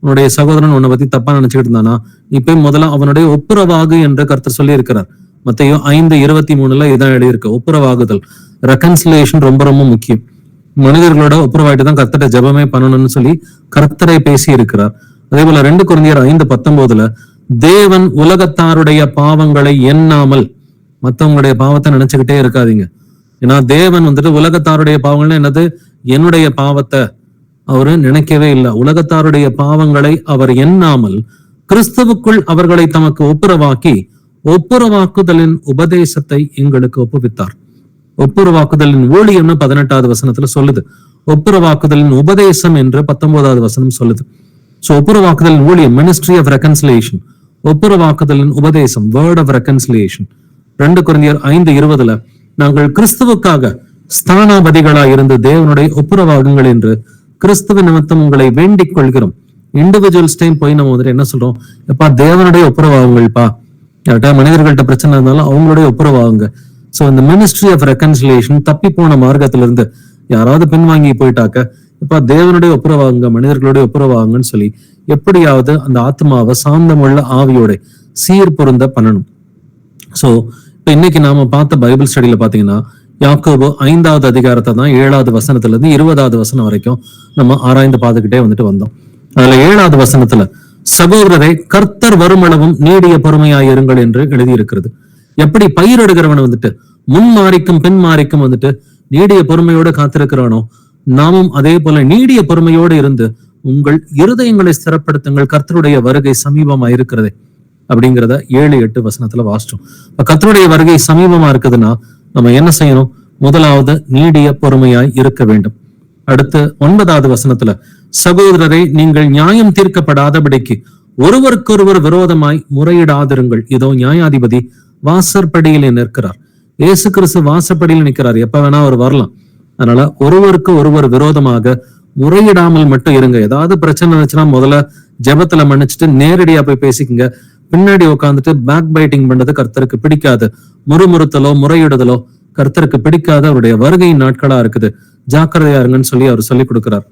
உன்னுடைய சகோதரன் உன்னை பத்தி தப்பா நினைச்சுக்கிட்டு இருந்தானா இப்ப முதல்ல அவனுடைய ஒப்புரவாகு என்று கர்த்தர் சொல்லி இருக்கிறார். மத்தேயு 5:23 இதான் எழுதியிருக்கு. ஒப்புரவாகுதல், ரெக்கன்சிலியேஷன் ரொம்ப ரொம்ப முக்கியம். மனிதர்களோட ஒப்புரவாயிட்டு தான் கர்த்தரை ஜெபமே பண்ணணும்னு சொல்லி கர்த்தரை பேசி இருக்கிறார். அதே போல 2 கொரிந்தியர் 5:19 தேவன் உலகத்தாருடைய பாவங்களை எண்ணாமல், மத்தவங்களுடைய பாவத்தை நினைச்சுக்கிட்டே இருக்காதீங்க. ஏன்னா தேவன் வந்துட்டு உலகத்தாருடைய பாவங்கள்னா என்னது? என்னுடைய பாவத்தை அவரு நினைக்கவே இல்லை. உலகத்தாருடைய பாவங்களை அவர் எண்ணாமல் கிறிஸ்துவுக்குள் அவர்களை தமக்கு ஒப்புரவாக்கி ஒப்புரவாக்குதலின் உபதேசத்தை எங்களுக்கு ஒப்புவித்தார். ஒப்புரவாக்குதலின் ஊழியம்னு 18வது வசனத்துல சொல்லுது. ஒப்புரவாக்குதலின் உபதேசம் என்று 19வது வசனம் சொல்லுது. சோ ஒப்புரவாக்குதலின் ஊழியம், மினிஸ்ட்ரி ஆஃப் ரெக்கன்சிலியேஷன். ஒப்புரவாக்குதலின் உபதேசம், வேர்ட் ஆஃப் ரெக்கன்சிலியேஷன். 2 கொரிந்தியர் 5:20 நாங்கள் கிறிஸ்துவுக்காக ஸ்தானாபதிகளாய் இருந்து தேவனுடைய ஒப்புரவாகுங்கள் என்று கிறிஸ்துவ நிமித்தம் உங்களை வேண்டிக் கொள்கிறோம். இண்டிவிஜுவல்ஸ் டைம் போய் நம்ம வந்துட்டு என்ன சொல்றோம்? எப்பா தேவனுடைய ஒப்புரவாகுங்கள்ப்பா. யார்கிட்ட மனிதர்கள்ட்ட பிரச்சனை இருந்தாலும் அவங்களுடைய ஒப்புரவாகுங்க. சோ இந்த மினிஸ்ட்ரி ஆஃப் ரெக்கன்சிலியேஷன், தப்பி போன மார்க்கத்திலிருந்து யாராவது பின்வாங்கி போயிட்டாக்க இப்ப தேவனுடைய ஒப்புரவாகுங்க, மனிதர்களுடைய ஒப்புரவாகுங்கன்னு சொல்லி எப்படியாவது அந்த ஆத்மாவை சாந்தமுள்ள ஆவியோட சீர் பொருந்த பண்ணணும். சோ இப்ப இன்னைக்கு நாம பார்த்த பைபிள் ஸ்டடியில பாத்தீங்கன்னா யாக்கோபு 5வது அதிகாரத்தை தான் 7வது வசனத்துல இருந்து 20வது வசனம் வரைக்கும் நம்ம ஆராய்ந்து பார்த்துக்கிட்டே வந்துட்டு வந்தோம். அதுல 7வது வசனத்துல சகோதரரை கர்த்தர் வருமளவும் நீடிய பொறுமையாயிருங்கள் என்று எழுதியிருக்கிறது. எப்படி பயிரிடுகிறவன் வந்துட்டு முன் மாறிக்கும் பின் மாறிக்கும் வந்துட்டு நீடிய பொறுமையோடு காத்திருக்கிறவனோ, நாமும் அதே போல நீடிய பொறுமையோடு இருந்து உங்கள் இருதயங்களை ஸ்திரப்படுத்துங்கள், கர்த்தருடைய வருகை சமீபமா இருக்கிறதே அப்படிங்கிறத 7-8 வசனத்துல வாசிச்சோம். இப்ப கர்த்தருடைய வருகை சமீபமா இருக்குதுன்னா நம்ம என்ன செய்யணும்? முதலாவது நீடிய பொறுமையாய் இருக்க வேண்டும். அடுத்து 9வது வசனத்துல சகோதரரை நீங்கள் நியாயம் தீர்க்கப்படாதபடிக்கு ஒருவருக்கொருவர் விரோதமாய் முறையிடாதிருங்கள், இதோ நியாயாதிபதி வாசற்படியிலே நிற்கிறார். இயேசு கிறிஸ்து வாசப்படியில் நிற்கிறார், எப்ப வேணா அவர் வரலாம். அதனால ஒருவருக்கு ஒருவர் விரோதமாக முறையிடாமல் மட்டும் இருங்க. ஏதாவது பிரச்சனை இருந்துச்சுன்னா முதல்ல ஜெபத்துல மன்னிச்சுட்டு நேரடியா போய் பேசிக்கங்க. பின்னாடி உட்காந்துட்டு பேக் பைட்டிங் பண்றது கர்த்தருக்கு பிடிக்காது. முறுமுறுத்தலோ முறையிடுதலோ கர்த்தருக்கு பிடிக்காத அவருடைய வருகையின் நாட்களா இருக்குது. ஜாக்கிரதையா இருங்கன்னு சொல்லி அவர் சொல்லி கொடுக்கிறார்.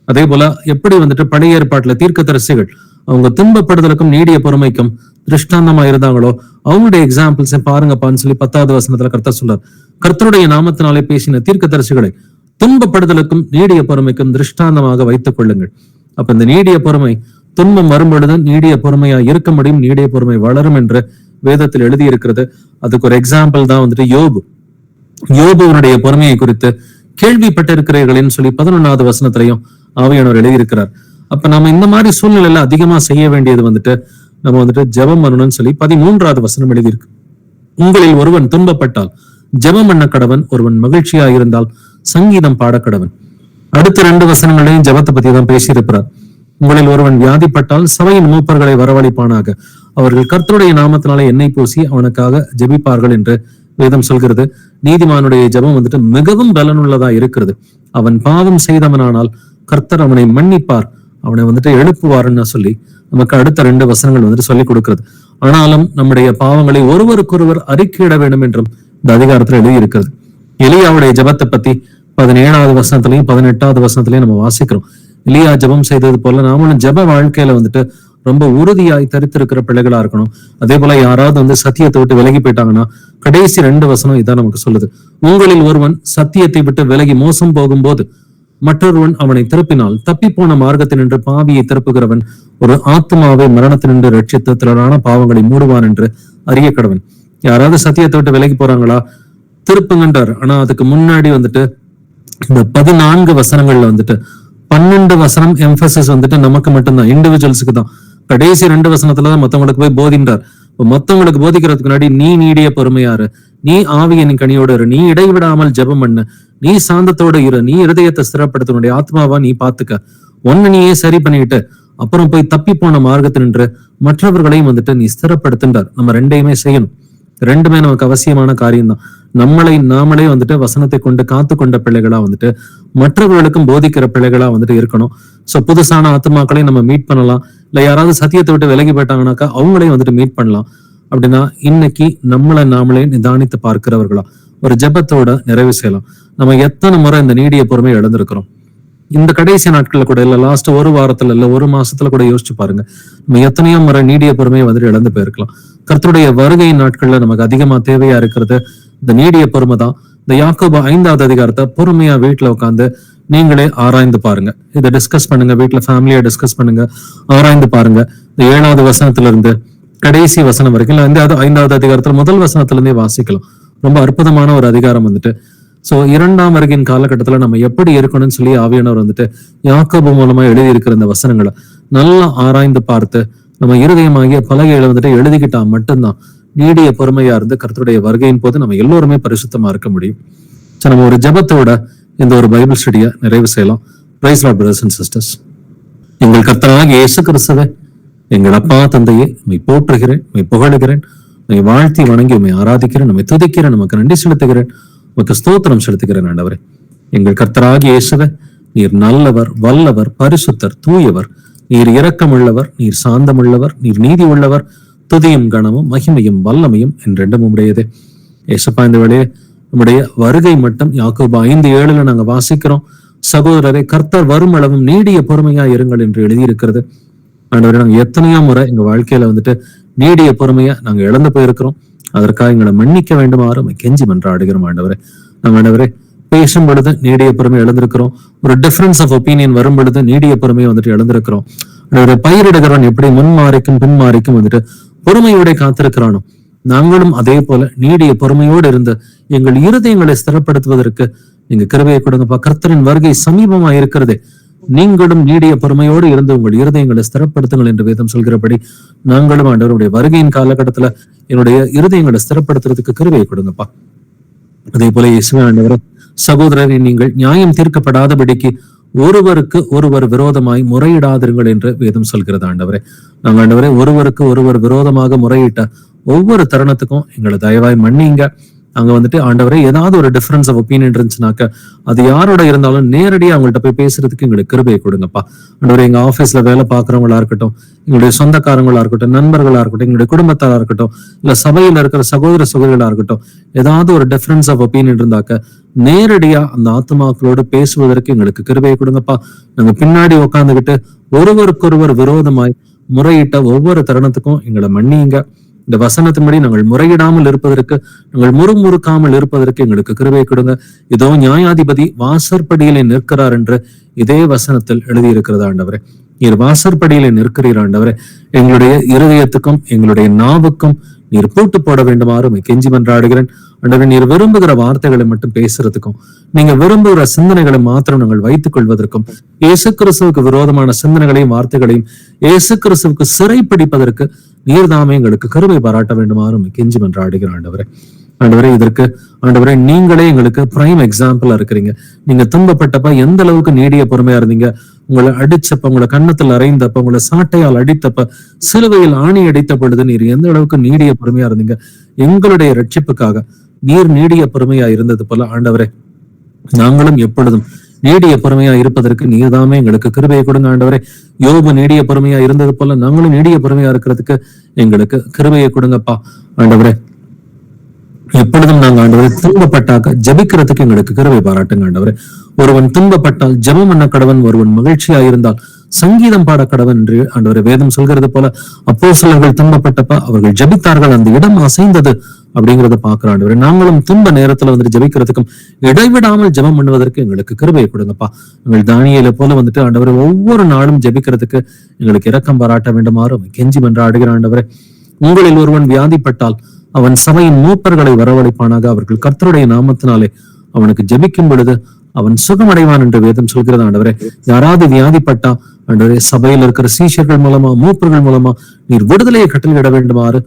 அதே போல எப்படி வந்துட்டு பழைய ஏற்பாட்டுல தீர்க்கதரிசிகள் அவங்க துன்பப்படுதலுக்கும் நீடிய பொறுமைக்கும் திருஷ்டாந்தமா இருந்தாங்களோ அவங்களுடைய எக்ஸாம்பிள்ஸ் பாருங்கப்பான்னு சொல்லி 10வது வசனத்துல கர்த்தர் சொல்றார். கர்த்தருடைய நாமத்தினாலே பேசின தீர்க்கதரிசிகளை துன்பப்படுதலுக்கும் நீடிய பொறுமைக்கும் திருஷ்டாந்தமாக வைத்துக் கொள்ளுங்கள். அப்ப இந்த நீடிய பொறுமை துன்பம் வரும்பொழுது நீடிய பொறுமையா இருக்க முடியும், நீடிய பொறுமை வளரும் என்று வேதத்தில் எழுதியிருக்கிறது. அதுக்கு ஒரு எக்ஸாம்பிள் தான் வந்துட்டு யோபுவனுடைய பொறுமையை குறித்து கேள்விப்பட்டிருக்கிறீர்கள்னு சொல்லி 11வது வசனத்திலையும் ஆவியானவர் எழுதியிருக்கிறார். அப்ப நம்ம இந்த மாதிரி சூழ்நிலையில அதிகமா செய்ய வேண்டியது வந்துட்டு நம்ம வந்துட்டு ஜெபம் பண்ணணும்னு சொல்லி 13வது வசனம் எழுதியிருக்கு. உங்களில் ஒருவன் துன்பப்பட்டால் ஜெபம் பண்ண கடவன், ஒருவன் மகிழ்ச்சியா இருந்தால் சங்கீதம் பாட கடவன். அடுத்த 2 வசனங்களையும் ஜெபத்தை பத்தி தான் பேசியிருக்கிறார். உங்களில் ஒருவன் வியாதிப்பட்டால் சபையின் மூப்பர்களை வரவழைப்பானாக, அவர்கள் கர்த்தருடைய நாமத்தினாலே எண்ணெய் பூசி அவனுக்காக ஜெபிப்பார்கள் என்று வேதம் சொல்கிறது. நீதிமானுடைய ஜெபம் வந்துட்டு மிகவும் பலனுள்ளதா இருக்கிறது. அவன் பாவம் செய்தவனானால் கர்த்தர் அவனை மன்னிப்பார், அவனை வந்துட்டு எழுப்புவார்ன்னு சொல்லி நமக்கு அடுத்த 2 வசனங்கள் வந்துட்டு சொல்லிக் கொடுக்கிறது. ஆனாலும் நம்முடைய பாவங்களை ஒருவருக்கொருவர் அறிக்கையிட வேண்டும் என்றும் இந்த அதிகாரத்துல எழுதி இருக்கிறது. எலியாவுடைய ஜெபத்தை பத்தி 17வது வசனத்திலையும் 18வது வசனத்திலையும் நம்ம வாசிக்கிறோம். எலியா ஜெபம் செய்தது போல நாமளும் ஜெப வாழ்க்கையில வந்துட்டு ரொம்ப உறுதியாய் தரித்திருக்கிற பிள்ளைகளா இருக்கணும். அதே போல யாராவது வந்து சத்தியத்தை விட்டு விலகி போயிட்டாங்கன்னா கடைசி 2 வசனம் இதான் நமக்கு சொல்லுது. உங்களில் ஒருவன் சத்தியத்தை விட்டு விலகி மோசம் போகும்போது மற்றொருவன் அவனை திருப்பினால் தப்பி போன மார்க்கத்தினின்று பாவியை திருப்புகிறவன் ஒரு ஆத்மாவை மரணத்தினின்று ரட்சித்து திரளான பாவங்களை மூடுவான் என்று அறிய கடவன். யாராவது சத்தியத்தை விட்டு விலகி போறாங்களா திருப்புங்கன்றார். ஆனா அதுக்கு முன்னாடி வந்துட்டு இந்த 14 வசனங்கள்ல வந்துட்டு 12 வசனம் எம்பசிஸ் வந்துட்டு நமக்கு மட்டும்தான், இண்டிவிஜுவல்ஸுக்கு தான். கடைசி 2 வசனத்துலதான் மத்தவங்களுக்கு போய் போதின்றார். மத்தவங்களுக்கு போதிக்கிறதுக்கு முன்னாடி நீ நீடிய பொறுமையாரு, நீ ஆவியின் கனியோடு இரு, நீ இடைவிடாமல் ஜெபம் பண்ணு, நீ சாந்தத்தோடு இரு, நீ இருதயத்தை ஸ்திரப்படுத்த ஆத்மாவா நீ பாத்துக்க, ஒன்னு நீயே சரி பண்ணிட்டு அப்புறம் போய் தப்பி போன மார்க்கத்தினின்று மற்றவர்களையும் வந்துட்டு நீ ஸ்திரப்படுத்துன்றார். நம்ம 2யுமே செய்யணும். 2மே நமக்கு அவசியமான காரியம் தான். நம்மளை நாமளே வந்துட்டு வசனத்தை கொண்டு காத்து கொண்ட பிள்ளைகளா வந்துட்டு மற்றவர்களுக்கும் போதிக்கிற பிள்ளைகளா வந்துட்டு இருக்கணும். சோ புதுசான ஆத்மாக்களையும் நம்ம மீட் பண்ணலாம். இல்ல யாராவது சத்தியத்தை விட்டு விலகி போயிட்டாங்கன்னாக்கா அவங்களையும் வந்துட்டு மீட் பண்ணலாம். அப்படின்னா இன்னைக்கு நம்மளை நாமளே நிதானித்து பார்க்கிறவர்களா ஒரு ஜெபத்தோட நிறைவு செய்யலாம். நம்ம எத்தனை முறை இந்த நீடிய பொறுமையை இழந்திருக்கிறோம்? இந்த கடைசி நாட்கள்ல கூட இல்ல லாஸ்ட் ஒரு வாரத்துல இல்ல ஒரு மாசத்துல கூட யோசிச்சு பாருங்க. நம்ம எத்தனையோ முறை நீடிய பொறுமையை வந்துட்டு இழந்து போயிருக்கலாம். கர்த்தருடைய வருகை நாட்கள்ல நமக்கு அதிகமா தேவையா இருக்கிறது இந்த நீடிய பொறுமை தான். இந்த யாக்கோபு 5வது அதிகாரத்தை பொறுமையா வீட்டுல உட்காந்து நீங்களே ஆராய்ந்து பாருங்க. இதை டிஸ்கஸ் பண்ணுங்க, வீட்டுல ஃபேமிலியா டிஸ்கஸ் பண்ணுங்க, ஆராய்ந்து பாருங்க. இந்த 7வது வசனத்துல இருந்து கடைசி வசனம் வரைக்கும் இல்ல இந்த 5வது அதிகாரத்துல முதல் வசனத்துல இருந்தே வாசிக்கலாம். ரொம்ப அற்புதமான ஒரு அதிகாரம் வந்துட்டு. சோ 2ஆம் வருகையின் காலகட்டத்துல நம்ம எப்படி இருக்கணும்னு சொல்லி ஆவியானவர் வந்துட்டு யாக்கோபு மூலமா எழுதி இருக்கிற இந்த வசனங்களை நல்லா ஆராய்ந்து பார்த்து நம்ம இருதயமாகிய பலகையில வந்துட்டு எழுதிக்கிட்டா மட்டும்தான் நீடிய பொறுமையா இருந்து கர்த்தருடைய வருகையின் போது நம்ம எல்லோருமே பரிசுத்தமா இருக்க முடியும். சோ நம்ம ஒரு ஜெபத்தோட இந்த ஒரு பைபிள் ஸ்டடியை நிறைவு செய்யலாம். Praise lord brothers and sisters. எங்கள் கர்த்தராகிய இயேசு கிறிஸ்துவே, எங்கள் அப்பா தந்தையே, உம்மை போற்றுகிறேன், உம்மை புகழுகிறேன், உம்மை வாழ்த்தி வணங்கி உம்மை ஆராதிக்கிறேன், உம்மை துதிக்கிறேன், நமக்கு நன்றி செலுத்துகிறேன், உமக்கு ஸ்தோத்திரம் செலுத்துகிறேன். ஆண்டவரே, எங்கள் கர்த்தராகிய இயேசுவே, நீர் நல்லவர், வல்லவர், பரிசுத்தர், தூயவர், நீர் இரக்கமுள்ளவர், நீர் சாந்தமுள்ளவர், நீர் நீதி உள்ளவர், துதியும் கனமும் மகிமையும் வல்லமையும் என்றென்றும் உம்முடையதே. ஏசப்பா, இந்த வேளையே நம்முடைய வருகை மட்டும் யாக்கோபு 5:7 நாங்க வாசிக்கிறோம். சகோதரரை கர்த்தர் வரும் அளவும் நீடிய பொறுமையா இருங்கள் என்று எழுதியிருக்கிறது. ஆண்டவரே, நாங்க எத்தனையோ முறை எங்க வாழ்க்கையில வந்துட்டு நீடிய பொறுமையா நாங்க இழந்து போயிருக்கிறோம். அதற்காக எங்களை மன்னிக்க வேண்டுமாறு கெஞ்சி மன்றாடுகிறோம் ஆண்டவரே. நம்ம ஆண்டவரே பேசும் பொழுது நீடிய பொறுமை இழந்திருக்கிறோம். ஒரு டிஃபரன்ஸ் ஆஃப் ஒப்பீனியன் வரும் பொழுது நீடிய பொறுமையை வந்துட்டு இழந்திருக்கிறோம். ஒரு பயிரிடுகிறவன் எப்படி முன்மாறிக்கும் பின்மாறிக்கும் வந்துட்டு பொறுமையோட காத்திருக்கிறானோ, நாங்களும் அதே போல நீடிய பொறுமையோடு இருந்து எங்கள் இருதயங்களை ஸ்திரப்படுத்துவதற்கு நீங்க கிருபையை கொடுங்கப்பா. கர்த்தரின் வருகை சமீபமா இருக்கிறதே, நீங்களும் நீடிய பொறுமையோடு இருந்து உங்கள் இருதயங்களை ஸ்திரப்படுத்துங்கள் என்று வேதம் சொல்கிறபடி நாங்களும் ஆண்டவருடைய வருகையின் காலகட்டத்துல என்னுடைய இருதயங்களை ஸ்திரப்படுத்துறதுக்கு கிருபையை கொடுங்கப்பா. அதே போல இயேசுவே ஆண்டவரே, சகோதரரை நீங்கள் நியாயம் தீர்க்கப்படாதபடிக்கு ஒருவருக்கு ஒருவர் விரோதமாய் முறையிடாதிருங்கள் என்று வேதம் சொல்கிறது ஆண்டவரே. நாங்கள் ஆண்டவரே ஒருவருக்கு ஒருவர் விரோதமாக முறையிட்ட ஒவ்வொரு தருணத்துக்கும் எங்களை தயவாய் மன்னிங்க. அங்க வந்துட்டு ஆண்டவரே ஏதாவது ஒரு டிஃபரன்ஸ் ஆஃப் ஒப்பீனியன் இருந்துச்சுனாக்க அது யாரோட இருந்தாலும் நேரடியாக அவங்கள்ட்ட போய் பேசுறதுக்கு எங்களுக்கு கிருபையை கொடுங்கப்பா. ஆண்டவரே எங்க ஆபீஸ்ல வேலை பார்க்கறவங்களா இருக்கட்டும், எங்களுடைய சொந்தக்காரங்களா இருக்கட்டும், நண்பர்களா இருக்கட்டும், எங்களுடைய குடும்பத்தாரா இருக்கட்டும், இல்ல சபையில இருக்கிற சகோதர சகோதரிகளா இருக்கட்டும், ஏதாவது ஒரு டிஃபரன்ஸ் ஆஃப் ஒப்பீனியன் இருந்தாக்க நேரடியா அந்த ஆத்மாக்களோடு பேசுவதற்கு எங்களுக்கு கிருபையை கொடுங்கப்பா. நாங்க பின்னாடி உட்கார்ந்துகிட்டு ஒருவருக்கொருவர் விரோதமாய் முறையிட்ட ஒவ்வொரு தருணத்துக்கும் எங்களை மன்னியுங்க. இந்த வசனத்தின்படி நாங்கள் முறையிடாமல் இருப்பதற்கு, நாங்கள் முறுமுறுக்காமல் இருப்பதற்கு எங்களுக்கு கிருபை கொடுங்க. இதோ நியாயாதிபதி வாசற்படியிலே நிற்கிறார் என்று இதே வசனத்தில் எழுதியிருக்கிறது ஆண்டவரே. நீர் வாசற்படியிலே நிற்கிறீர் ஆண்டவரே. எங்களுடைய இருதயத்துக்கும் எங்களுடைய நாவுக்கும் நீர் பூட்டு போட வேண்டுமாறு கெஞ்சி மன்றாடுகிறேன் ஆண்டவரே. நீர் விரும்புகிற வார்த்தைகளை மட்டும் பேசுறதுக்கும், நீங்க விரும்புகிற சிந்தனைகளை மாத்திரம் நாங்கள் வைத்துக் கொள்வதற்கும், இயேசு கிறிஸ்துவுக்கு விரோதமான சிந்தனைகளையும் வார்த்தைகளையும் இயேசு கிறிஸ்துவுக்கு சிறைப்பிடிப்பதற்கு நீர்தாமே எங்களுக்கு கருவை பாராட்ட வேண்டுமாறு கெஞ்சி மன்றாடுகிறேன் ஆண்டவரே. ஆண்டவரே இதற்கு ஆண்டவரே நீங்களே எங்களுக்கு பிரைம் எக்ஸாம்பிளா இருக்கிறீங்க. நீங்க துன்பப்பட்டப்ப எந்த அளவுக்கு நீடிய பொறுமையா இருந்தீங்க. உங்களை அடிச்சப்ப, உங்களை கன்னத்தில் அறைந்தப்ப, உங்களை சாட்டையால் அடித்தப்ப, சிலுவையில் ஆணி அடித்த பொழுது நீர் எந்த அளவுக்கு நீடிய பொறுமையா இருந்தீங்க. எங்களுடைய ரட்சிப்புக்காக நீர் நீடிய பொறுமையா இருந்தது போல ஆண்டவரே நாங்களும் எப்பொழுதும் நீடிய பொறுமையா இருப்பதற்கு நீர்தாமே எங்களுக்கு கிருபையை கொடுங்க ஆண்டவரே. யோபு நீடிய பொறுமையா இருந்தது போல நாங்களும் நீடிய பொறுமையா இருக்கிறதுக்கு எங்களுக்கு கிருபையை கொடுங்கப்பா ஆண்டவரே. எப்பொழுதும் நாங்க ஆண்டவரை துன்பப்பட்டாக்க ஜபிக்கிறதுக்கு எங்களுக்கு கிருபை பாராட்டுங்க ஆண்டவரே. ஒருவன் துன்பப்பட்டால் ஜெபம் பண்ண கடவன், ஒருவன் மகிழ்ச்சியா இருந்தால் சங்கீதம் பாட கடவன் என்று ஆண்டவரை வேதம் சொல்கிறது போல அப்போஸ்தலர்கள் துன்பப்பட்டப்ப அவர்கள் ஜபித்தார்கள், அந்த இடம் அசைந்தது அப்படிங்கிறத பாக்குற ஆண்டவரே. நாங்களும் துன்ப நேரத்துல வந்துட்டு ஜபிக்கிறதுக்கும் இடைவிடாமல் ஜெபம் பண்ணுவதற்கு எங்களுக்கு கிருபையை கொடுங்கப்பா. எங்கள் தானியேல போல வந்துட்டு ஆண்டவரை ஒவ்வொரு நாளும் ஜபிக்கிறதுக்கு எங்களுக்கு இரக்கம் பாராட்ட வேண்டுமாறு கெஞ்சி மன்றாடுகிற ஆண்டவரே. உங்களில் ஒருவன் வியாதிப்பட்டால் அவன் சபையின் மூப்பர்களை வரவழைப்பானாக, அவர்கள் கர்த்தருடைய நாமத்தினாலே அவனுக்கு ஜெபிக்கும் பொழுது அவன் சுகமடைவான் என்று வேதம் சொல்கிறது ஆண்டவரே. யாராவது வியாதிப்பட்டா ஆண்டவரே சபையில் இருக்கிற சீஷர்கள் மூலமா, மூப்பர்கள் மூலமா நீர் விடுதலையை கட்டளையிட வேண்டுமாறு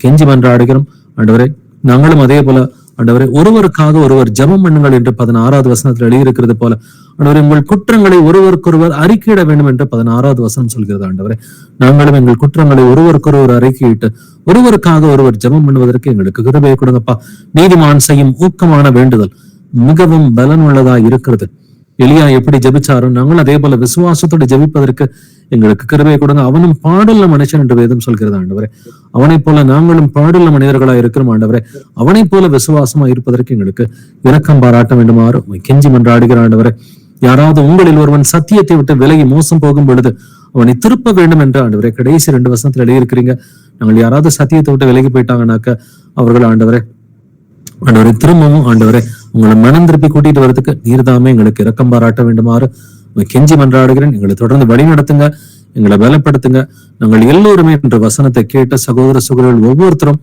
கெஞ்சி மன்றாடுகிறோம் ஆண்டவரே. நாங்களும் அதே போல ஆண்டவரே ஒருவருக்காக ஒருவர் ஜெபம் பண்ணுங்கள் என்று 16வது வசனத்தில் எழுதியிருக்கிறது போல ஆண்டவரே உங்கள் குற்றங்களை ஒருவருக்கொருவர் அறிக்கையிட வேண்டும் என்று 16வது வசனம் சொல்கிறது ஆண்டவரே. நாங்களும் எங்கள் குற்றங்களை ஒருவருக்கொருவர் அறிக்கையிட்டு ஒருவருக்காக ஒருவர் ஜெபம் பண்ணுவதற்கு எங்களுக்கு கிருபையை கொடுங்கப்பா. நீதிமான் செய்யும் ஊக்கமான வேண்டுதல் மிகவும் பலன் உள்ளதா இருக்கிறது. எலியா எப்படி ஜெபிச்சாரோ நாங்களும் அதே போல விசுவாசத்தோடு ஜெபிப்பதற்கு எங்களுக்கு கிருபையை கொடுங்க. அவனும் பாடுள்ள மனுஷன் என்று வேதம் சொல்கிறது ஆண்டவரே. அவனை போல நாங்களும் பாடுள்ள மனிதர்களா இருக்கிறோம் ஆண்டவரே. அவனை போல விசுவாசமா இருப்பதற்கு எங்களுக்கு இரக்கம் பாராட்ட வேண்டுமாறு கெஞ்சி மன்றாடுகிற ஆண்டவரே. யாராவது உங்களில் ஒருவன் சத்தியத்தை விட்டு விலகி மோசம் போகும் பொழுது அவனை திருப்ப வேண்டும் என்று ஆண்டவரே கடைசி 2 வசனத்துல எழுதியிருக்கிறீங்க. நாங்கள் யாராவது சத்தியத்தை விட்டு விலகி போயிட்டாங்கன்னாக்க அவர்கள் ஆண்டவரே திரும்பவும் ஆண்டவரே உங்களை மனம் திருப்பி கூட்டிட்டு வரதுக்கு நீர்தாமே எங்களுக்கு இரக்கம் பாராட்ட வேண்டுமாறு கெஞ்சி மன்றாடுகிறேன். எங்களை தொடர்ந்து வழி நடத்துங்க, எங்களை பலப்படுத்துங்க. நாங்கள் எல்லோருமே என்ற வசனத்தை கேட்ட சகோதர சகோதரர்கள் ஒவ்வொருத்தரும்,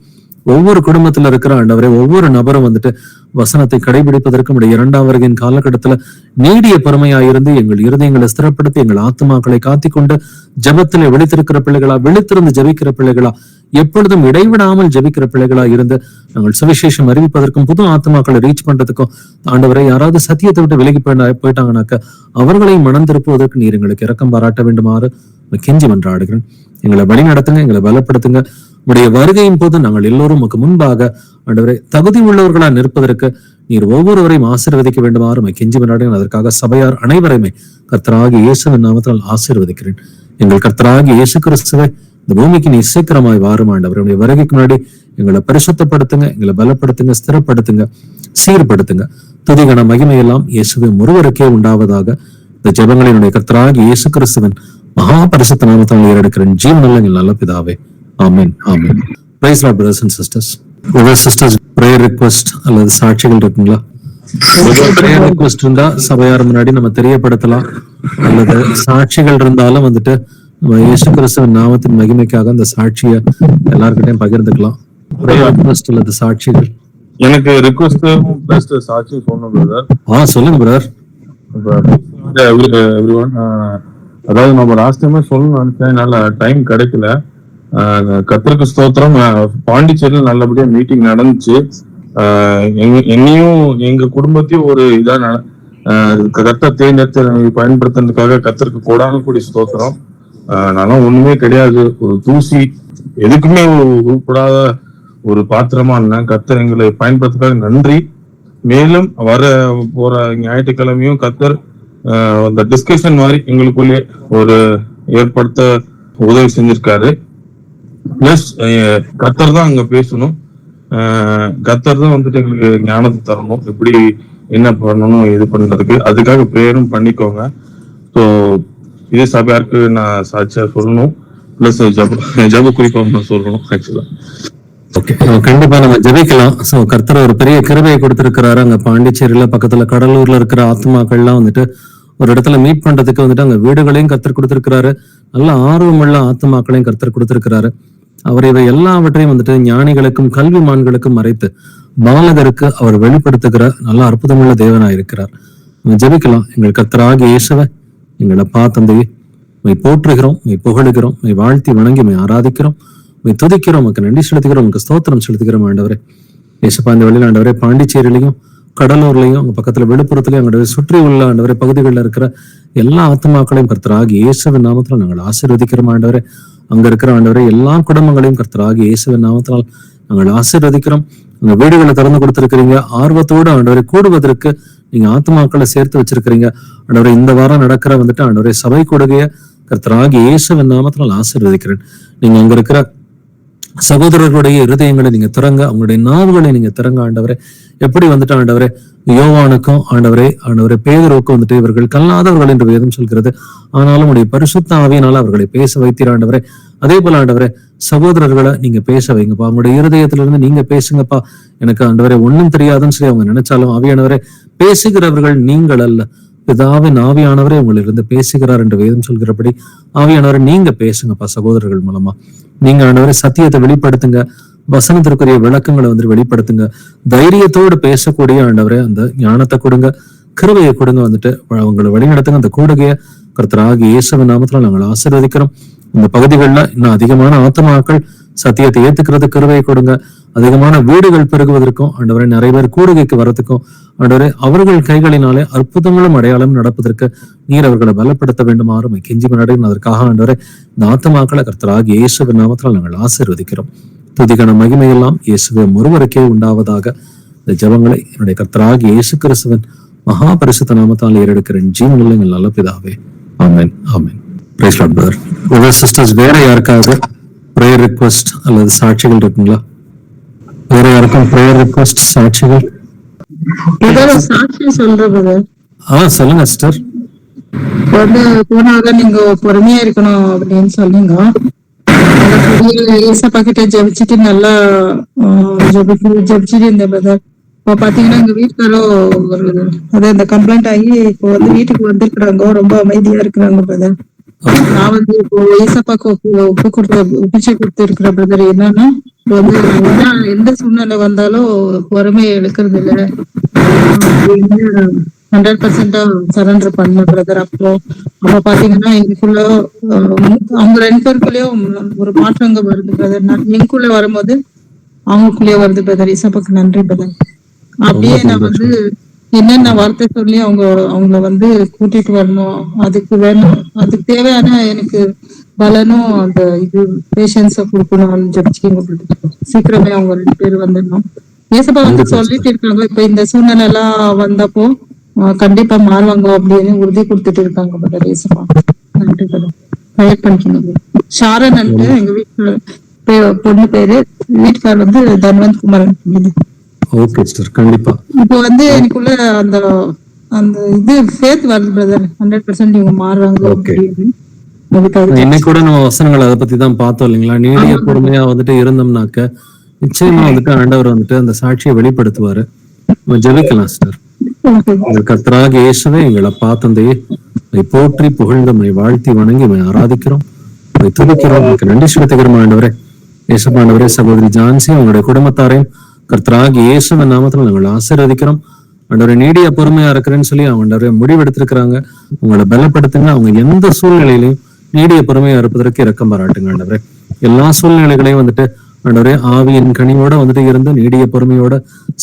ஒவ்வொரு குடும்பத்துல இருக்கிற ஆண்டவரே ஒவ்வொரு நபரும் வந்துட்டு வசனத்தை கடைபிடிப்பதற்கு நம்முடைய 2ஆம் வருகையின் காலகட்டத்துல நீடிய பொறுமையாயிருந்து எங்கள் இருதயங்களை ஸ்திரப்படுத்தி எங்கள் ஆத்மாக்களை காத்திக்கொண்டு ஜபத்திலே விழித்திருக்கிற பிள்ளைகளா, விழித்திருந்து ஜபிக்கிற பிள்ளைகளா, எப்பொழுதும் இடைவிடாமல் ஜபிக்கிற பிள்ளைகளா இருந்து நாங்கள் சுவிசேஷம் அறிவிப்பதற்கும் புது ஆத்மாக்களை ரீச் பண்றதுக்கும் ஆண்டவரை யாராவது சத்தியத்தை விட்டு விலகி போயிட்டாங்கன்னாக்க அவர்களை மனம் திருப்புவதற்கு நீர் எங்களுக்கு இரக்கம் பாராட்ட வேண்டுமாறு கெஞ்சி மன்றாடுகிறேன். எங்களை வழி நடத்துங்க, எங்களை பலப்படுத்துங்க. உடைய வருகையின் போது நாங்கள் எல்லோரும் முன்பாக ஆண்டவரை தகுதி உள்ளவர்களா நிற்பதற்கு நீர் ஒவ்வொருவரையும் ஆசீர்வதிக்க வேண்டுமாறு கெஞ்சி மன்றாடுகிறேன். அதற்காக சபையார் அனைவரையுமே கர்த்தராகிய இயேசுவின் நாமத்தால் ஆசீர்வதிக்கிறேன். எங்கள் கர்த்தராகிய இயேசு கிறிஸ்துவை இந்த பூமிக்கு நீ சீக்கிரமாய் வாரும் ஆண்டவர். உடைய வருகைக்கு முன்னாடி எங்களை பரிசுத்தப்படுத்துங்க, எங்களை பலப்படுத்துங்க, ஸ்திரப்படுத்துங்க, சீர்படுத்துங்க. துதிகன மகிமையெல்லாம் இயேசுவின் ஒருவருக்கே உண்டாவதாக. இந்த ஜெபங்களை என்னுடைய கர்த்தராகிய இயேசு கிறிஸ்துவின் மகா பரிசுத்த நாமத்தால் ஏறெடுக்கிறேன். ஜீவனுள்ள நல்ல பிதாவே, amen, amen. Praise the Lord, brothers and sisters. Sisters prayer request அல்லது சாட்சிகள் இருக்குங்களா? ப்ரேயர் ரிக்வெஸ்ட் இருந்தா சபையார் முன்னாடி நம்ம தெரியப்படுத்தலாம், அல்லது சாட்சிகள் இருந்தாலும் வந்துட்டு நம்ம இயேசு கிறிஸ்துவின் நாமத்தின் மகிமைக்காக அந்த சாட்சியை எல்லார்கிட்டையும் பகிர்ந்துக்கலாம். ப்ரேயர் ரிக்வெஸ்ட் அல்லது சாட்சிகள். எனக்கு ரிக்வெஸ்ட் பிளஸ் சாட்சி சொல்லணும் பிரதர். சொல்லுங்க பிரதர். எவ்ரிவன், அதாவது நம்ம லாஸ்ட் டைமே சொல்லணும்னு நினைச்சேன், என்னால டைம் கிடைக்கல. கர்த்தருக்கு ஸ்தோத்திரம், பாண்டிச்சேரியில் நல்லபடியா மீட்டிங் நடந்துச்சு. என்னையும் எங்க குடும்பத்தையும் ஒரு இதா கர்த்தர் தேர்ந்தெடுத்து பயன்படுத்துறதுக்காக கர்த்தருக்கு கோடான கூடி ஸ்தோத்திரம். நல்லா ஒண்ணுமே கிடையாது, ஒரு தூசி, எதுக்குமே உருப்படாத ஒரு பாத்திரமா இருந்தேன். கர்த்தர் எங்களை பயன்படுத்துறதுக்காக நன்றி. மேலும் வர போற ஞாயிற்றுக்கிழமையும் கர்த்தர் அந்த டிஸ்கஷன் மாதிரி எங்களுக்குள்ளே ஒரு ஏற்படுத்த உதவி செஞ்சிருக்காரு. பிளஸ் கர்த்தர் தான் அங்க பேசணும், கர்த்தர் தான் வந்துட்டு எங்களுக்கு ஞானத்தை தரணும், எப்படி என்ன பண்ணணும் இது பண்றதுக்கு. அதுக்காக பிரேயரும் பண்ணிக்கோங்க. ஸோ இதே சபையாருக்கு நான் சாட்சியா சொல்லணும், பிளஸ் ஜப குறிப்பா சொல்லணும். ஆக்சுவலா கண்டிப்பா நம்ம ஜெபிக்கலாம். சோ கர்த்தர் ஒரு பெரிய கிருபையை கொடுத்திருக்கிறாரு. அங்க பாண்டிச்சேரியில பக்கத்துல கடலூர்ல இருக்கிற ஆத்மாக்கள்லாம் வந்துட்டு ஒரு இடத்துல மீட் பண்றதுக்கு வந்துட்டு அங்க வீடுகளையும் கர்த்தர் கொடுத்திருக்கிறாரு, நல்ல ஆர்வமுள்ள ஆத்மாக்களையும் கர்த்தர் கொடுத்திருக்கிறாரு. அவர் இவை எல்லாவற்றையும் வந்துட்டு ஞானிகளுக்கும் கல்விமான்களுக்கும் மறைத்து பாலகருக்கு அவர் வெளிப்படுத்துகிற நல்ல அற்புதமுள்ள தேவனாய் இருக்கிறார். நம்ம ஜெபிக்கலாம். எங்கள் கர்த்தராகிய இயேசுவே, எங்களை தந்தையே, போற்றுகிறோம், புகழுகிறோம், வாழ்த்தி வணங்கி ஆராதிக்கிறோம், துதிக்கிறோம், உமக்கு நன்றி செலுத்துகிறோம், உமக்கு ஸ்தோத்திரம் செலுத்துகிறோம். ஆண்டவரே இயேசுப்பா, இந்த வழியில் ஆண்டவரே பாண்டிச்சேரியிலையும் கடலூர்லயும் அங்க பக்கத்துல விழுப்புரத்துலயும் அங்க சுற்றி உள்ள ஆண்டவரே பகுதிகளில் இருக்கிற எல்லா ஆத்மாக்களையும் கர்த்தராகி இயேசுவின் நாமத்தினால் நாங்கள் ஆசீர்வதிக்கிறோம். ஆண்டவரே அங்க இருக்கிற ஆண்டவரே எல்லா குடும்பங்களையும் கர்த்தராகி இயேசுவின் நாமத்தினால் நாங்கள் ஆசீர்வதிக்கிறோம். உங்க வீடுகளை திறந்து கொடுத்திருக்கிறீங்க, ஆர்வத்தோடு ஆண்டவரை கூடுவதற்கு நீங்க ஆத்மாக்களை சேர்த்து வச்சிருக்கிறீங்க. ஆண்டவரை இந்த வாரம் நடக்கிற வந்துட்டு ஆண்டவரை சபை கொடுகைய கர்த்தராகி இயேசுவின் நாமத்தினால் ஆசீர்வதிக்கிறேன். நீங்க அங்க இருக்கிற சகோதரர்களுடைய இருதயங்களை நீங்க திறங்க, அவங்களுடைய நாவுகளை நீங்க திறங்க. ஆண்டவரே எப்படி வந்துட்டு ஆண்டவரே யோவானுக்கும் ஆண்டவரே பேதுருவுக்கும் வந்துட்டு இவர்கள் கல்லாதவர்கள் என்று வேதம் சொல்கிறது, ஆனாலும் உடைய பரிசுத்த ஆவியினால அவர்களை பேச வைத்தீர். ஆண்டவரே அதே போல ஆண்டவரே சகோதரர்களை நீங்க பேச வைங்கப்பா, அவங்களுடைய இருதயத்துல இருந்து நீங்க பேசுங்கப்பா. எனக்கு ஆண்டவரே ஒண்ணும் தெரியாதுன்னு சொல்லி அவங்க நினைச்சாலும் ஆவியானவரே பேசுகிறவர்கள் நீங்கள் அல்ல, பிதாவின் ஆவியானவரே உங்களிலிருந்து பேசுகிறார் என்று வேதம் சொல்கிறபடி ஆவியானவரை நீங்க பேசுங்கப்பா. சகோதரர்கள் மூலமா நீங்க ஆண்டவரை சத்தியத்தை வெளிப்படுத்துங்க, வசனத்திற்குரிய விளக்கங்களை வந்துட்டு வெளிப்படுத்துங்க, தைரியத்தோடு பேசக்கூடிய ஆண்டவரே அந்த ஞானத்தை கொடுங்க, கிருபையை கொடுங்க, வந்துட்டு அவங்களை வழிநடத்துங்க. அந்த கூடுகைய கர்த்தராகிய இயேசுவின் நாமத்துல நாங்கள் ஆசீர்வதிக்கிறோம். இந்த பகுதிகளில் இன்னும் அதிகமான ஆத்மாக்கள் சத்தியத்தை ஏத்துக்கிறது கிருபையை கொடுங்க. அதிகமான வீடுகள் பெருகுவதற்கும் ஆண்டவரை நிறைய பேர் கூடுகைக்கு வரதுக்கும் ஆண்டவரை அவர்கள் கைகளினாலே அற்புதங்களும் அடையாளம் நடப்பதற்கு நீர் அவர்களை பலப்படுத்த வேண்டுமாறும் கெஞ்சி நடையும். அதற்காக ஆண்டவரை இந்த ஆத்மாக்களை கர்த்தராகிய இயேசுவின் நாமத்தில் நாங்கள் ஆசீர்வதிக்கிறோம். துதிக்கான மகிமையெல்லாம் இயேசுவே ஒருவருக்கே உண்டாவதாக. இந்த ஜெபங்களை என்னுடைய கர்த்தராகிய இயேசு கிறிஸ்துவின் மகா பரிசுத்த நாமத்தால் ஏறெடுக்கிறேன் ஜீவனில் எங்கள் நல்ல பிதாவே. Amen, amen. Praise Lord brother. உங்க சிஸ்டர்ஸ் வேற யாருக்காவது பிரேயர் ரிக்வெஸ்ட் அல்லது சாட்சிகள் இருக்குங்களா? வேற யாருக்கும் பிரேயர் ரிக்வெஸ்ட் சாட்சிகள்? சாட்சி சொல்றேன். சொல்லுங்க சிஸ்டர். வந்து போனாக நீங்க பொறுமையா இருக்கணும் அப்படின்னு சொல்லுங்க. ஏசப்பா கிட்ட ஜபிச்சுட்டு நல்லா ஜபிச்சுட்டு இருந்தேன் பிரதர். இப்போ பாத்தீங்கன்னா எங்க வீட்டுக்காரோ ஒரு அதான் இந்த கம்ப்ளைண்ட் ஆகி இப்போ வந்து வீட்டுக்கு வந்திருக்கிறாங்க, ரொம்ப அமைதியா இருக்கிறாங்க பிரதர். நான் வந்து இப்போ ஏசப்பாக்கு பிச்சை கொடுத்து இருக்கிற பிரதர். என்னன்னா வந்து எந்த சூழ்நிலை வந்தாலும் பொறுமையை எடுக்கிறது இல்லை, 100% சரண்டர் பண்ண பிரதர். அப்ப பாத்தீங்கன்னா எங்களுக்குள்ள அவங்க 2 பேருக்குள்ளயும் ஒரு மாற்றங்கள் வருது பிரதர். எங்களுக்குள்ள வரும்போது அவங்களுக்குள்ளேயே வருது பிரதர். இசப்பாக்கு நன்றி பிரதர். அப்படியே நான் வந்து என்னென்ன வார்த்தை சொல்லி அவங்கள வந்து கூட்டிட்டு வரணும், அதுக்கு வேணும், அதுக்கு தேவையான எனக்கு பலனும் அந்த இது பேஷன்ஸ கொடுக்கணும். ஜபிச்சுக்கிங்க சீக்கிரமே அவங்க 2 பேரும் வந்துடணும். ஏசப்பா வந்து சொல்லிட்டு இருக்காங்க, இப்ப இந்த சூழ்நிலை எல்லாம் வந்தப்போ கண்டிப்பா மாறுவாங்க அப்படின்னு உறுதி கொடுத்துட்டு இருக்காங்க பிரதர். ஏசப்பா நன்றி பிரதர். ப்ரேயர் பண்ணிக்கணும். ஷாரன் எங்க வீட்டுல பொண்ணு பேரு, வீட்டுக்கார் வந்து தன்வந்த் குமாரன். ஓகே சிஸ்டர், கண்டிப்பா. இப்போ வந்து எனக்குள்ள அந்த அந்த இது ஃபேத் வருது பிரதர். 100% இவங்க மாறுறாங்க அப்படின்னு. இன்னைக்கு கூட நம்ம வசனங்கள் அதை பத்தி தான் பார்த்தோம் இல்லைங்களா? நீடிய பொறுமையா வந்துட்டு இருந்தோம்னாக்க நிச்சயமா வந்துட்டு ஆண்டவர் வந்துட்டு அந்த சாட்சியை வெளிப்படுத்துவாரு. நம்ம ஜெபிக்கலாம் சிஸ்டர். எங்கள் கர்த்தராகிய இயேசுவே, எங்கள் அப்பா தந்தையே, உம்மை போற்றி புகழ்ந்து உம்மை வாழ்த்தி வணங்கி உம்மை ஆராதிக்கிறோம், உம்மை துதிக்கிறோம். உங்களுக்கு நன்றி செலுத்துகிறோம் ஆண்டவரே. இயேசுவாண்டவரே, சகோதரி ஜான்சி அவங்களுடைய குடும்பத்தாரையும் கர்த்தராகிய இயேசுவின் நாமத்தில் நாங்கள் ஆசீர்வதிக்கிறோம். ஆண்டவரே, நீடிய பொறுமையா இருக்கிறேன்னு சொல்லி அவங்களோட முடிவெடுத்திருக்கிறாங்க. உங்களை பலப்படுத்துங்க. அவங்க எந்த சூழ்நிலையிலையும் நீடிய பொறுமையா இருப்பதற்கு இரக்கம் பாராட்டுங்க ஆண்டவரே. எல்லா சூழ்நிலைகளையும் வந்துட்டு ஆண்டவரே ஆவியின் கனியோட வந்துட்டு இருந்து நீடிய பொறுமையோட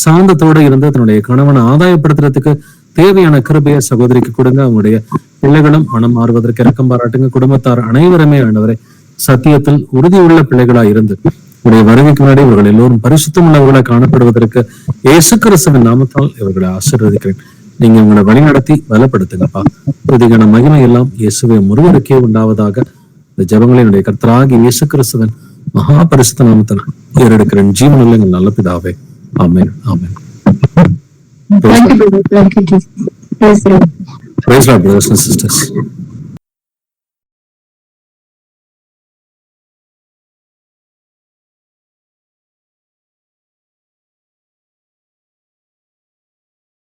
சாந்தத்தோட இருந்து தன்னுடைய கணவனை ஆதாயப்படுத்துறதுக்கு தேவையான கிருபையை சகோதரிக்கு கொடுங்க. அவங்களுடைய பிள்ளைகளும் மனம் மாறுவதற்கு இரக்கம் பாராட்டுங்க. குடும்பத்தார் அனைவருமே ஆண்டவரே சத்தியத்தில் உறுதியுள்ள பிள்ளைகளா இருந்து உடைய வருகைக்கு முன்னாடி இவர்கள் எல்லோரும் பரிசுத்தம் உள்ளவர்களை காணப்படுவதற்கு இயேசு கிறிஸ்துவின் நாமத்தால் இவர்களை ஆசீர்வதிக்கிறேன். நீங்க உங்களை வழிநடத்தி பலப்படுத்துங்கப்பா. இதுக்கான மகிமை எல்லாம் இயேசுவை முருகருக்கே உண்டாவதாக. இந்த ஜெபங்களினுடைய கர்த்தராகிய இயேசு கிறிஸ்துவின் மகா பரிசுத்த நாமத்தில் ஏறெடுக்கிறேன் ஜீவனுள்ள எங்கள் நல்ல பிதாவே. Amen, amen. Thank you, brother. Thank you, Jesus. Praise the Lord. Praise the Lord, brothers and sisters.